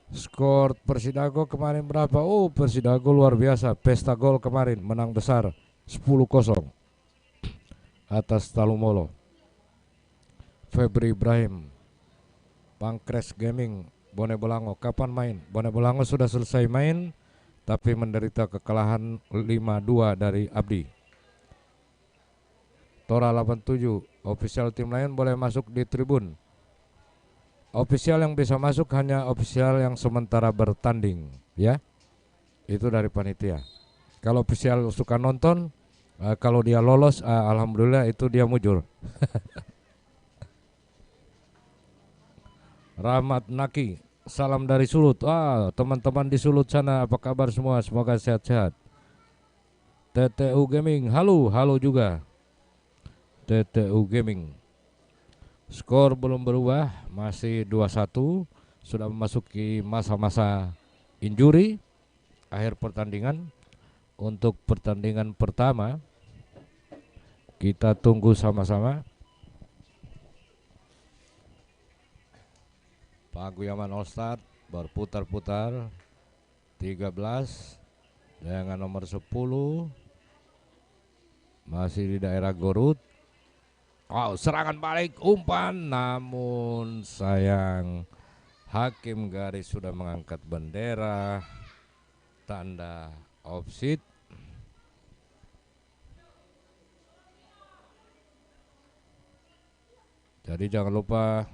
Skor Persidago kemarin berapa? Persidago luar biasa, pesta gol kemarin, menang besar 10-0 atas Talumolo. Febri Ibrahim, Pankres Gaming, Bone Bolango, kapan main? Bone Bolango sudah selesai main, tapi menderita kekalahan 5-2 dari Abdi. Tora 87, official tim lain boleh masuk di tribun. Official yang bisa masuk hanya official yang sementara bertanding, ya. Itu dari panitia. Kalau official suka nonton, kalau dia lolos, alhamdulillah itu dia mujur. Rahmat Naki, salam dari Sulut. Teman-teman di Sulut sana, apa kabar semua? Semoga sehat-sehat. TTU Gaming, halo juga. TTU Gaming. Skor belum berubah, masih 2-1. Sudah memasuki masa-masa injury akhir pertandingan. Untuk pertandingan pertama kita tunggu sama-sama. Paguyama All Star berputar-putar 13 dengan nomor 10 masih di daerah Gorut. Oh, serangan balik umpan, namun sayang hakim garis sudah mengangkat bendera tanda offside. Jadi jangan lupa,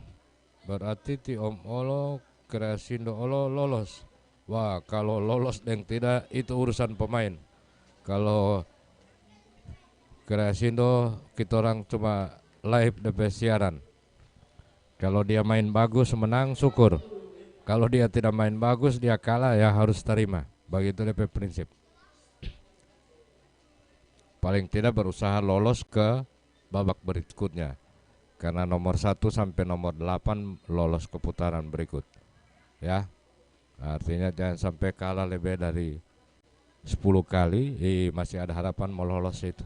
berarti Ti Om Olo Kreasindo Olo lolos. Wah, kalau lolos dan tidak itu urusan pemain. Kalau Kreasindo kita orang cuma live DP siaran. Kalau dia main bagus menang syukur. Kalau dia tidak main bagus dia kalah ya harus terima. Begitu DP prinsip. Paling tidak berusaha lolos ke babak berikutnya. Karena nomor 1 sampai nomor 8 lolos ke putaran berikut. Ya. Artinya jangan sampai kalah lebih dari 10 kali, masih ada harapan mau lolos itu.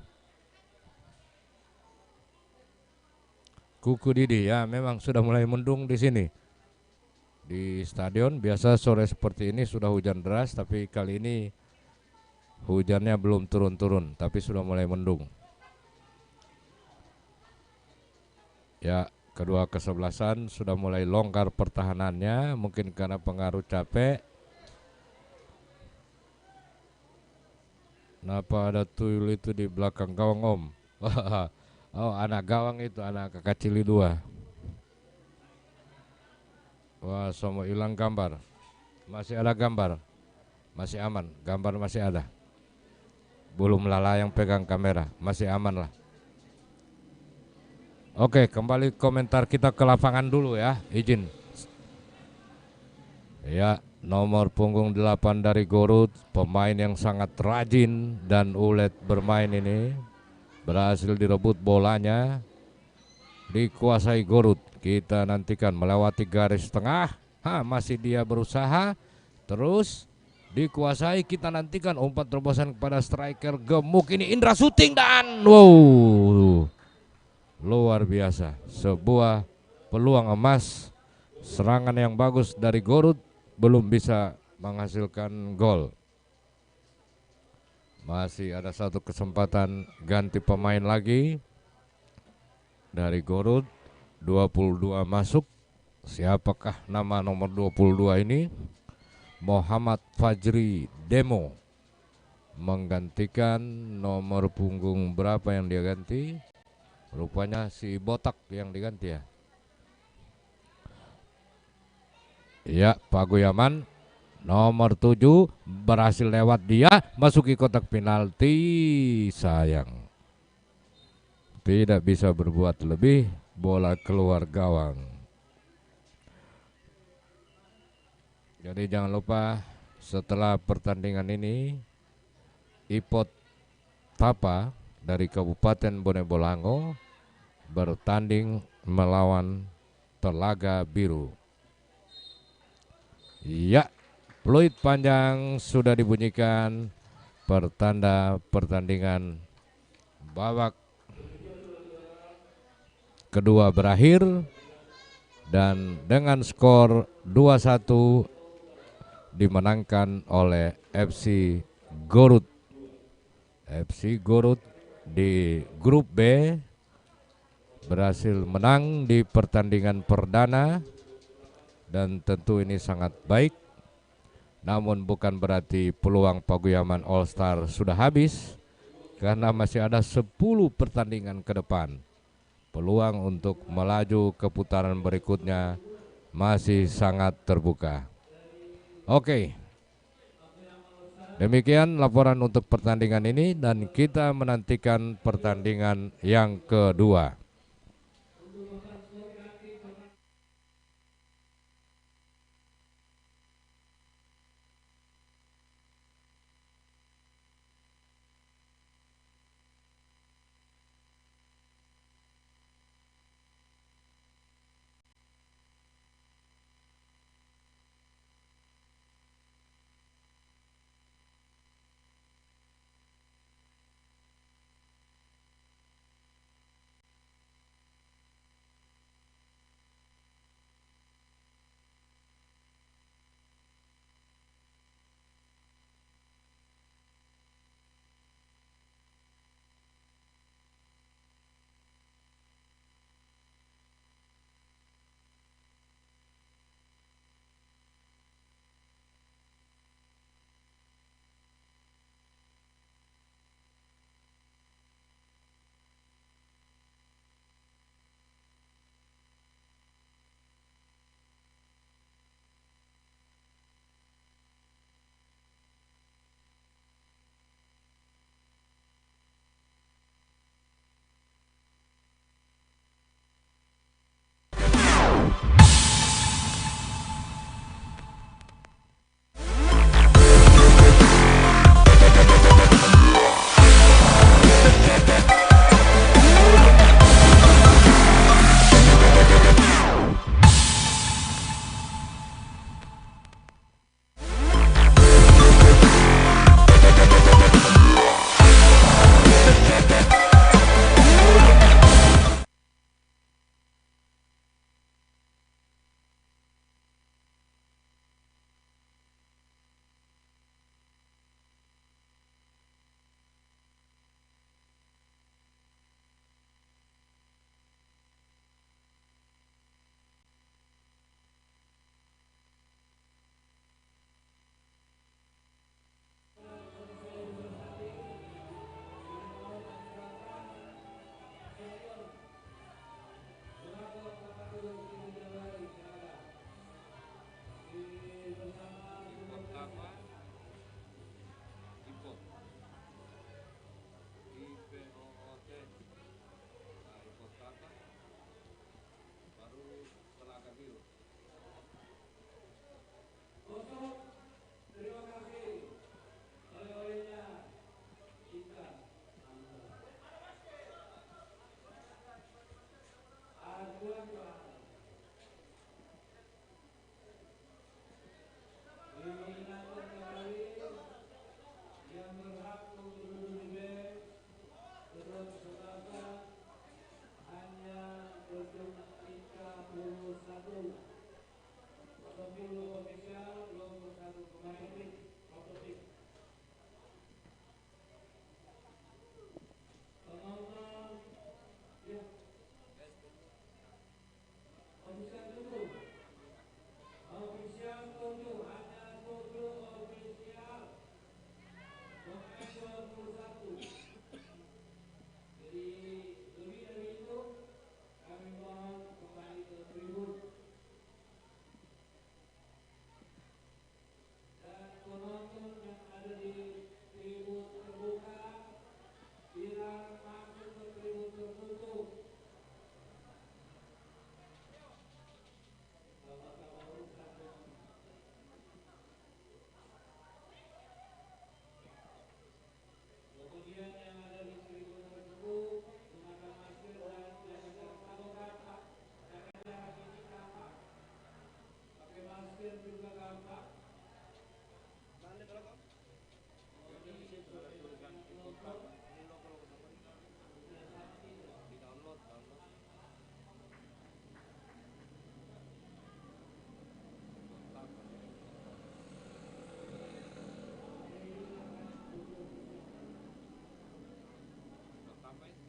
Kuku Didi ya, memang sudah mulai mendung di sini. Di stadion biasa sore seperti ini sudah hujan deras, tapi kali ini hujannya belum turun-turun, tapi sudah mulai mendung. Ya, kedua kesebelasan sudah mulai longgar pertahanannya, mungkin karena pengaruh capek. Kenapa ada tuyul itu di belakang gawang Om? Oh, anak gawang itu, anak kakak cili 2. Wah, semua hilang gambar. Masih ada gambar. Masih aman, gambar masih ada. Belum lala yang pegang kamera, masih aman lah. Oke, kembali komentar kita ke lapangan dulu ya, izin. Ya, nomor punggung 8 dari Gorut, pemain yang sangat rajin dan ulet bermain ini. Berhasil direbut bolanya, dikuasai Gorut. Kita nantikan melewati garis tengah. Masih dia berusaha. Terus dikuasai, kita nantikan umpan terobosan kepada striker gemuk ini Indra syuting dan wow. Luar biasa, sebuah peluang emas, serangan yang bagus dari Gorut, belum bisa menghasilkan gol. Masih ada satu kesempatan ganti pemain lagi dari Gorut. 22 masuk. Siapakah nama nomor 22 ini? Muhammad Fajri Demo menggantikan nomor punggung berapa yang dia ganti? Rupanya si botak yang diganti ya. Ya, Pagoyaman nomor 7 berhasil lewat dia, masuki kotak penalti. Sayang, tidak bisa berbuat lebih, bola keluar gawang. Jadi jangan lupa setelah pertandingan ini Ipot Tapa dari Kabupaten Bone Bolango bertanding melawan Telaga Biru. Ya, peluit panjang sudah dibunyikan, pertanda pertandingan babak kedua berakhir dan dengan skor 2-1 dimenangkan oleh FC Gorut. FC Gorut di grup B berhasil menang di pertandingan perdana dan tentu ini sangat baik. Namun bukan berarti peluang Pagoyaman All Star sudah habis, karena masih ada 10 pertandingan ke depan. Peluang untuk melaju ke putaran berikutnya masih sangat terbuka. Oke. Demikian laporan untuk pertandingan ini dan kita menantikan pertandingan yang kedua. Ini logo teman di download download. Kontak kontak apa itu?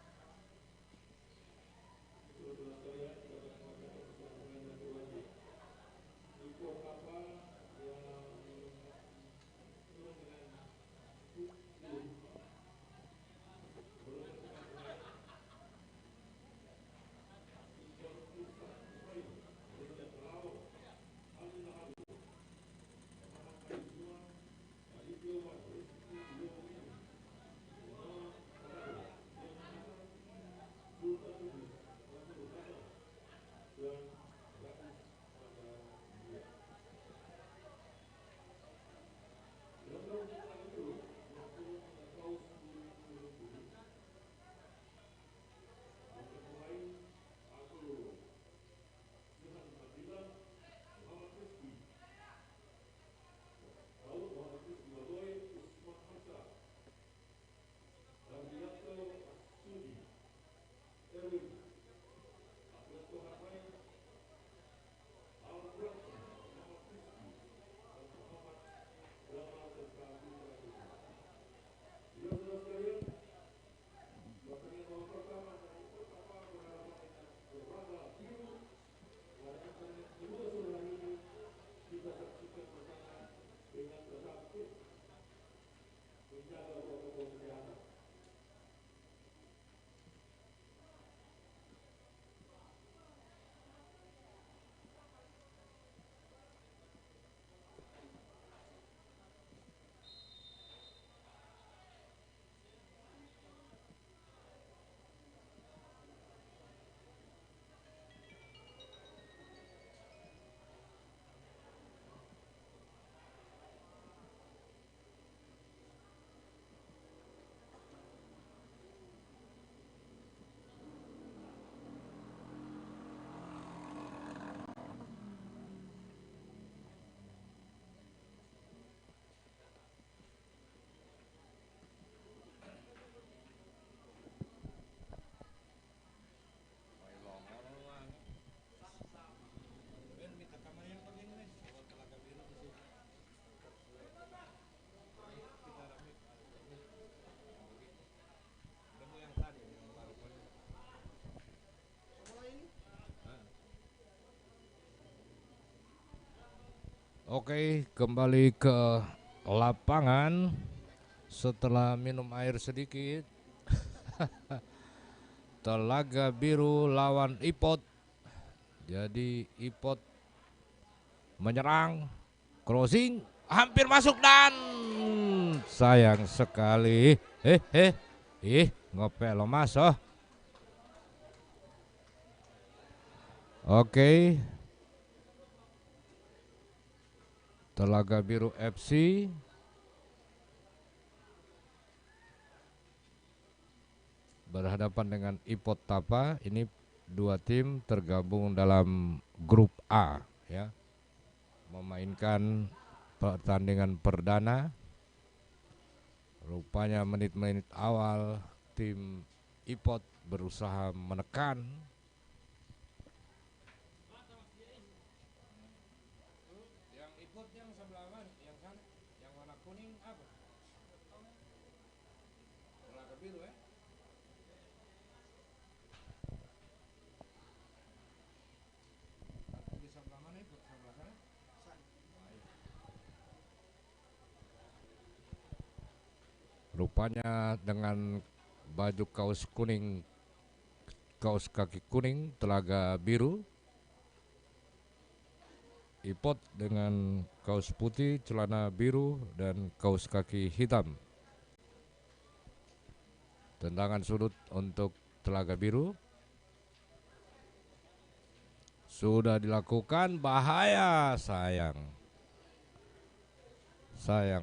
Baru ada lagu Telaga Biru ada di sini. Oke, kembali ke lapangan setelah minum air sedikit. Telaga Biru lawan Ipot. Jadi Ipot menyerang, crossing, hampir masuk dan sayang sekali. Ngopel lo mas oh. Oke. Telaga Biru FC berhadapan dengan Ipot Tapa. Ini dua tim tergabung dalam grup A ya. Memainkan pertandingan perdana. Rupanya menit-menit awal tim Ipot berusaha menekan. Yang Ipot yang sebelah mana? Yang sana? Yang warna kuning apa? biru ya. Di sebelah mana itu? Sebelah sana? Rupanya dengan baju kaos kuning, kaos kaki kuning, telaga biru, Ipot dengan kaos putih, celana biru, dan kaos kaki hitam. Tendangan sudut untuk telaga biru. Sudah dilakukan, bahaya, sayang.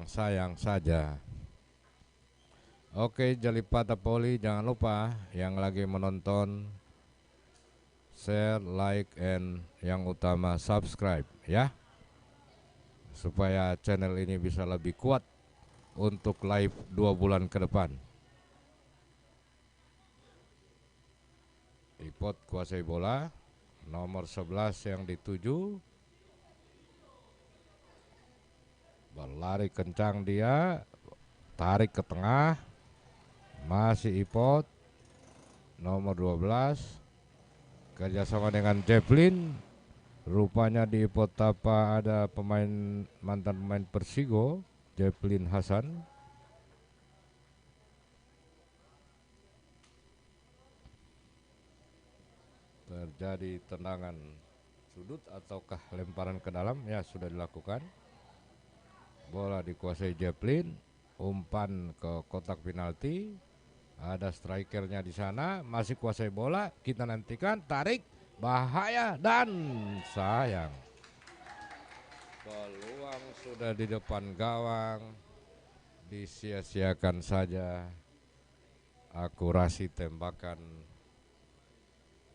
Sayang saja. Oke, Jalipata Poli, jangan lupa yang lagi menonton share, like, and yang utama subscribe ya, supaya channel ini bisa lebih kuat untuk live 2 bulan ke depan. Ipot kuasai bola, nomor 11 yang dituju, berlari kencang dia, tarik ke tengah, masih Ipot, nomor 12, kerjasama dengan Jeplin. Rupanya di Ipot Tapa ada mantan pemain Persigo, Jeplin Hasan. Terjadi tendangan sudut ataukah lemparan ke dalam, ya sudah dilakukan. Bola dikuasai Jeplin, umpan ke kotak penalti. Ada strikernya di sana, masih kuasai bola. Kita nantikan, tarik, bahaya dan sayang. Peluang sudah di depan gawang, disia-siakan saja. Akurasi tembakan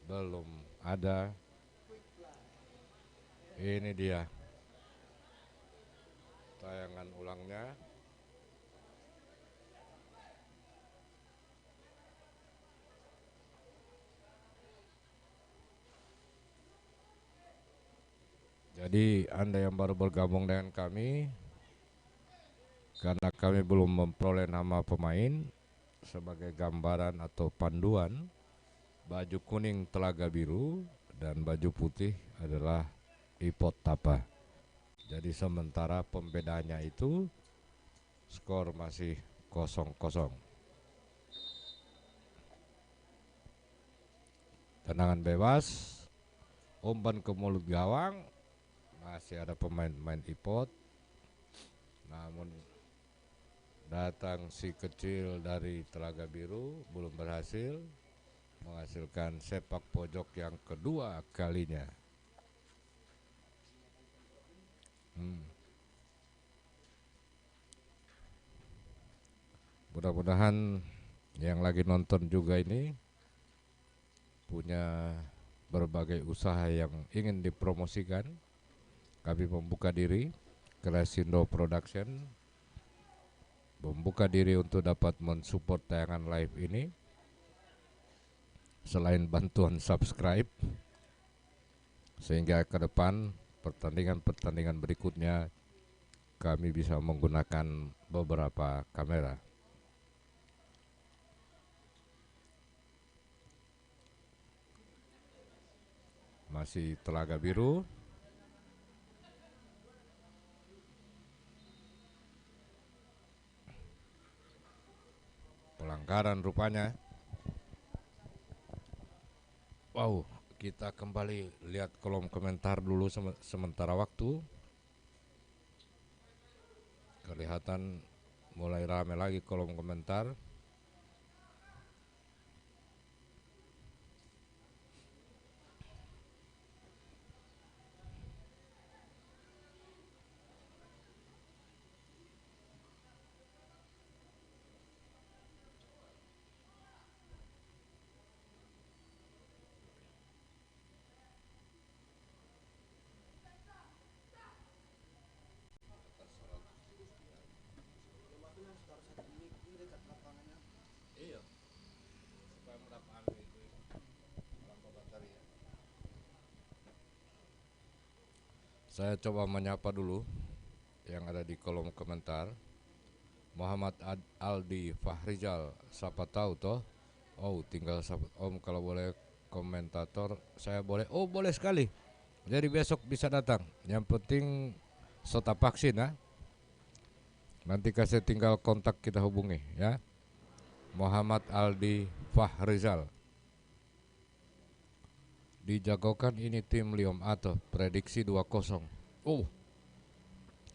belum ada. Ini dia tayangan ulangnya. Jadi Anda yang baru bergabung dengan kami, karena kami belum memperoleh nama pemain, sebagai gambaran atau panduan, baju kuning telaga biru dan baju putih adalah Ipot Tapa. Jadi sementara pembedanya itu skor masih 0-0. Tendangan bebas, umpan ke mulut gawang, masih ada pemain-pemain Ipot. Namun datang si kecil dari telaga biru belum berhasil menghasilkan sepak pojok yang kedua kalinya. Mudah-mudahan yang lagi nonton juga ini punya berbagai usaha yang ingin dipromosikan. Kami membuka diri, Klasindo Production membuka diri untuk dapat mensupport tayangan live ini. Selain bantuan subscribe, sehingga ke depan pertandingan-pertandingan berikutnya kami bisa menggunakan beberapa kamera. Masih telaga biru. Pelanggaran rupanya. Wow, kita kembali lihat kolom komentar dulu sementara waktu. Kelihatan mulai ramai lagi kolom komentar. Iya, supaya mendapatkan itu kolom komentar ya. Saya coba menyapa dulu yang ada di kolom komentar. Muhammad Aldi Fahrizal, siapa tahu toh. Oh, tinggal Om kalau boleh komentator, saya boleh. Oh, boleh sekali. Jadi besok bisa datang. Yang penting sota vaksin ya. Nanti kasih tinggal kontak kita hubungi ya. Muhammad Aldi Fahrizal. Dijagokan ini tim Liom Ato, prediksi 2-0. Oh,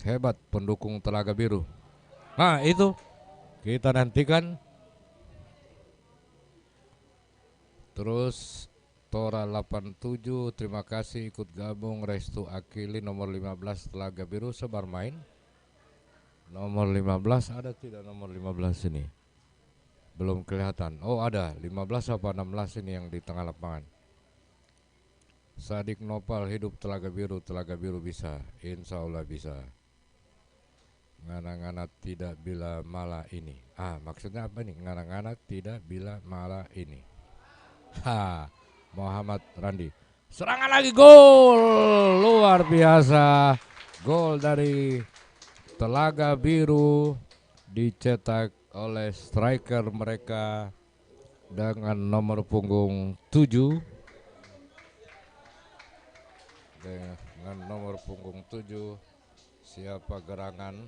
hebat pendukung Telaga Biru. Nah, itu kita nantikan. Terus Tora 87, terima kasih ikut gabung. Restu Akili nomor 15 Telaga Biru sebar main. Nomor 15 ada tidak nomor 15 ini? Belum kelihatan. Oh, ada 15 apa 16 ini yang di tengah lapangan. Sadik Nopal hidup Telaga Biru bisa. Insya Allah bisa. Ngana-ngana tidak bila malah ini. Maksudnya apa nih? Ngana-ngana tidak bila malah ini. Muhammad Randi. Serangan lagi, gol. Luar biasa. Gol dari Telaga Biru dicetak oleh striker mereka dengan nomor punggung 7. Dengan nomor punggung 7, siapa gerangan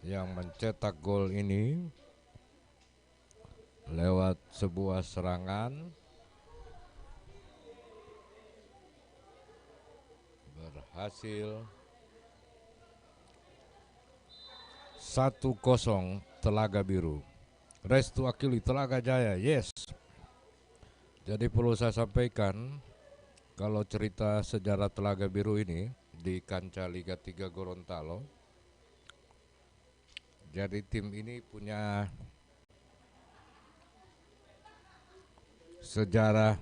yang mencetak gol ini lewat sebuah serangan berhasil. 1-0 Telaga Biru. Restu Akili Telaga Jaya, yes. Jadi perlu saya sampaikan, kalau cerita sejarah Telaga Biru ini di kancah Liga 3 Gorontalo, jadi tim ini punya sejarah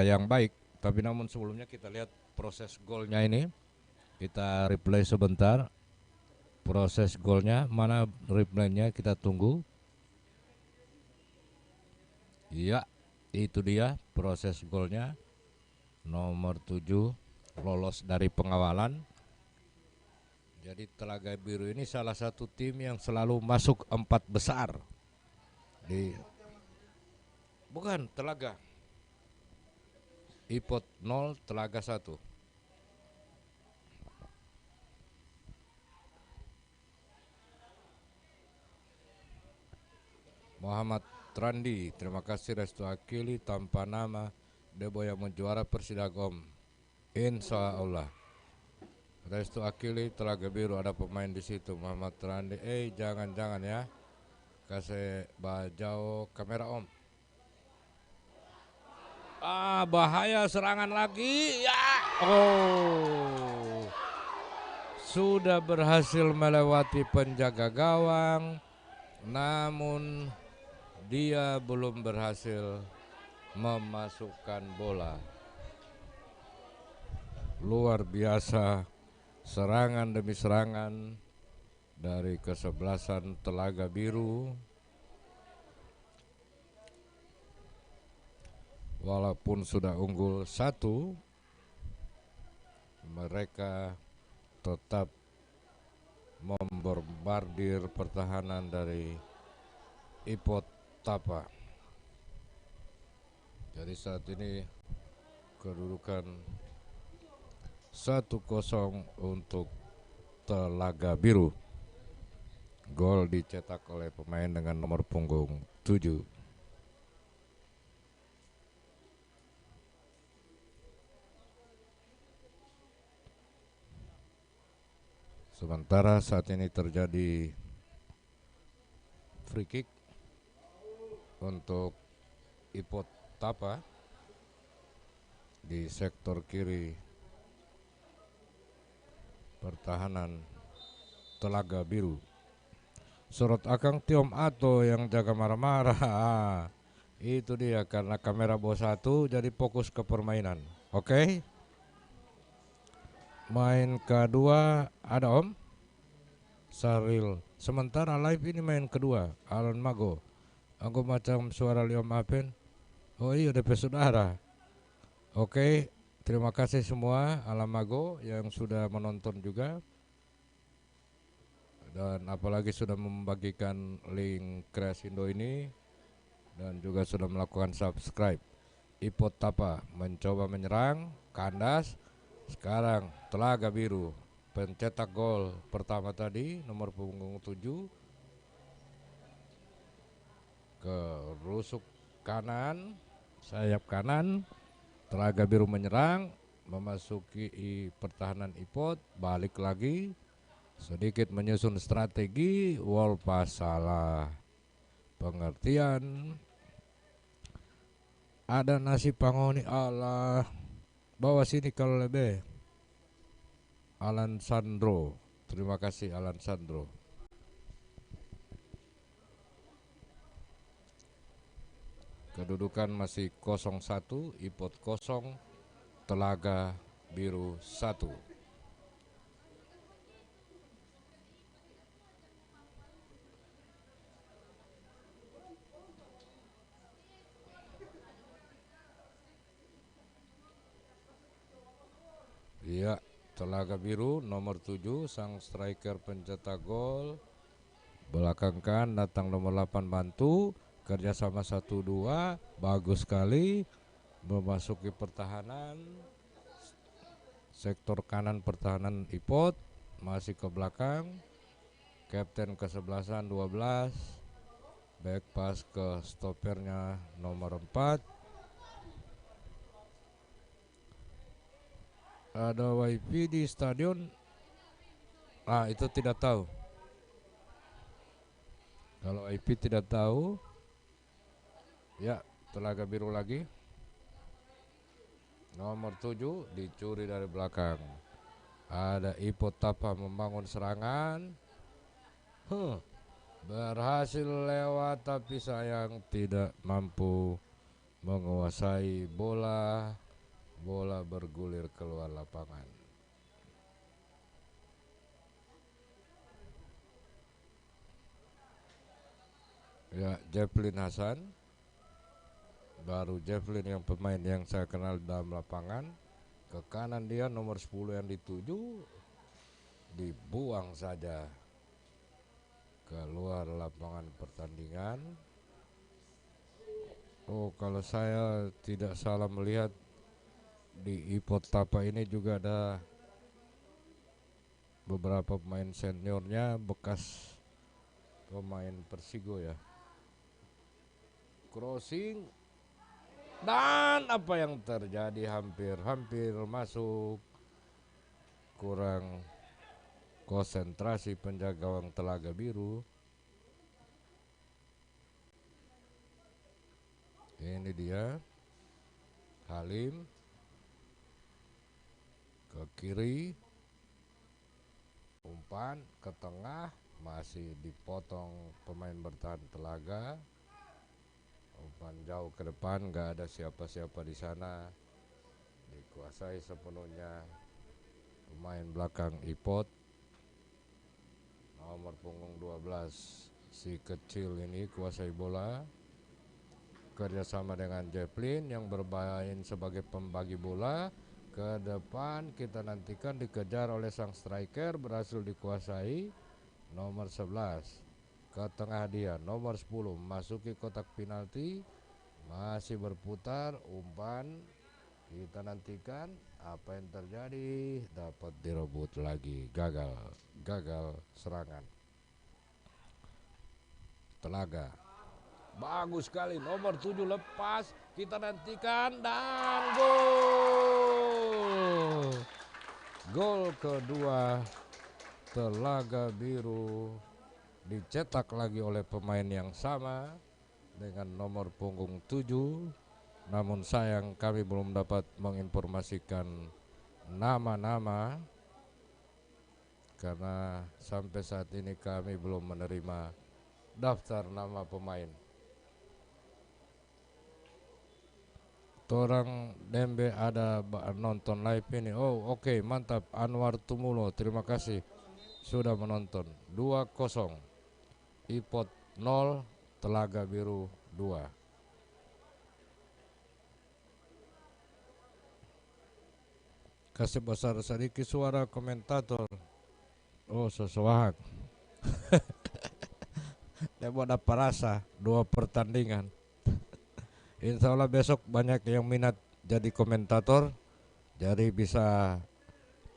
yang baik. Tapi namun sebelumnya kita lihat proses golnya ini. Kita replay sebentar. Proses golnya, mana replaynya, kita tunggu. Iya, itu dia proses golnya. Nomor 7 lolos dari pengawalan. Jadi Telaga Biru ini salah satu tim yang selalu masuk 4 besar. Bukan Telaga. Ipot 0, Telaga 1. Muhammad Randi, terima kasih. Restu Akili tanpa nama Debo yang menjuara Persidagom. Insya Allah. Restu Akili Telaga Biru, ada pemain di situ. Muhammad Randi. Jangan ya. Kasih bajau kamera Om. Bahaya serangan lagi. Ya. Oh. Sudah berhasil melewati penjaga gawang. Namun dia belum berhasil memasukkan bola. Luar biasa serangan demi serangan dari kesebelasan Telaga Biru. Walaupun sudah unggul 1, mereka tetap membombardir pertahanan dari Ipot Tapa. Jadi saat ini kedudukan 1-0 untuk Telaga Biru. Gol dicetak oleh pemain dengan nomor punggung 7. Sementara saat ini terjadi free kick untuk Ipot Tapa di sektor kiri pertahanan Telaga Biru. Sorot Akang Tiom Ato yang jaga marah-marah. Itu dia, karena kamera bos 1 jadi fokus ke permainan. Oke. Main kedua ada Om Saril. Sementara live ini main kedua Alon Mago. Aku macam suara Liom Apen. Oh iya, DP saudara. Oke, terima kasih semua Alam Mago yang sudah menonton juga. dan apalagi sudah membagikan link Kreasindo ini dan juga sudah melakukan subscribe. Ipot Tapa mencoba menyerang, kandas. Sekarang Telaga Biru pencetak gol pertama tadi nomor punggung 7 ke rusuk kanan, sayap kanan. Telaga Biru menyerang, memasuki pertahanan Ipot, balik lagi, sedikit menyusun strategi, wall pass salah pengertian. Ada nasi pangoni Allah, bawa sini kalau lebih. Alan Sandro, terima kasih Alan Sandro. Kedudukan masih 0-1, Ipot 0, Telaga Biru 1. Iya, Telaga Biru nomor 7 sang striker pencetak gol. Belakang kan datang nomor 8 bantu, kerjasama 1-2, bagus sekali. Memasuki pertahanan, sektor kanan pertahanan Ipot, masih ke belakang. Kapten kesebelasan 12, back pass ke stopernya nomor 4. Ada wifi di stadion? Itu tidak tahu. Kalau wifi tidak tahu, ya Telaga Biru lagi. Nomor 7 dicuri dari belakang. Ada Ipot Tapa membangun serangan. Berhasil lewat tapi sayang tidak mampu menguasai bola. Bola bergulir keluar lapangan. Ya, Jefflin Hasan. Baru Jefflin yang pemain yang saya kenal dalam lapangan. Ke kanan dia nomor 10 yang dituju, dibuang saja keluar lapangan pertandingan. Oh, kalau saya tidak salah melihat di Ipot Tapa ini juga ada beberapa pemain seniornya bekas pemain Persigo ya. Crossing, dan apa yang terjadi, hampir masuk. Kurang konsentrasi penjaga gawang Telaga Biru. Ini dia Halim ke kiri, umpan ke tengah, masih dipotong pemain bertahan Telaga. Umpan jauh ke depan, gak ada siapa-siapa di sana. Dikuasai sepenuhnya pemain belakang Ipot. Nomor punggung 12 si kecil ini kuasai bola. Kerjasama dengan Jefflin yang bermain sebagai pembagi bola. Ke depan kita nantikan dikejar oleh sang striker, berhasil dikuasai nomor 11. Ke tengah dia nomor 10 memasuki kotak penalti, masih berputar, umpan kita nantikan apa yang terjadi, dapat direbut lagi, gagal serangan Telaga. Bagus sekali, nomor 7 lepas, kita nantikan dan gol. Gol kedua Telaga Biru dicetak lagi oleh pemain yang sama dengan nomor punggung 7. Namun sayang kami belum dapat menginformasikan nama-nama karena sampai saat ini kami belum menerima daftar nama pemain. Torang Dembe ada nonton live ini. Oh oke, mantap. Anwar Tumulo, terima kasih sudah menonton. 2-0 Ipot 0, Telaga Biru 2. Kasih besar sedikit suara komentator. Oh sesuatu. Dia buat apa rasa 2 pertandingan. Insya Allah besok banyak yang minat jadi komentator, jadi bisa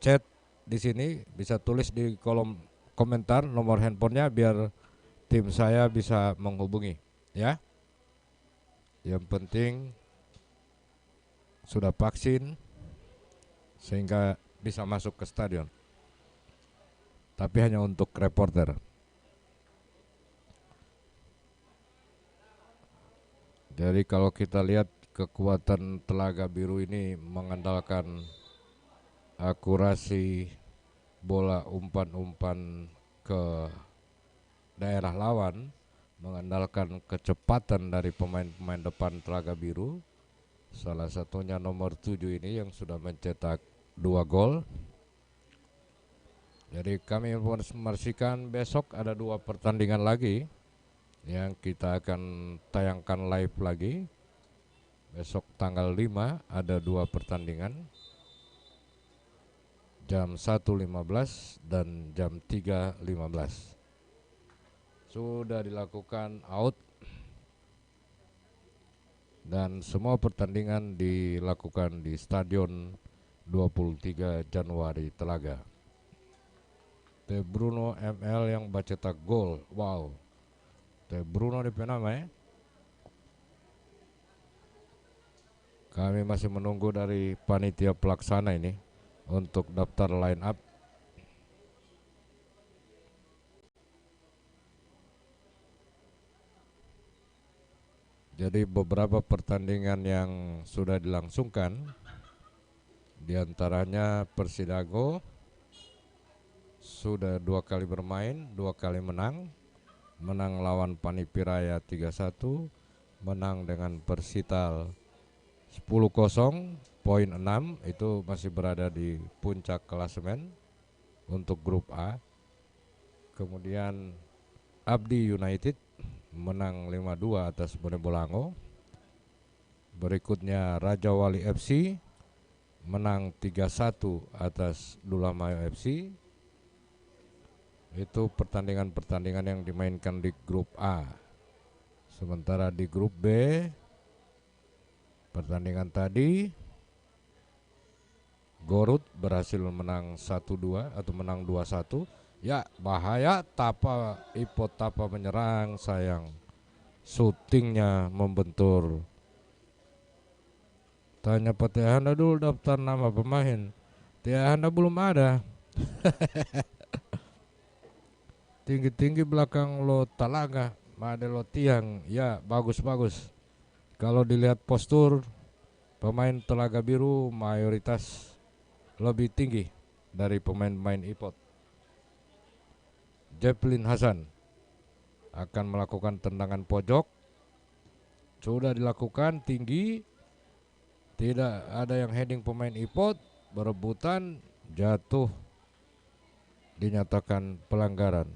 chat di sini, bisa tulis di kolom komentar nomor handphonenya biar tim saya bisa menghubungi. Ya, yang penting sudah vaksin sehingga bisa masuk ke stadion. Tapi hanya untuk reporter. Jadi kalau kita lihat kekuatan Telaga Biru ini mengandalkan akurasi bola umpan-umpan ke daerah lawan, mengandalkan kecepatan dari pemain-pemain depan Telaga Biru. Salah satunya nomor 7 ini yang sudah mencetak 2 gol. Jadi kami informasikan besok ada 2 pertandingan lagi yang kita akan tayangkan live lagi. Besok tanggal 5 ada 2 pertandingan, jam 1.15 dan jam 3.15. Sudah dilakukan out dan semua pertandingan dilakukan di Stadion 23 Januari Telaga. De Bruno ML yang cetak gol. Wow. De Bruno di nama. Kami masih menunggu dari panitia pelaksana ini untuk daftar line up. Jadi beberapa pertandingan yang sudah dilangsungkan, diantaranya Persidago sudah 2 kali bermain, 2 kali menang. Menang lawan Panipiraya 3-1, menang dengan Persital 10-0, poin 6, itu masih berada di puncak klasemen untuk grup A. Kemudian Abdi United menang 5-2 atas Bone Bolango. Berikutnya Raja Wali FC menang 3-1 atas Dulamayo FC. Itu pertandingan-pertandingan yang dimainkan di grup A. Sementara di grup B, pertandingan tadi Gorut berhasil menang 1-2 atau menang 2-1. Ya, bahaya Tapa, Ipot Tapa menyerang, sayang syutingnya membentur. Tanya Pak Anda dulu daftar nama pemain. Anda belum ada. Tinggi-tinggi belakang lo Talaga, ada lo Tiang. Ya, bagus-bagus. Kalau dilihat postur pemain Telaga Biru mayoritas lebih tinggi dari pemain-pemain Ipot. Jeplin Hasan akan melakukan tendangan pojok. Sudah dilakukan tinggi. Tidak ada yang heading pemain Ipot, berebutan, jatuh, dinyatakan pelanggaran.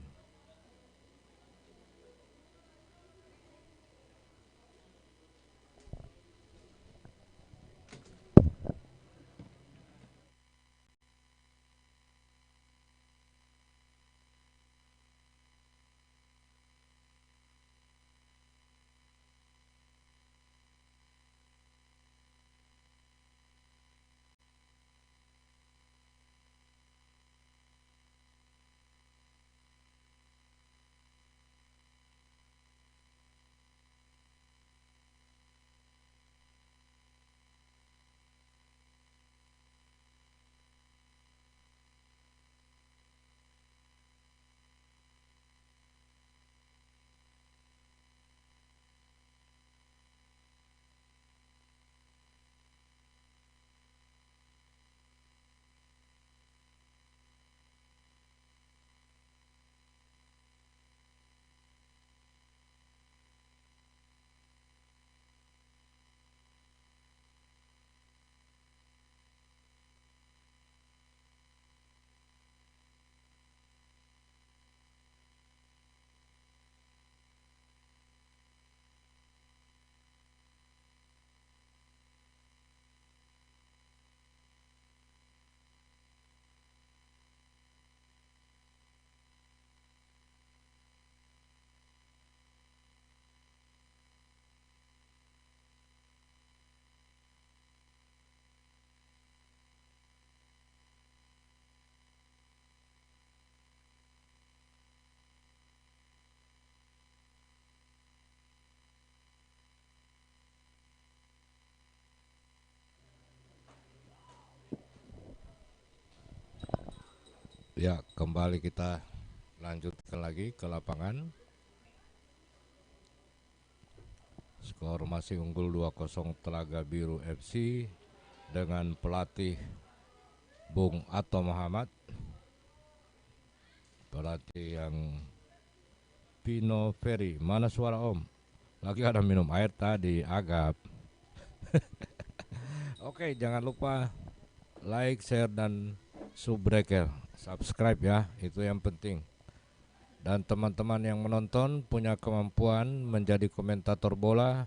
Ya, kembali kita lanjutkan lagi ke lapangan. Skor masih unggul 2-0 Telaga Biru FC dengan pelatih Bung Ato Muhammad. Pelatih yang Pino Ferry. Mana suara Om? Lagi ada minum air tadi, agap. Oke, jangan lupa like, share, dan subscribe ya, itu yang penting. Dan teman-teman yang menonton punya kemampuan menjadi komentator bola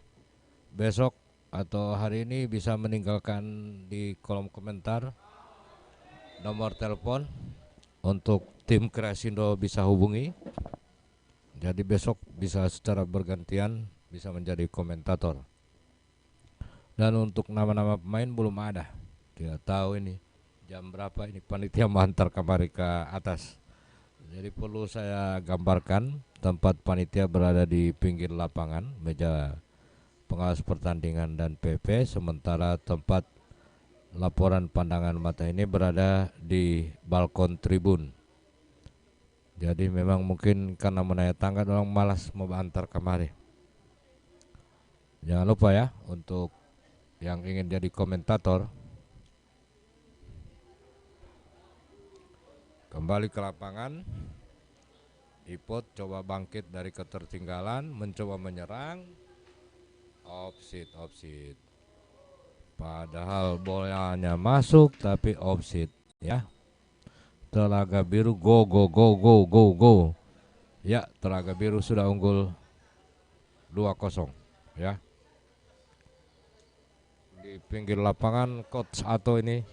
besok atau hari ini bisa meninggalkan di kolom komentar nomor telepon untuk tim Kreasindo bisa hubungi. Jadi besok bisa secara bergantian bisa menjadi komentator. Dan untuk nama-nama pemain belum ada. Tidak tahu ini jam berapa ini panitia menghantar kemari ke atas. Jadi perlu saya gambarkan tempat panitia berada di pinggir lapangan, meja pengawas pertandingan dan PP, sementara tempat laporan pandangan mata ini berada di balkon tribun. Jadi memang mungkin karena menaik tangga orang malas mau antar kemari. Jangan lupa ya untuk yang ingin jadi komentator, kembali ke lapangan. Ipot coba bangkit dari ketertinggalan, mencoba menyerang. Offside. Padahal bolanya masuk tapi offside ya. Telaga Biru go. Ya, Telaga Biru sudah unggul 2-0 ya. Di pinggir lapangan coach Ato ini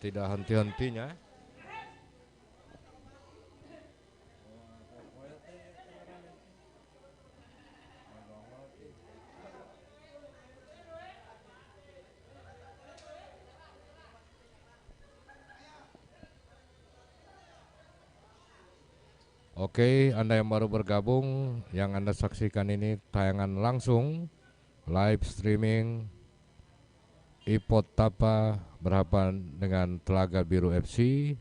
tidak henti-hentinya. Oke, Anda yang baru bergabung, yang Anda saksikan ini tayangan langsung live streaming Ipot Tapa berhadapan dengan Telaga Biru FC,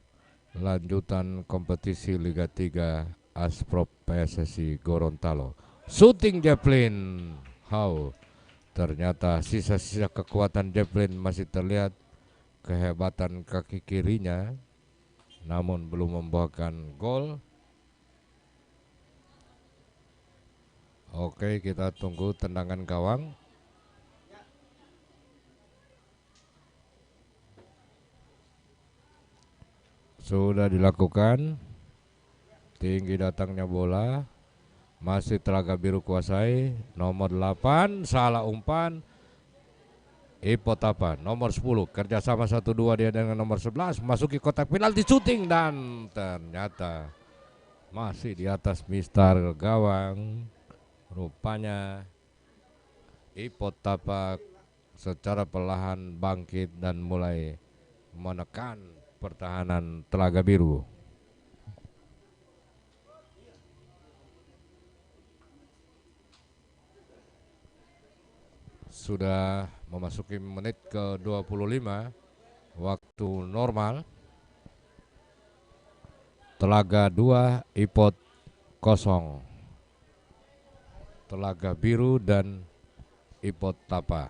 lanjutan kompetisi Liga 3 Asprop PSSI Gorontalo. Shooting Javelin, ternyata sisa-sisa kekuatan Javelin masih terlihat, kehebatan kaki kirinya, namun belum membuahkan gol. Oke, kita tunggu tendangan gawang. Sudah dilakukan. Tinggi datangnya bola. Masih Telaga Biru kuasai. Nomor 8 salah umpan. Ipot Tapa nomor 10 kerjasama 1-2 dia dengan nomor 11 masuki kotak penalti, shooting dan ternyata masih di atas mistar gawang. Rupanya Ipot Tapa secara perlahan bangkit dan mulai menekan pertahanan Telaga Biru. Sudah memasuki menit ke-25 waktu normal. Telaga 2 Ipot 0. Telaga Biru dan Ipot Tapa.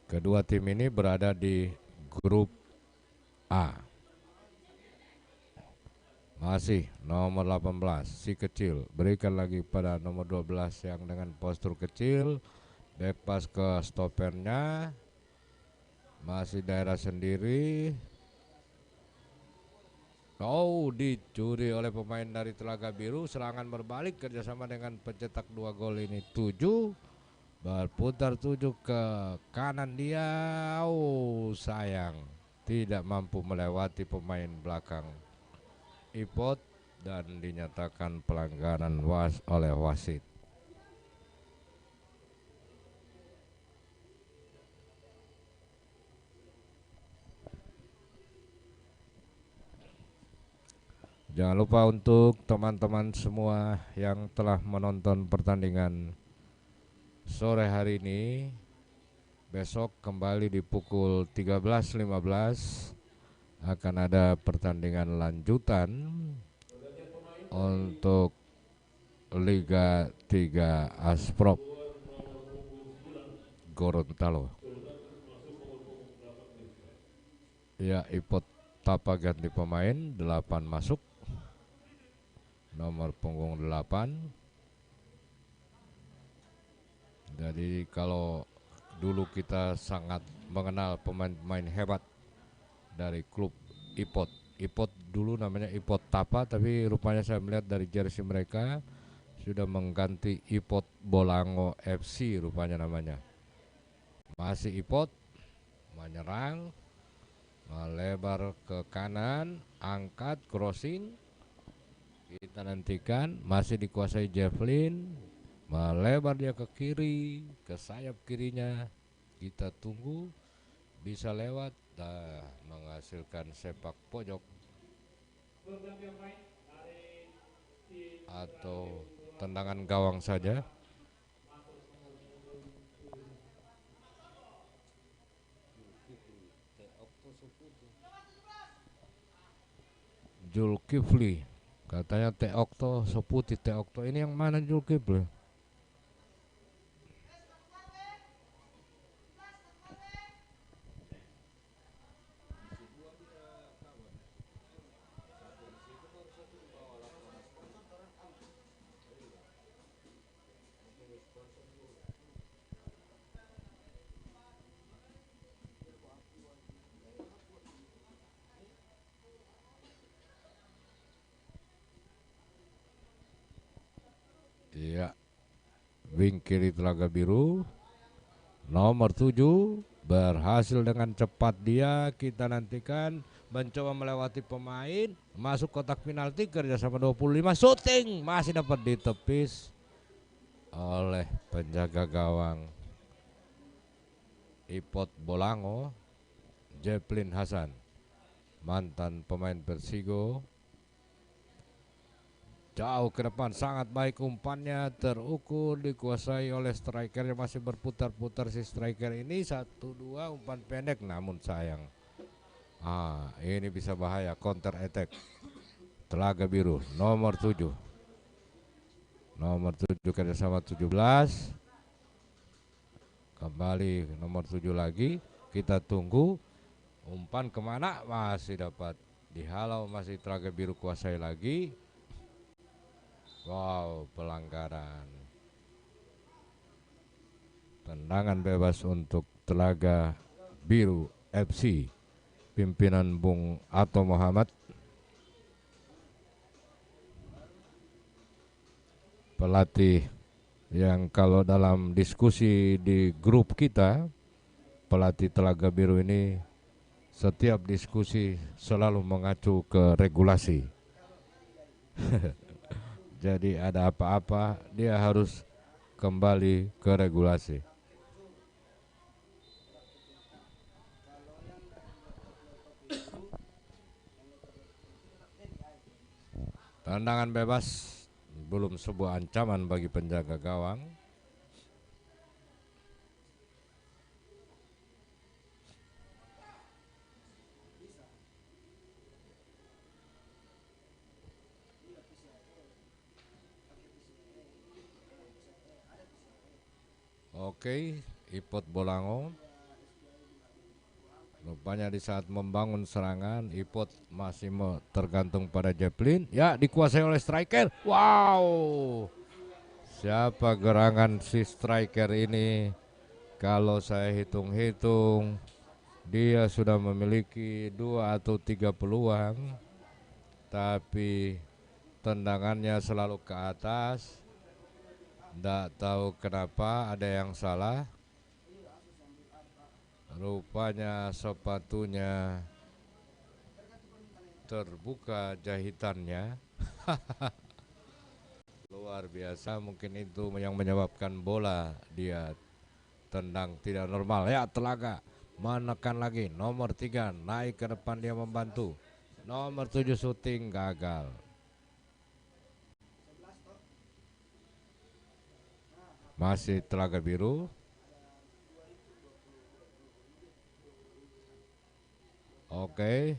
Kedua tim ini berada di grup A. Masih nomor 18 si kecil, berikan lagi pada nomor 12 yang dengan postur kecil, back pass ke stopernya, masih daerah sendiri. Dicuri oleh pemain dari Telaga Biru. Serangan berbalik kerjasama dengan pencetak 2 gol ini 7. Berputar 7 ke kanan dia. Sayang tidak mampu melewati pemain belakang Ipot dan dinyatakan pelanggaran oleh wasit. Jangan lupa untuk teman-teman semua yang telah menonton pertandingan sore hari ini, besok kembali di pukul 13.15 akan ada pertandingan lanjutan untuk Liga 3 Asprop Gorontalo. Ya, Ipot Tapa ganti pemain, 8 masuk. Nomor punggung 8. Jadi kalau dulu kita sangat mengenal pemain-pemain hebat dari klub Ipot. Ipot dulu namanya Ipot Tapa, tapi rupanya saya melihat dari jersey mereka sudah mengganti Ipot Bolango FC rupanya namanya. Masih Ipot menyerang, melebar ke kanan, angkat, crossing. Kita nantikan, masih dikuasai Javelin, melebar dia ke kiri, ke sayap kirinya. Kita tunggu, bisa lewat, menghasilkan sepak pojok atau tendangan gawang saja. Zulkifli, katanya Teh Okto Seputih. Teh Okto ini yang mana Zulkifli? Iya, wing kiri Telaga Biru nomor 7 berhasil dengan cepat dia. Kita nantikan, mencoba melewati pemain, masuk kotak penalti, kerjasama 25, shooting masih dapat ditepis oleh penjaga gawang Ipot Bolango, Jeplin Hasan, mantan pemain Persigo. Jauh ke depan, sangat baik umpannya, terukur, dikuasai oleh striker yang masih berputar-putar. Si striker ini 1-2 umpan pendek, namun sayang. Ini bisa bahaya, counter attack. Telaga Biru nomor 7. Nomor 7 kerjasama 17. Kembali nomor 7 lagi. Kita tunggu, umpan kemana, masih dapat dihalau, masih Telaga Biru kuasai lagi. Wow, pelanggaran. Tendangan bebas untuk Telaga Biru FC, pimpinan Bung Ato Muhammad. Pelatih yang kalau dalam diskusi di grup kita, pelatih Telaga Biru ini setiap diskusi selalu mengacu ke regulasi. Jadi ada apa-apa dia harus kembali ke regulasi. Tendangan bebas belum sebuah ancaman bagi penjaga gawang. Oke, Ipot Bolango. Rupanya di saat membangun serangan, Ipot masih tergantung pada Jeplin. Ya, dikuasai oleh striker. Wow, siapa gerangan si striker ini? Kalau saya hitung-hitung, dia sudah memiliki 2 atau 3 peluang, tapi tendangannya selalu ke atas. Tidak tahu kenapa, ada yang salah. Rupanya sepatunya terbuka jahitannya. Luar biasa, mungkin itu yang menyebabkan bola dia tendang tidak normal. Ya, Telaga menekan lagi, nomor 3 naik ke depan, dia membantu. Nomor 7 syuting gagal. Masih Telaga Biru. Oke,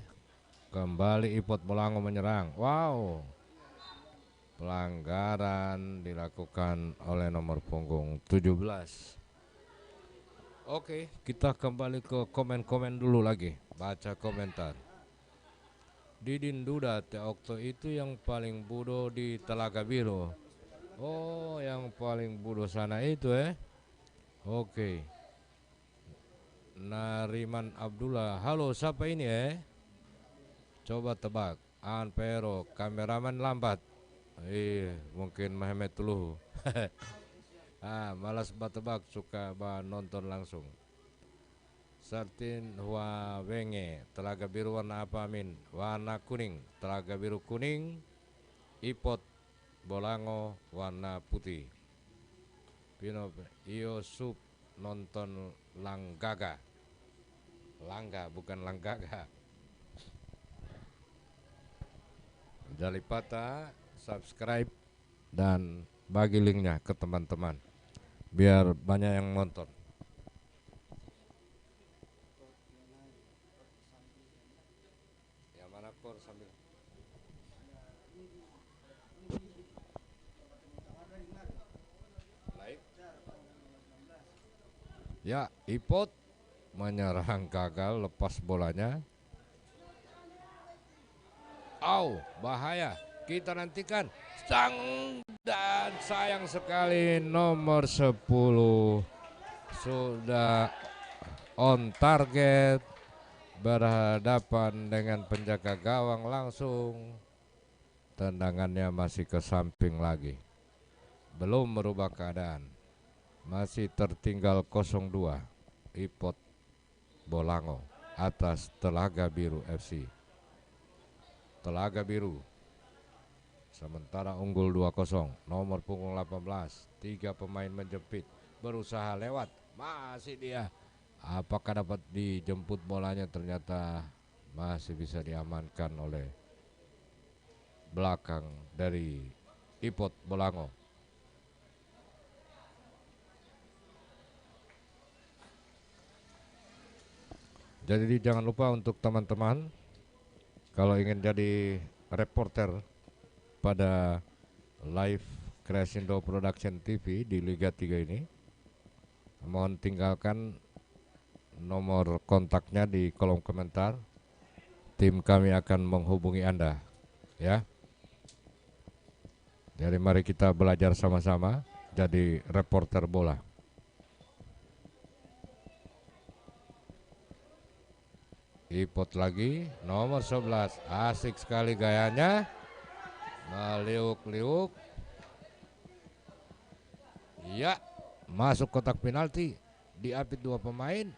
Kembali Ipot Bolango menyerang. Wow. Pelanggaran dilakukan oleh nomor punggung 17. Oke, kita kembali ke komen-komen dulu lagi. Baca komentar. Didin Duda Teokto itu yang paling bodoh di Telaga Biru. Oh, yang paling bodoh sana itu Oke. Nariman Abdullah. Halo, siapa ini Coba tebak. Anpero, kameramen lambat. Mungkin Mehmet Tuluhu. Malas tebak, suka nonton langsung. Sartin Hua Wenge, Telaga Biru warna apa Min? Warna kuning. Telaga Biru kuning. Ipot Bolango warna putih. Pino Yosuf nonton Langgaga. Langga bukan Langgaga. Jalipata subscribe dan bagi linknya ke teman-teman biar banyak yang nonton. Yang mana kor sambil live. Ya, Ipot menyerang gagal, lepas bolanya. Bahaya. Kita nantikan sang, dan sayang sekali nomor 10 sudah on target, berhadapan dengan penjaga gawang langsung. Tendangannya masih ke samping lagi. Belum merubah keadaan. Masih tertinggal 0-2. Ipot Bolango atas Telaga Biru FC. Telaga Biru sementara unggul 2-0. Nomor punggung 18, 3 pemain menjepit, berusaha lewat, masih dia. Apakah dapat dijemput bolanya? Ternyata masih bisa diamankan oleh belakang dari Ipot Bolango. Jadi jangan lupa untuk teman-teman, kalau ingin jadi reporter pada live Crescendo Production TV di Liga 3 ini, mohon tinggalkan nomor kontaknya di kolom komentar. Tim kami akan menghubungi Anda, ya. Jadi mari kita belajar sama-sama jadi reporter bola. Ipot lagi, nomor 11, asik sekali gayanya, meliuk-liuk. Ya, masuk kotak penalti, diapit 2 pemain.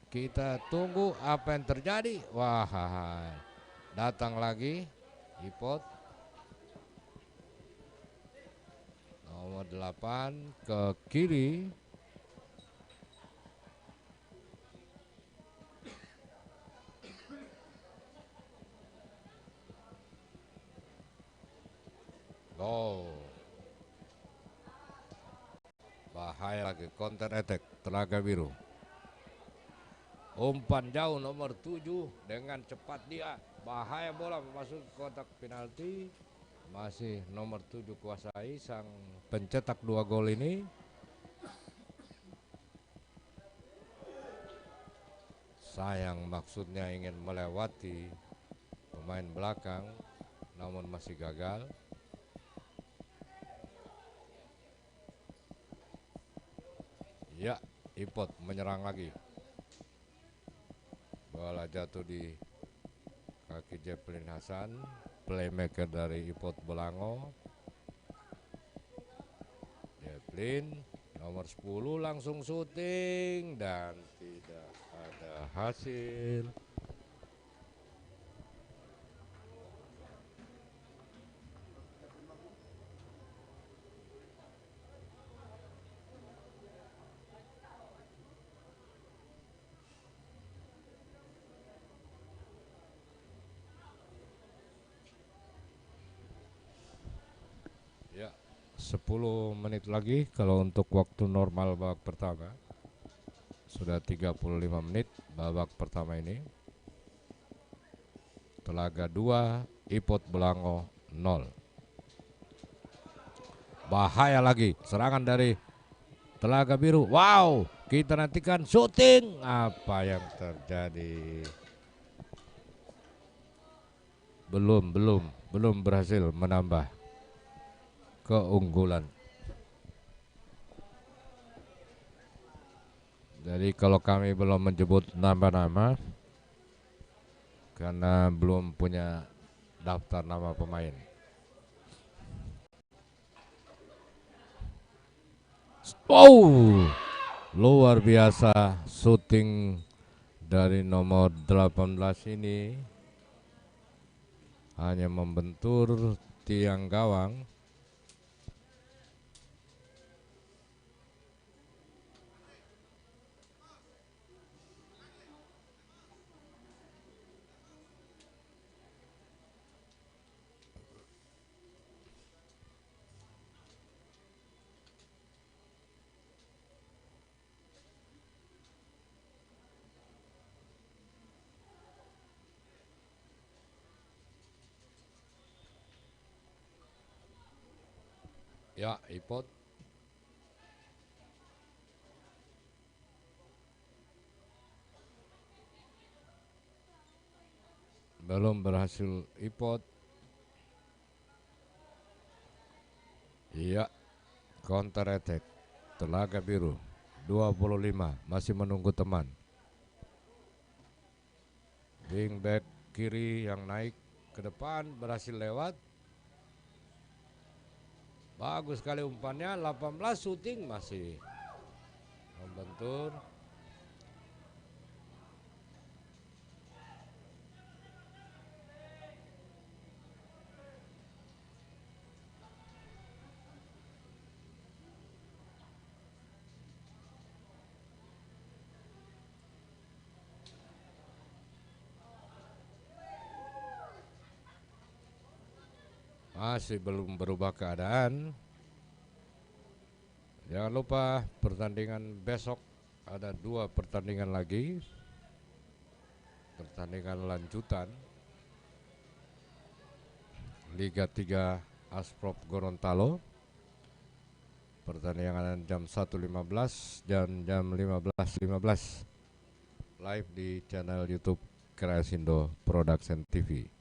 Kita tunggu apa yang terjadi. Wah, datang lagi Ipot. Nomor 8 ke kiri. Bahaya lagi, counter attack Telaga Biru. Umpan jauh nomor 7 dengan cepat dia. Bahaya, bola masuk kotak penalti. Masih nomor 7 kuasai, sang pencetak 2 gol ini. Sayang, maksudnya ingin melewati pemain belakang, namun masih gagal. Ya, Ipot menyerang lagi. Bola jatuh di kaki Jeplin Hasan, playmaker dari Ipot Bolango. Jeplin nomor 10 langsung syuting dan tidak ada hasil. Ya, 10 menit lagi kalau untuk waktu normal babak pertama. Sudah 35 menit babak pertama ini. Telaga 2, Ipot Belango 0. Bahaya lagi serangan dari Telaga Biru. Wow, kita nantikan syuting. Apa yang terjadi? Belum berhasil menambah keunggulan. Jadi kalau kami belum menyebut nama-nama karena belum punya daftar nama pemain. Wow, luar biasa syuting dari nomor 18 ini, hanya membentur tiang gawang. Ya, Ipot belum berhasil. Ipot, iya, counter attack Telaga Biru 25 masih menunggu teman. Wingback kiri yang naik ke depan berhasil lewat. Bagus sekali umpannya. 18 syuting masih membentur. Masih belum berubah keadaan. Jangan lupa pertandingan besok ada 2 pertandingan lagi. Pertandingan lanjutan Liga 3 Asprop Gorontalo. Pertandingan jam 1.15 dan jam 15.15 live di channel YouTube Kreasindo Production TV.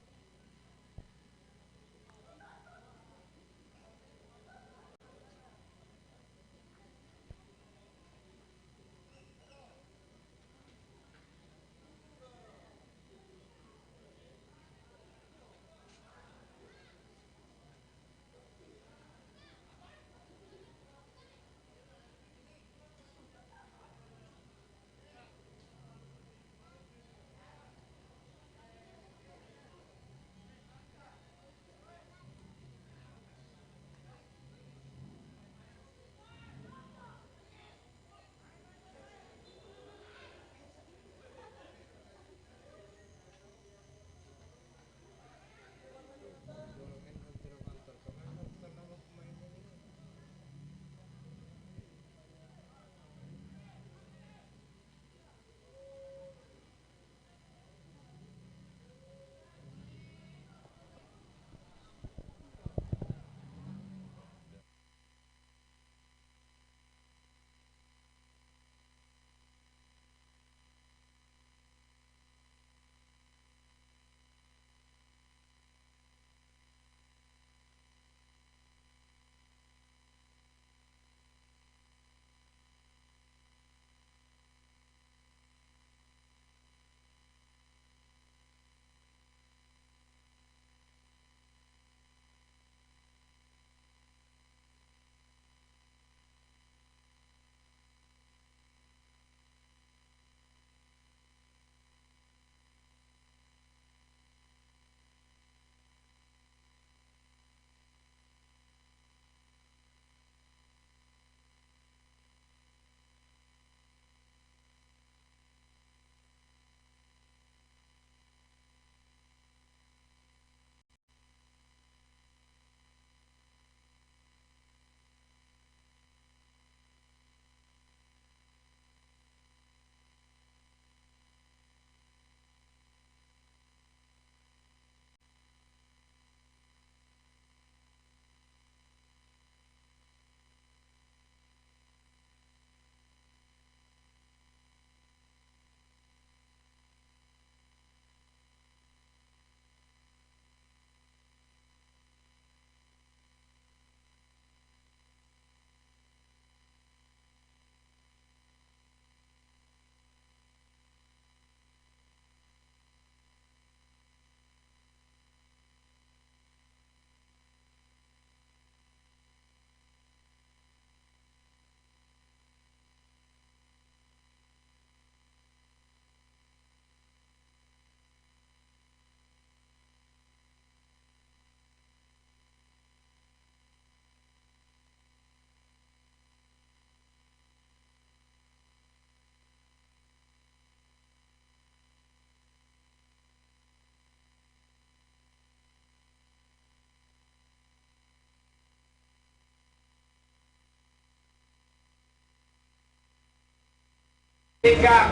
Tiga.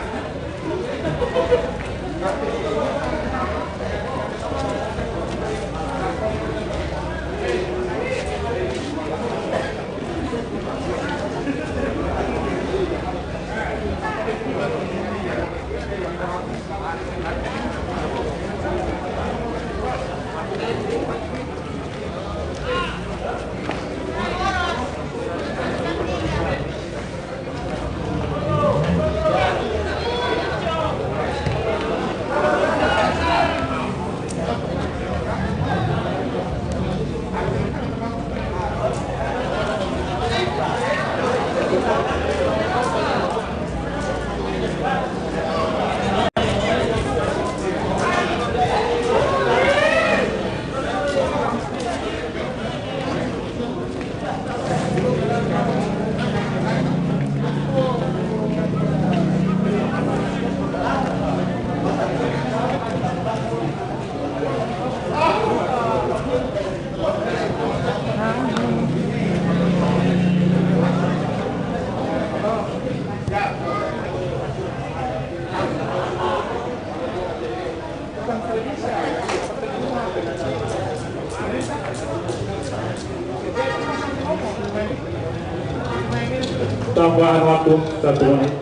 Tambahan waktu 1 menit.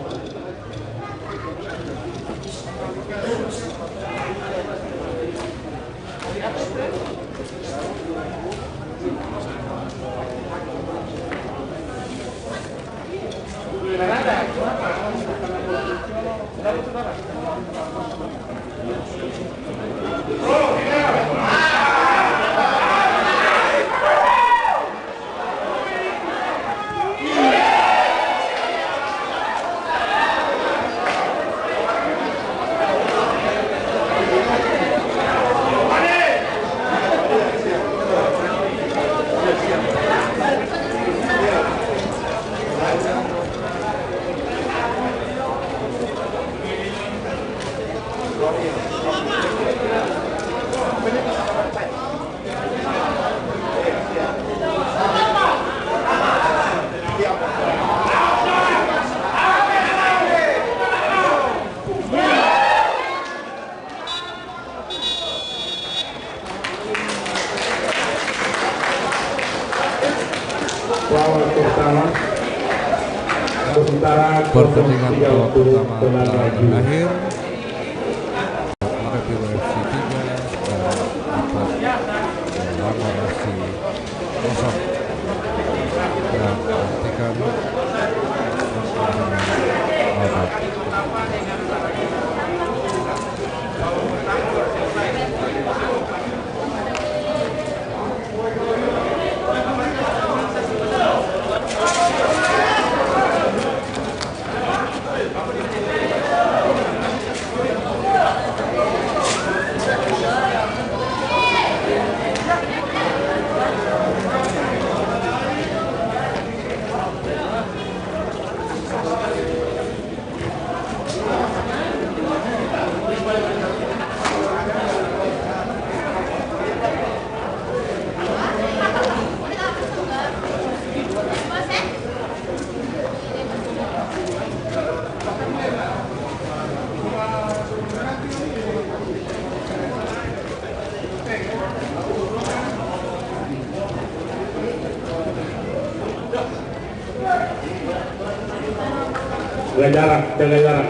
Pertandingan babak pertama telah berakhir. Ada Biro FC 3 dan atas Langor FC 0. Dan nantikan pertandingan babak jaga jarak.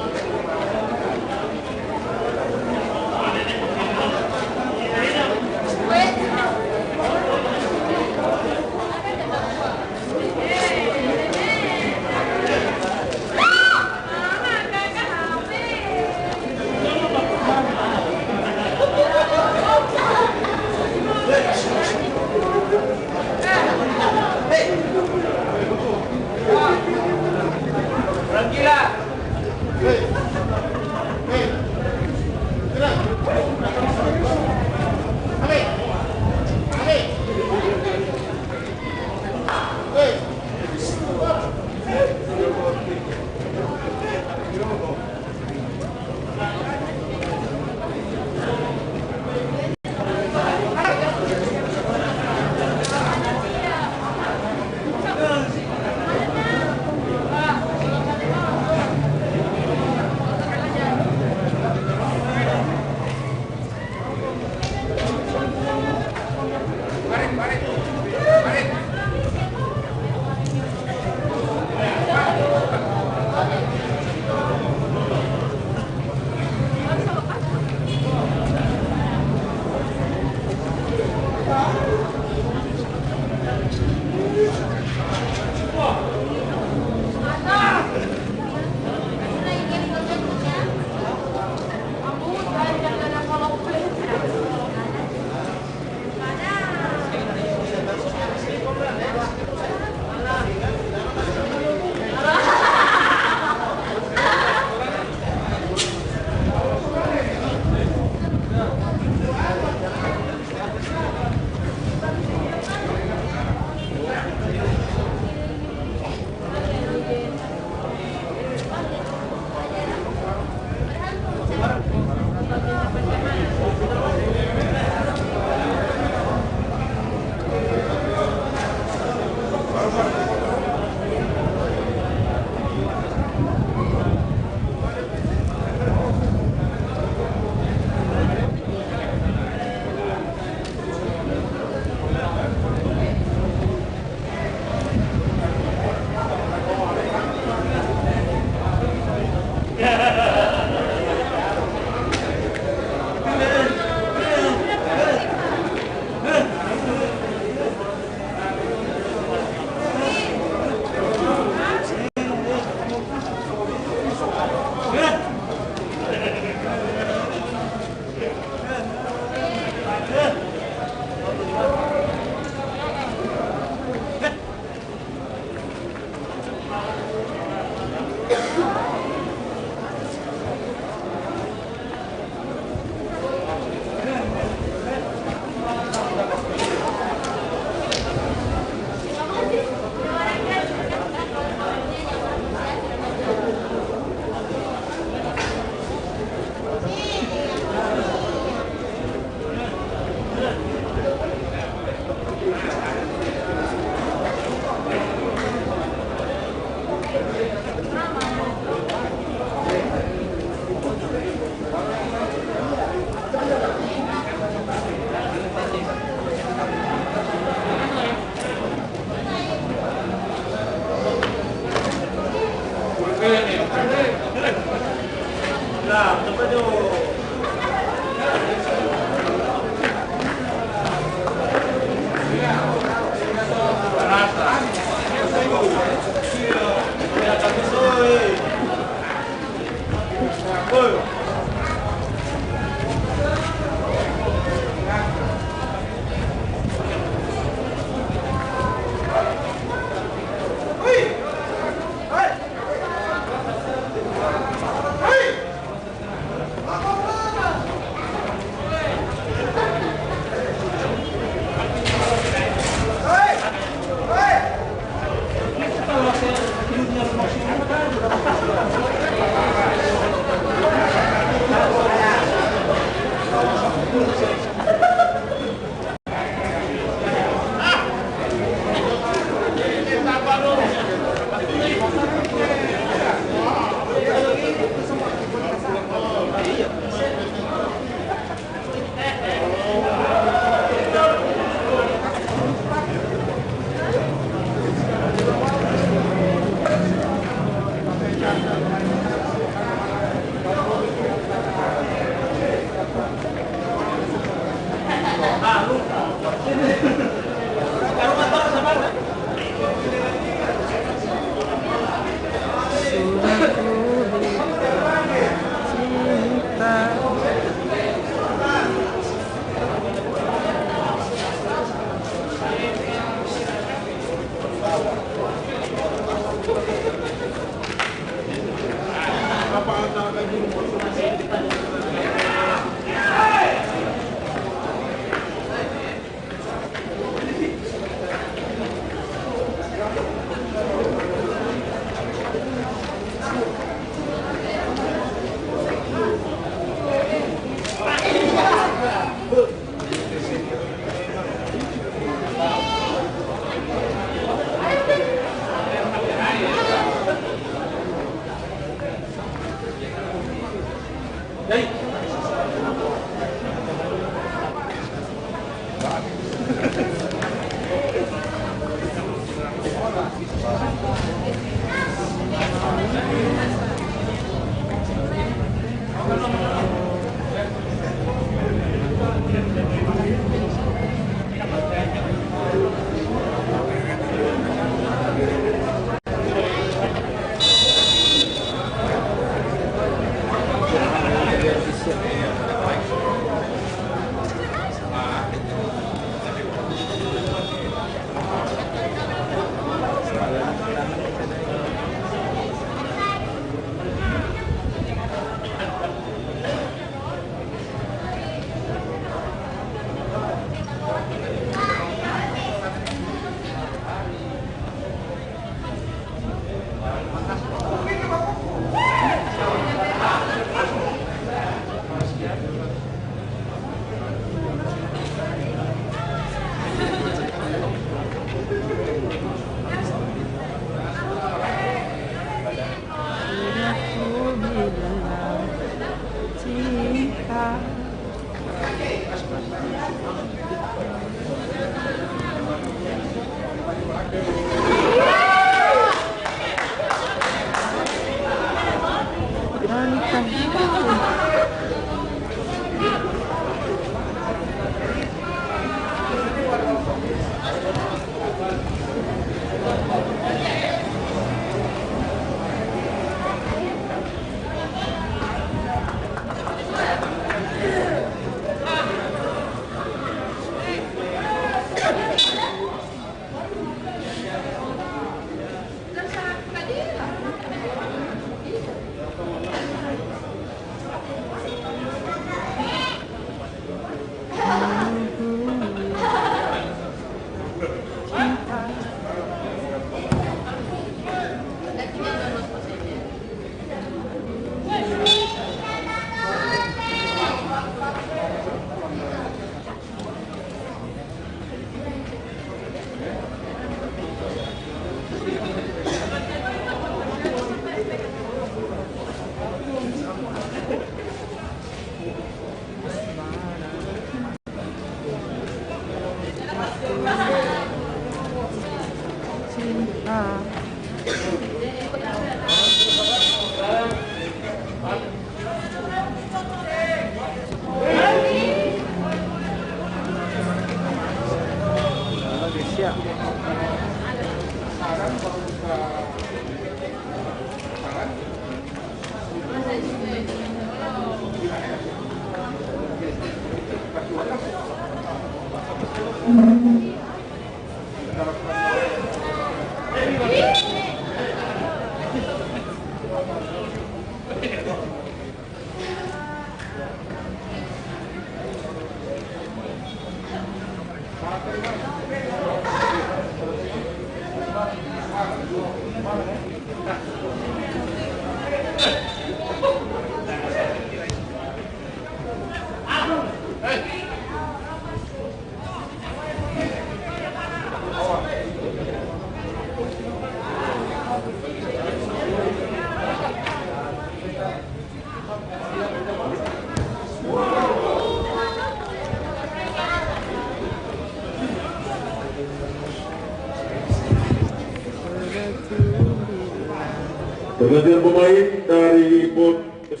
Pergantian pemain dari pot C.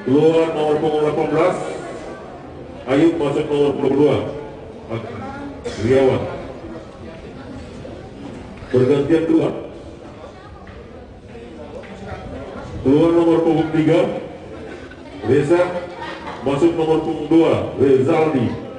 Keluar nomor punggung 18, Ayub masuk nomor 22, Riawan. Pergantian kedua, keluar nomor punggung 3, Reza masuk nomor punggung 2, Rezaldi.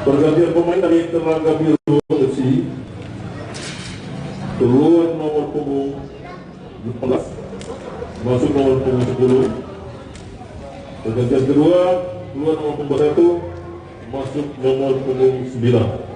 Pergantian pemain dari Telaga Biru FC, keluar nomor punggung 14, masuk nomor punggung 10. Pergantian kedua, keluar nomor punggung 1, masuk nomor punggung 9.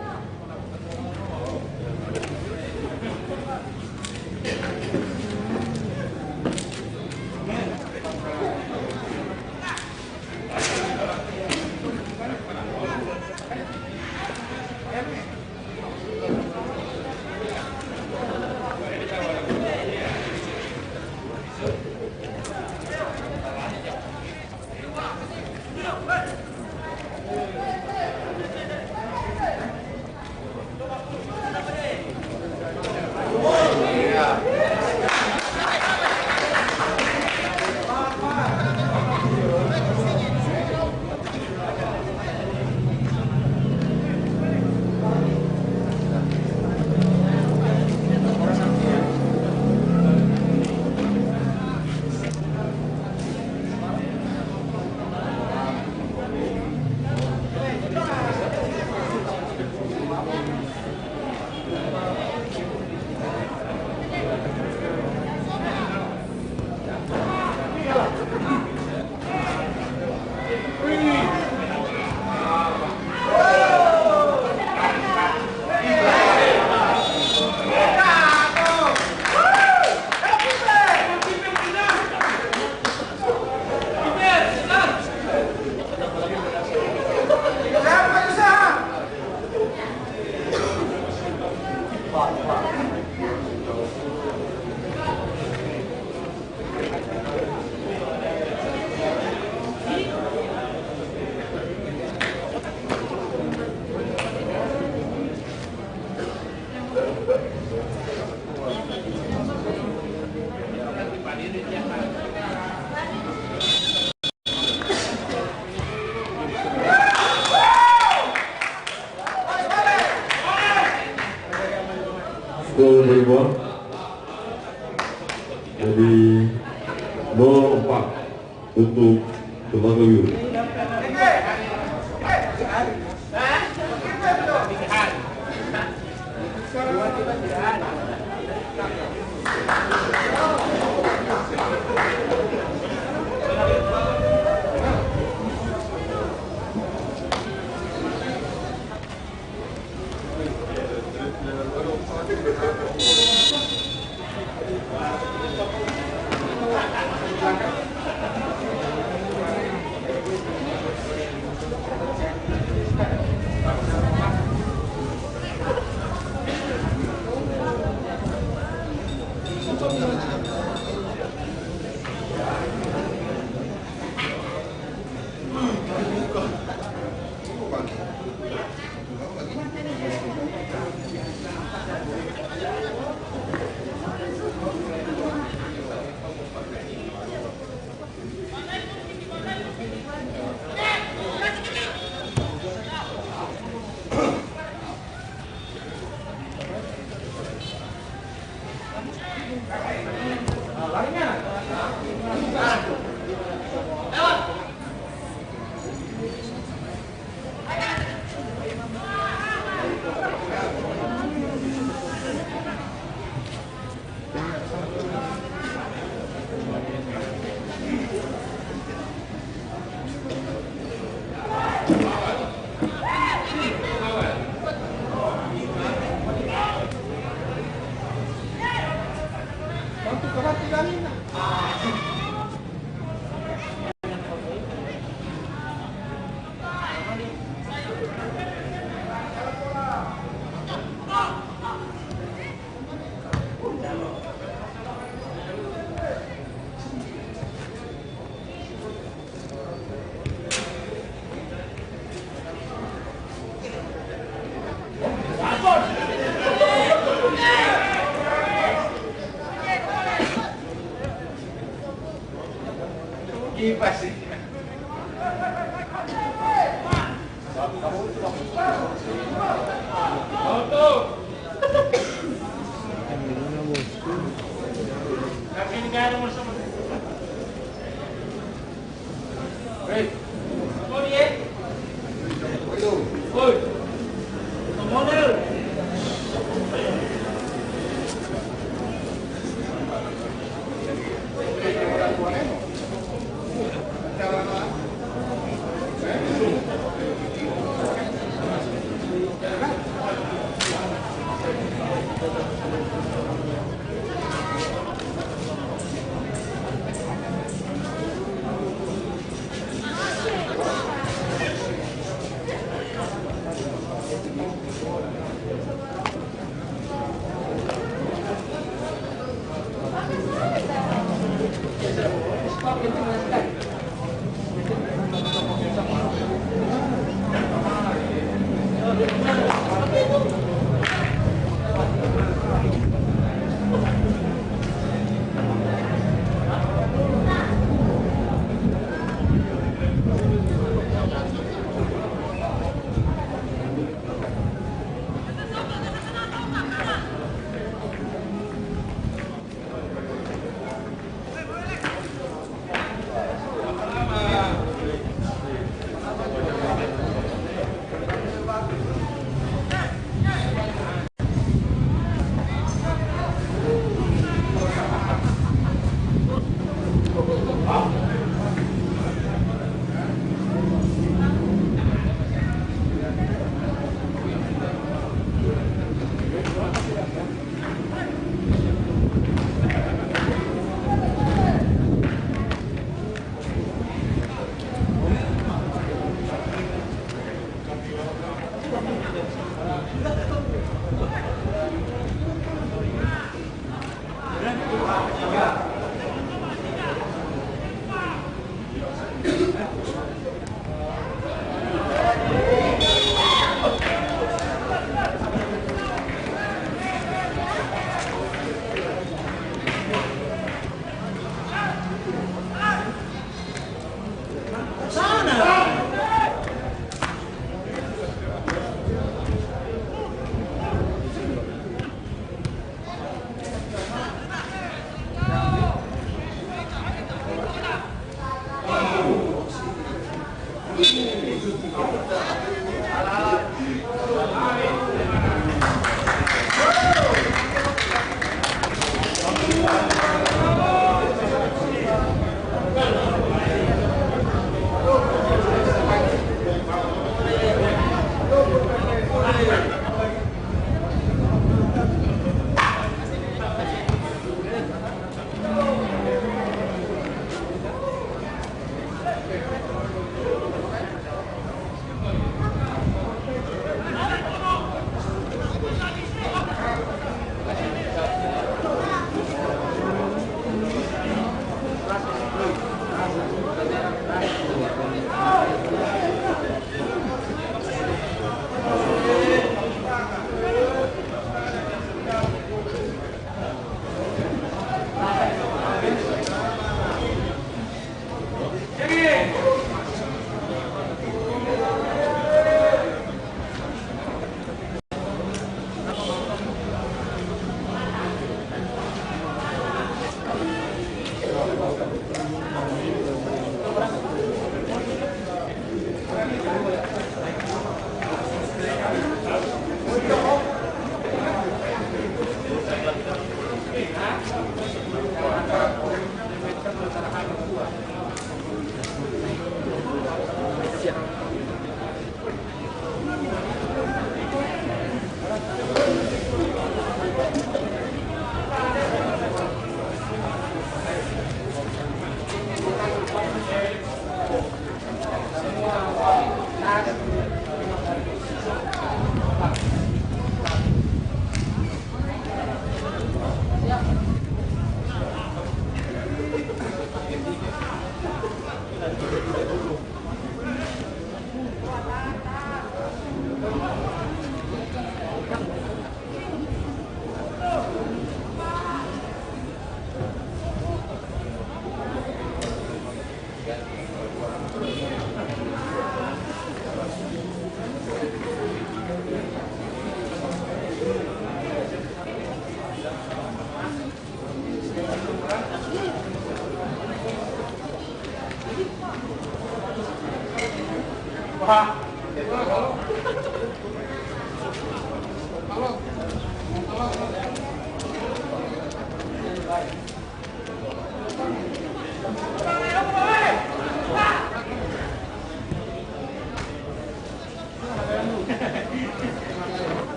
Skor berubah jadi 0-4 untuk Telaga Biru.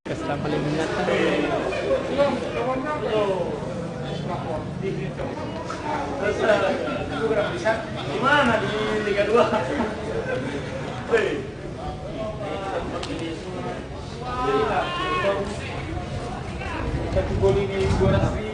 Kesan paling menyenangkan. Gimana di Liga 2? Satu gol ini 200.000.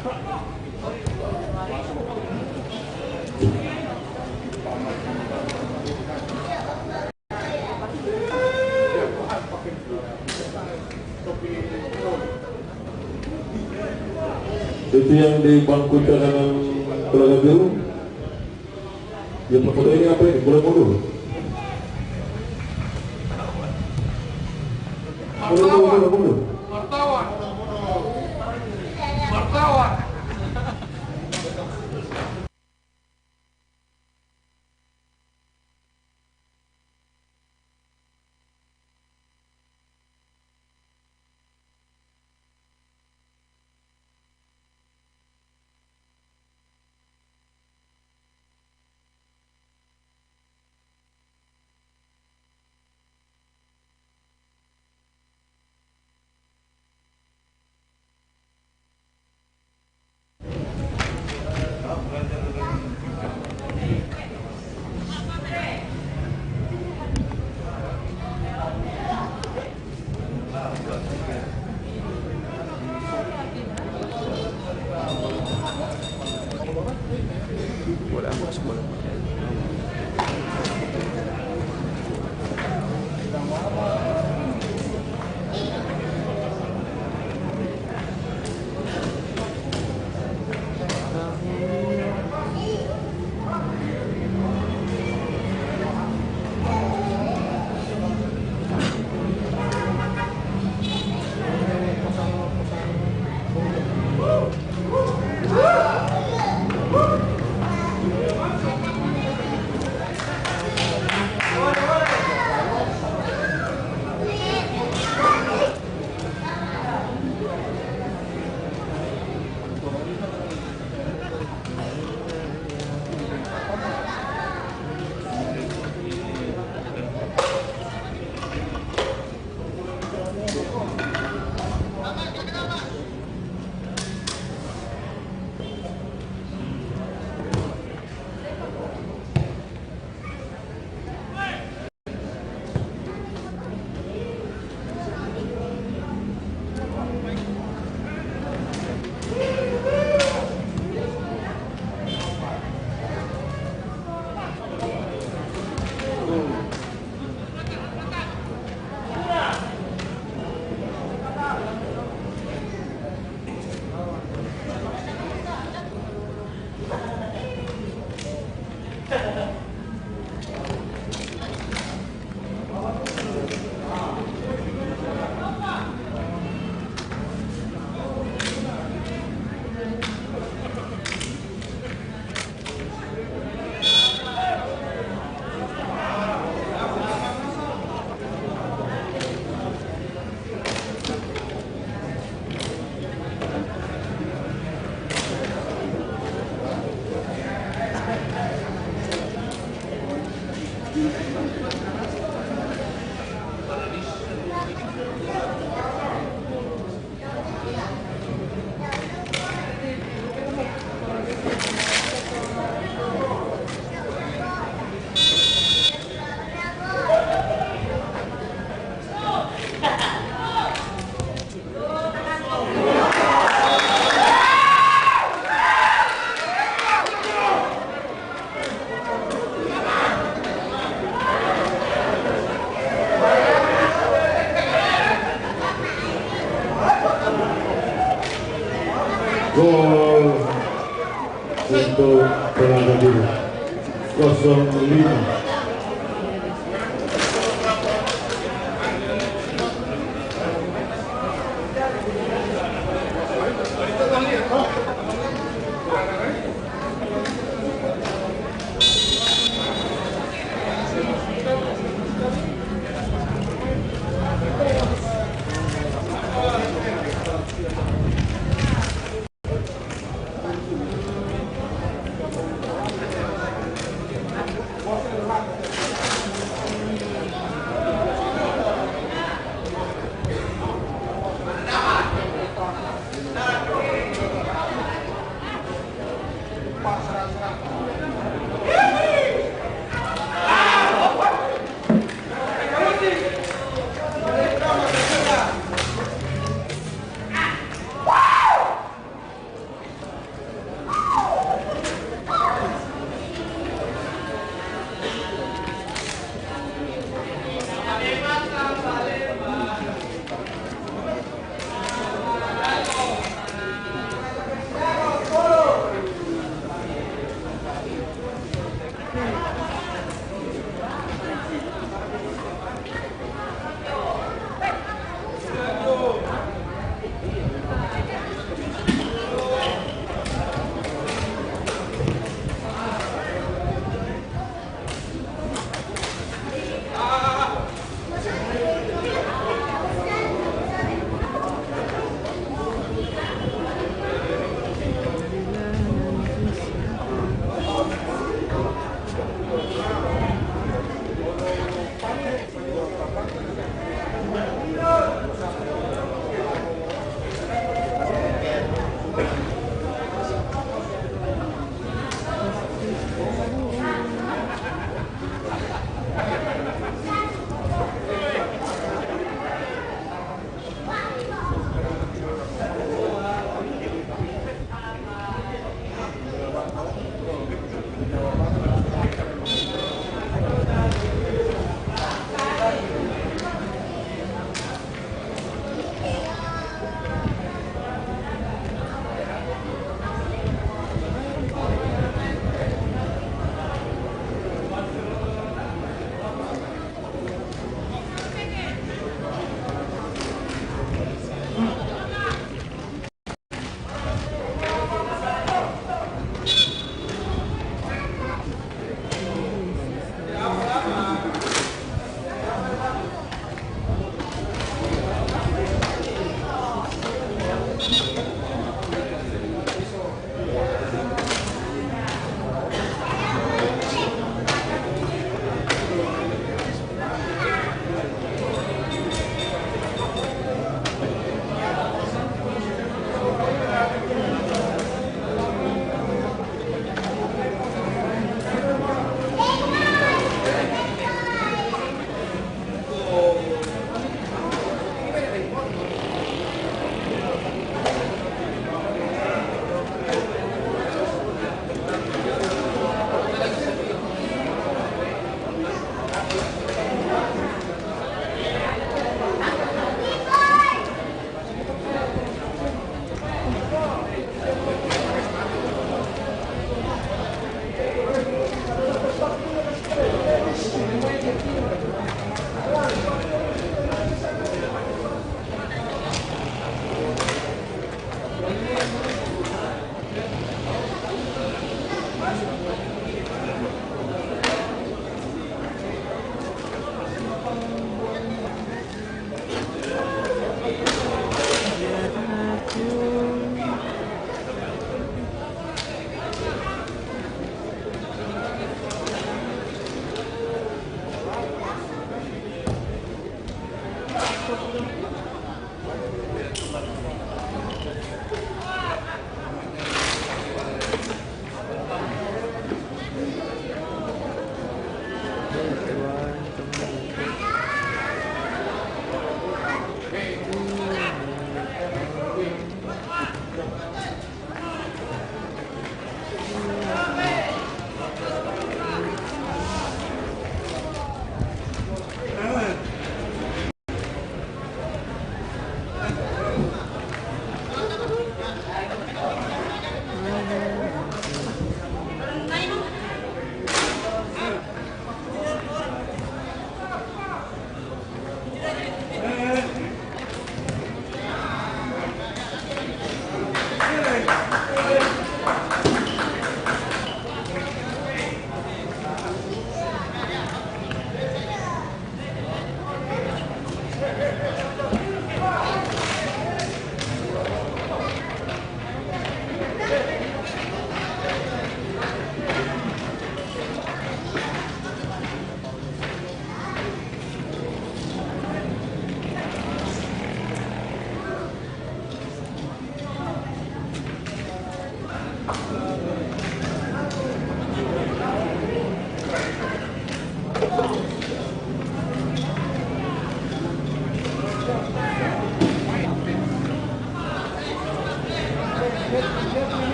Itu yang di bangku cadangan Telaga Biru. Yang foto ini apa ini? Boleh mundur? Mundur. Wartawan. Wartawan. Gol untuk Telaga Biru 0-5.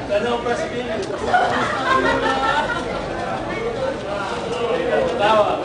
Karena operasi ini. Tawa.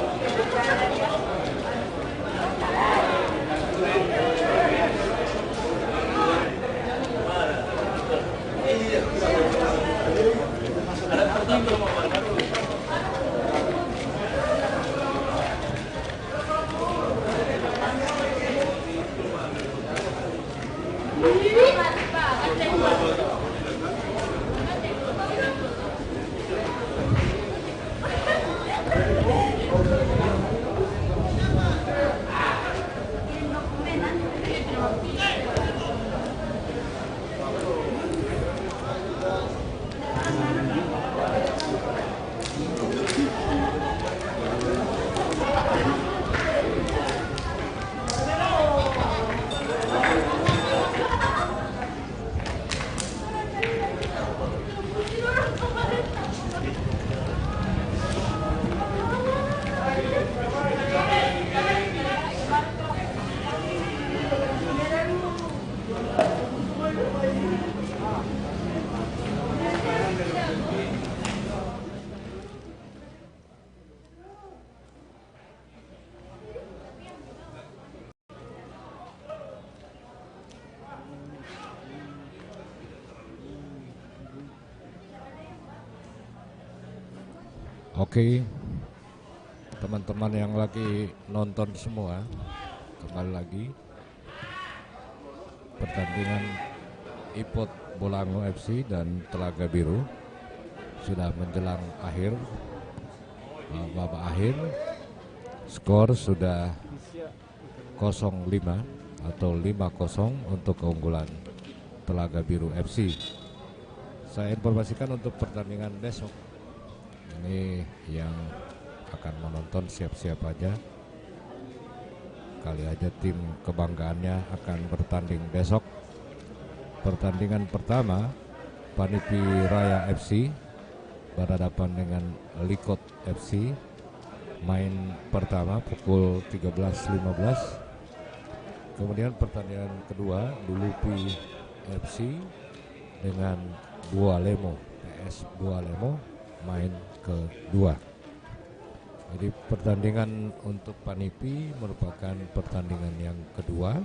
Oke, teman-teman yang lagi nonton semua, kembali lagi pertandingan IPOT Bolango FC dan Telaga Biru sudah menjelang akhir, babak akhir. Skor sudah 0-5 atau 5-0 untuk keunggulan Telaga Biru FC. Saya informasikan untuk pertandingan besok. Ini yang akan menonton siap-siap aja. Kali aja tim kebanggaannya akan bertanding besok. Pertandingan pertama, Panipi Raya FC berhadapan dengan Likot FC. Main pertama pukul 13.15. Kemudian pertandingan kedua, Dulupi FC dengan Bualemo, PS Bualemo main kedua. Jadi pertandingan untuk Panipi merupakan pertandingan yang kedua,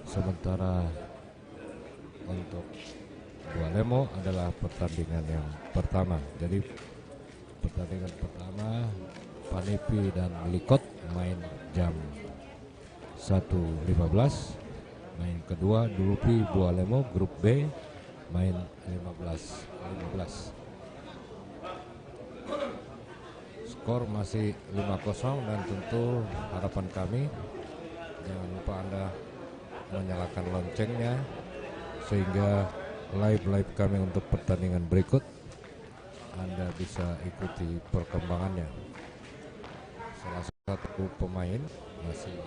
sementara untuk Bualemo adalah pertandingan yang pertama. Jadi pertandingan pertama Panipi dan Likot main jam 1.15. Main kedua Dulupi Bualemo grup B main 15.15. Skor masih 5-0 dan tentu harapan kami jangan lupa Anda menyalakan loncengnya sehingga live kami untuk pertandingan berikut Anda bisa ikuti perkembangannya. Salah satu pemain masih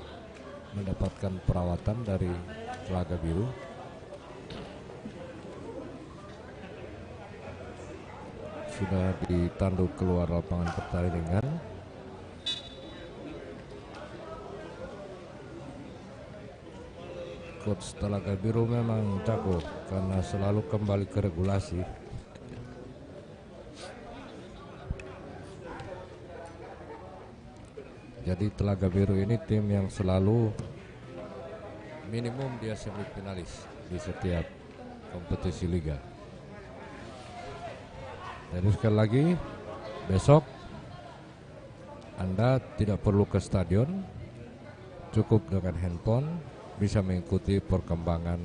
mendapatkan perawatan dari Telaga Biru. Sudah ditanduk keluar lapangan pertandingan. Coach Telaga Biru memang jago karena selalu kembali ke regulasi. Jadi Telaga Biru ini tim yang selalu minimum dia semifinalis di setiap kompetisi liga. Jadi sekali lagi besok Anda tidak perlu ke stadion, cukup dengan handphone bisa mengikuti perkembangan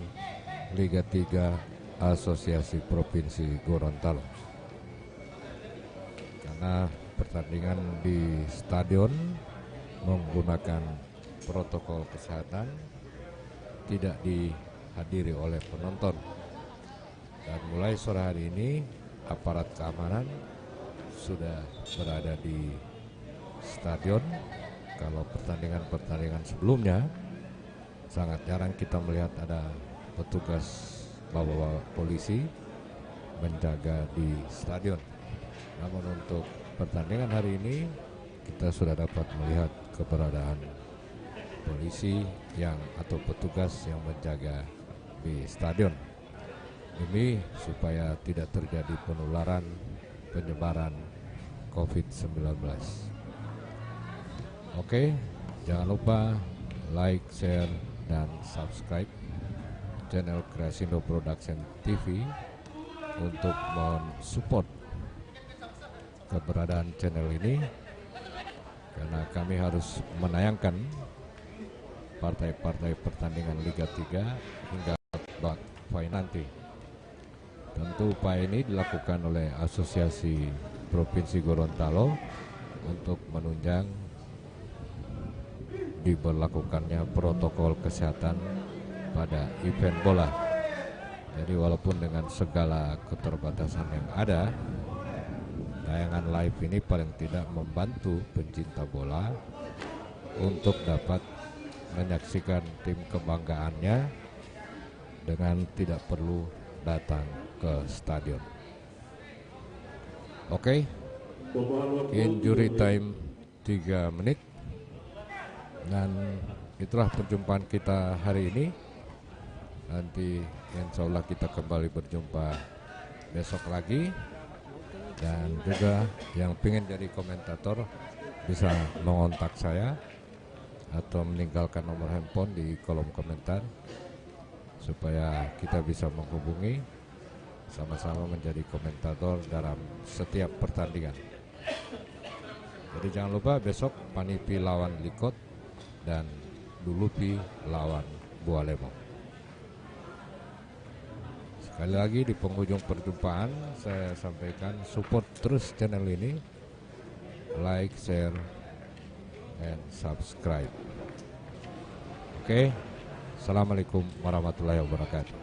Liga 3 Asosiasi Provinsi Gorontalo. Karena pertandingan di stadion menggunakan protokol kesehatan, tidak dihadiri oleh penonton. Dan mulai sore hari ini aparat keamanan sudah berada di stadion. Kalau pertandingan sebelumnya sangat jarang kita melihat ada petugas bawa polisi menjaga di stadion. Namun untuk pertandingan hari ini kita sudah dapat melihat keberadaan polisi atau petugas yang menjaga di stadion. Ini supaya tidak terjadi penyebaran COVID-19. Oke, jangan lupa like, share, dan subscribe channel Kreasindo Production TV untuk mensupport keberadaan channel ini, karena kami harus menayangkan partai-partai pertandingan Liga 3 hingga babak final nanti. Tentu upaya ini dilakukan oleh Asosiasi Provinsi Gorontalo untuk menunjang diberlakukannya protokol kesehatan pada event bola. Jadi walaupun dengan segala keterbatasan yang ada, tayangan live ini paling tidak membantu pencinta bola untuk dapat menyaksikan tim kebanggaannya dengan tidak perlu datang ke stadion. Oke, injury time 3 menit, dan itulah perjumpaan kita hari ini. Nanti insya Allah kita kembali berjumpa besok lagi, dan juga yang pengen jadi komentator bisa mengontak saya atau meninggalkan nomor handphone di kolom komentar supaya kita bisa menghubungi sama-sama menjadi komentator dalam setiap pertandingan. Jadi jangan lupa besok Panipi lawan Likot dan Dulupi lawan Bualemo. Sekali lagi di penghujung perjumpaan saya sampaikan support terus channel ini, like, share, and subscribe. Oke, assalamualaikum warahmatullahi wabarakatuh.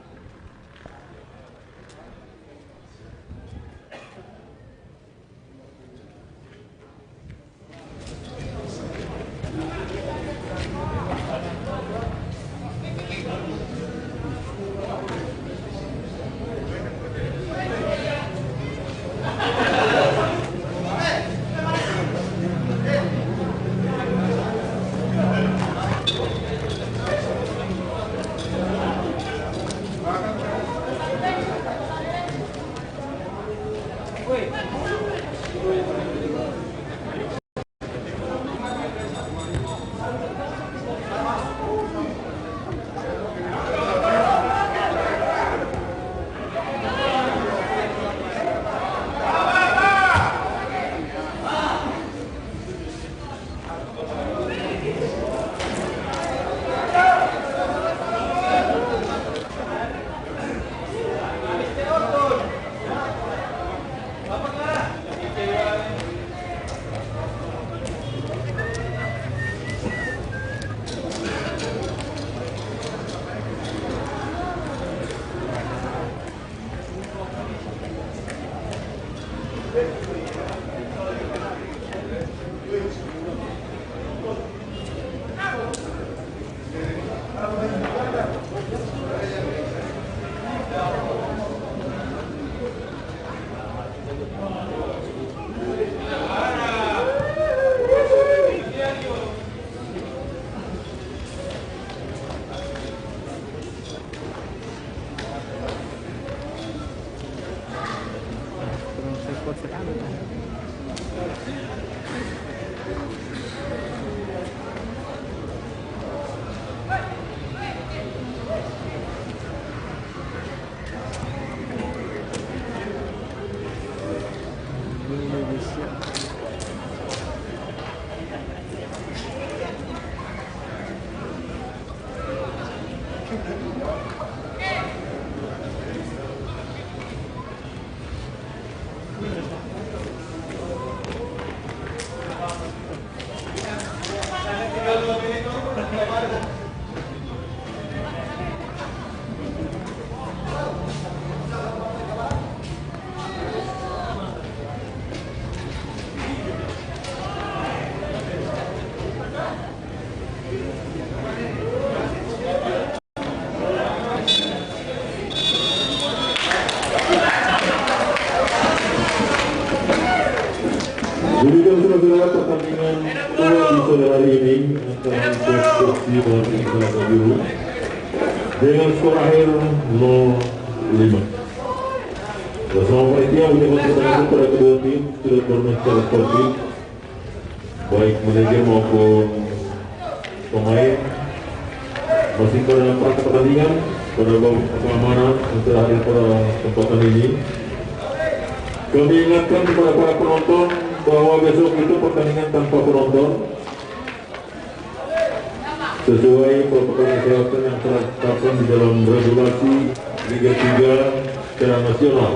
juga pertandingan kedua di sore hari ini antara Persib dan Persela Biru dengan skor akhir 0-5. Bersama panitia ucapan terima kasih kepada kedua tim sudah bermain secara sportif, baik manajer maupun pemain. Masih pada praktek pertandingan pada babak keamanan yang telah hadir pada kesempatan ini. Kami ingatkan kepada para penonton bahwa besok itu pertandingan tanpa penonton sesuai protokol kesehatan yang telah ditetapkan di dalam regulasi Liga 3 secara nasional.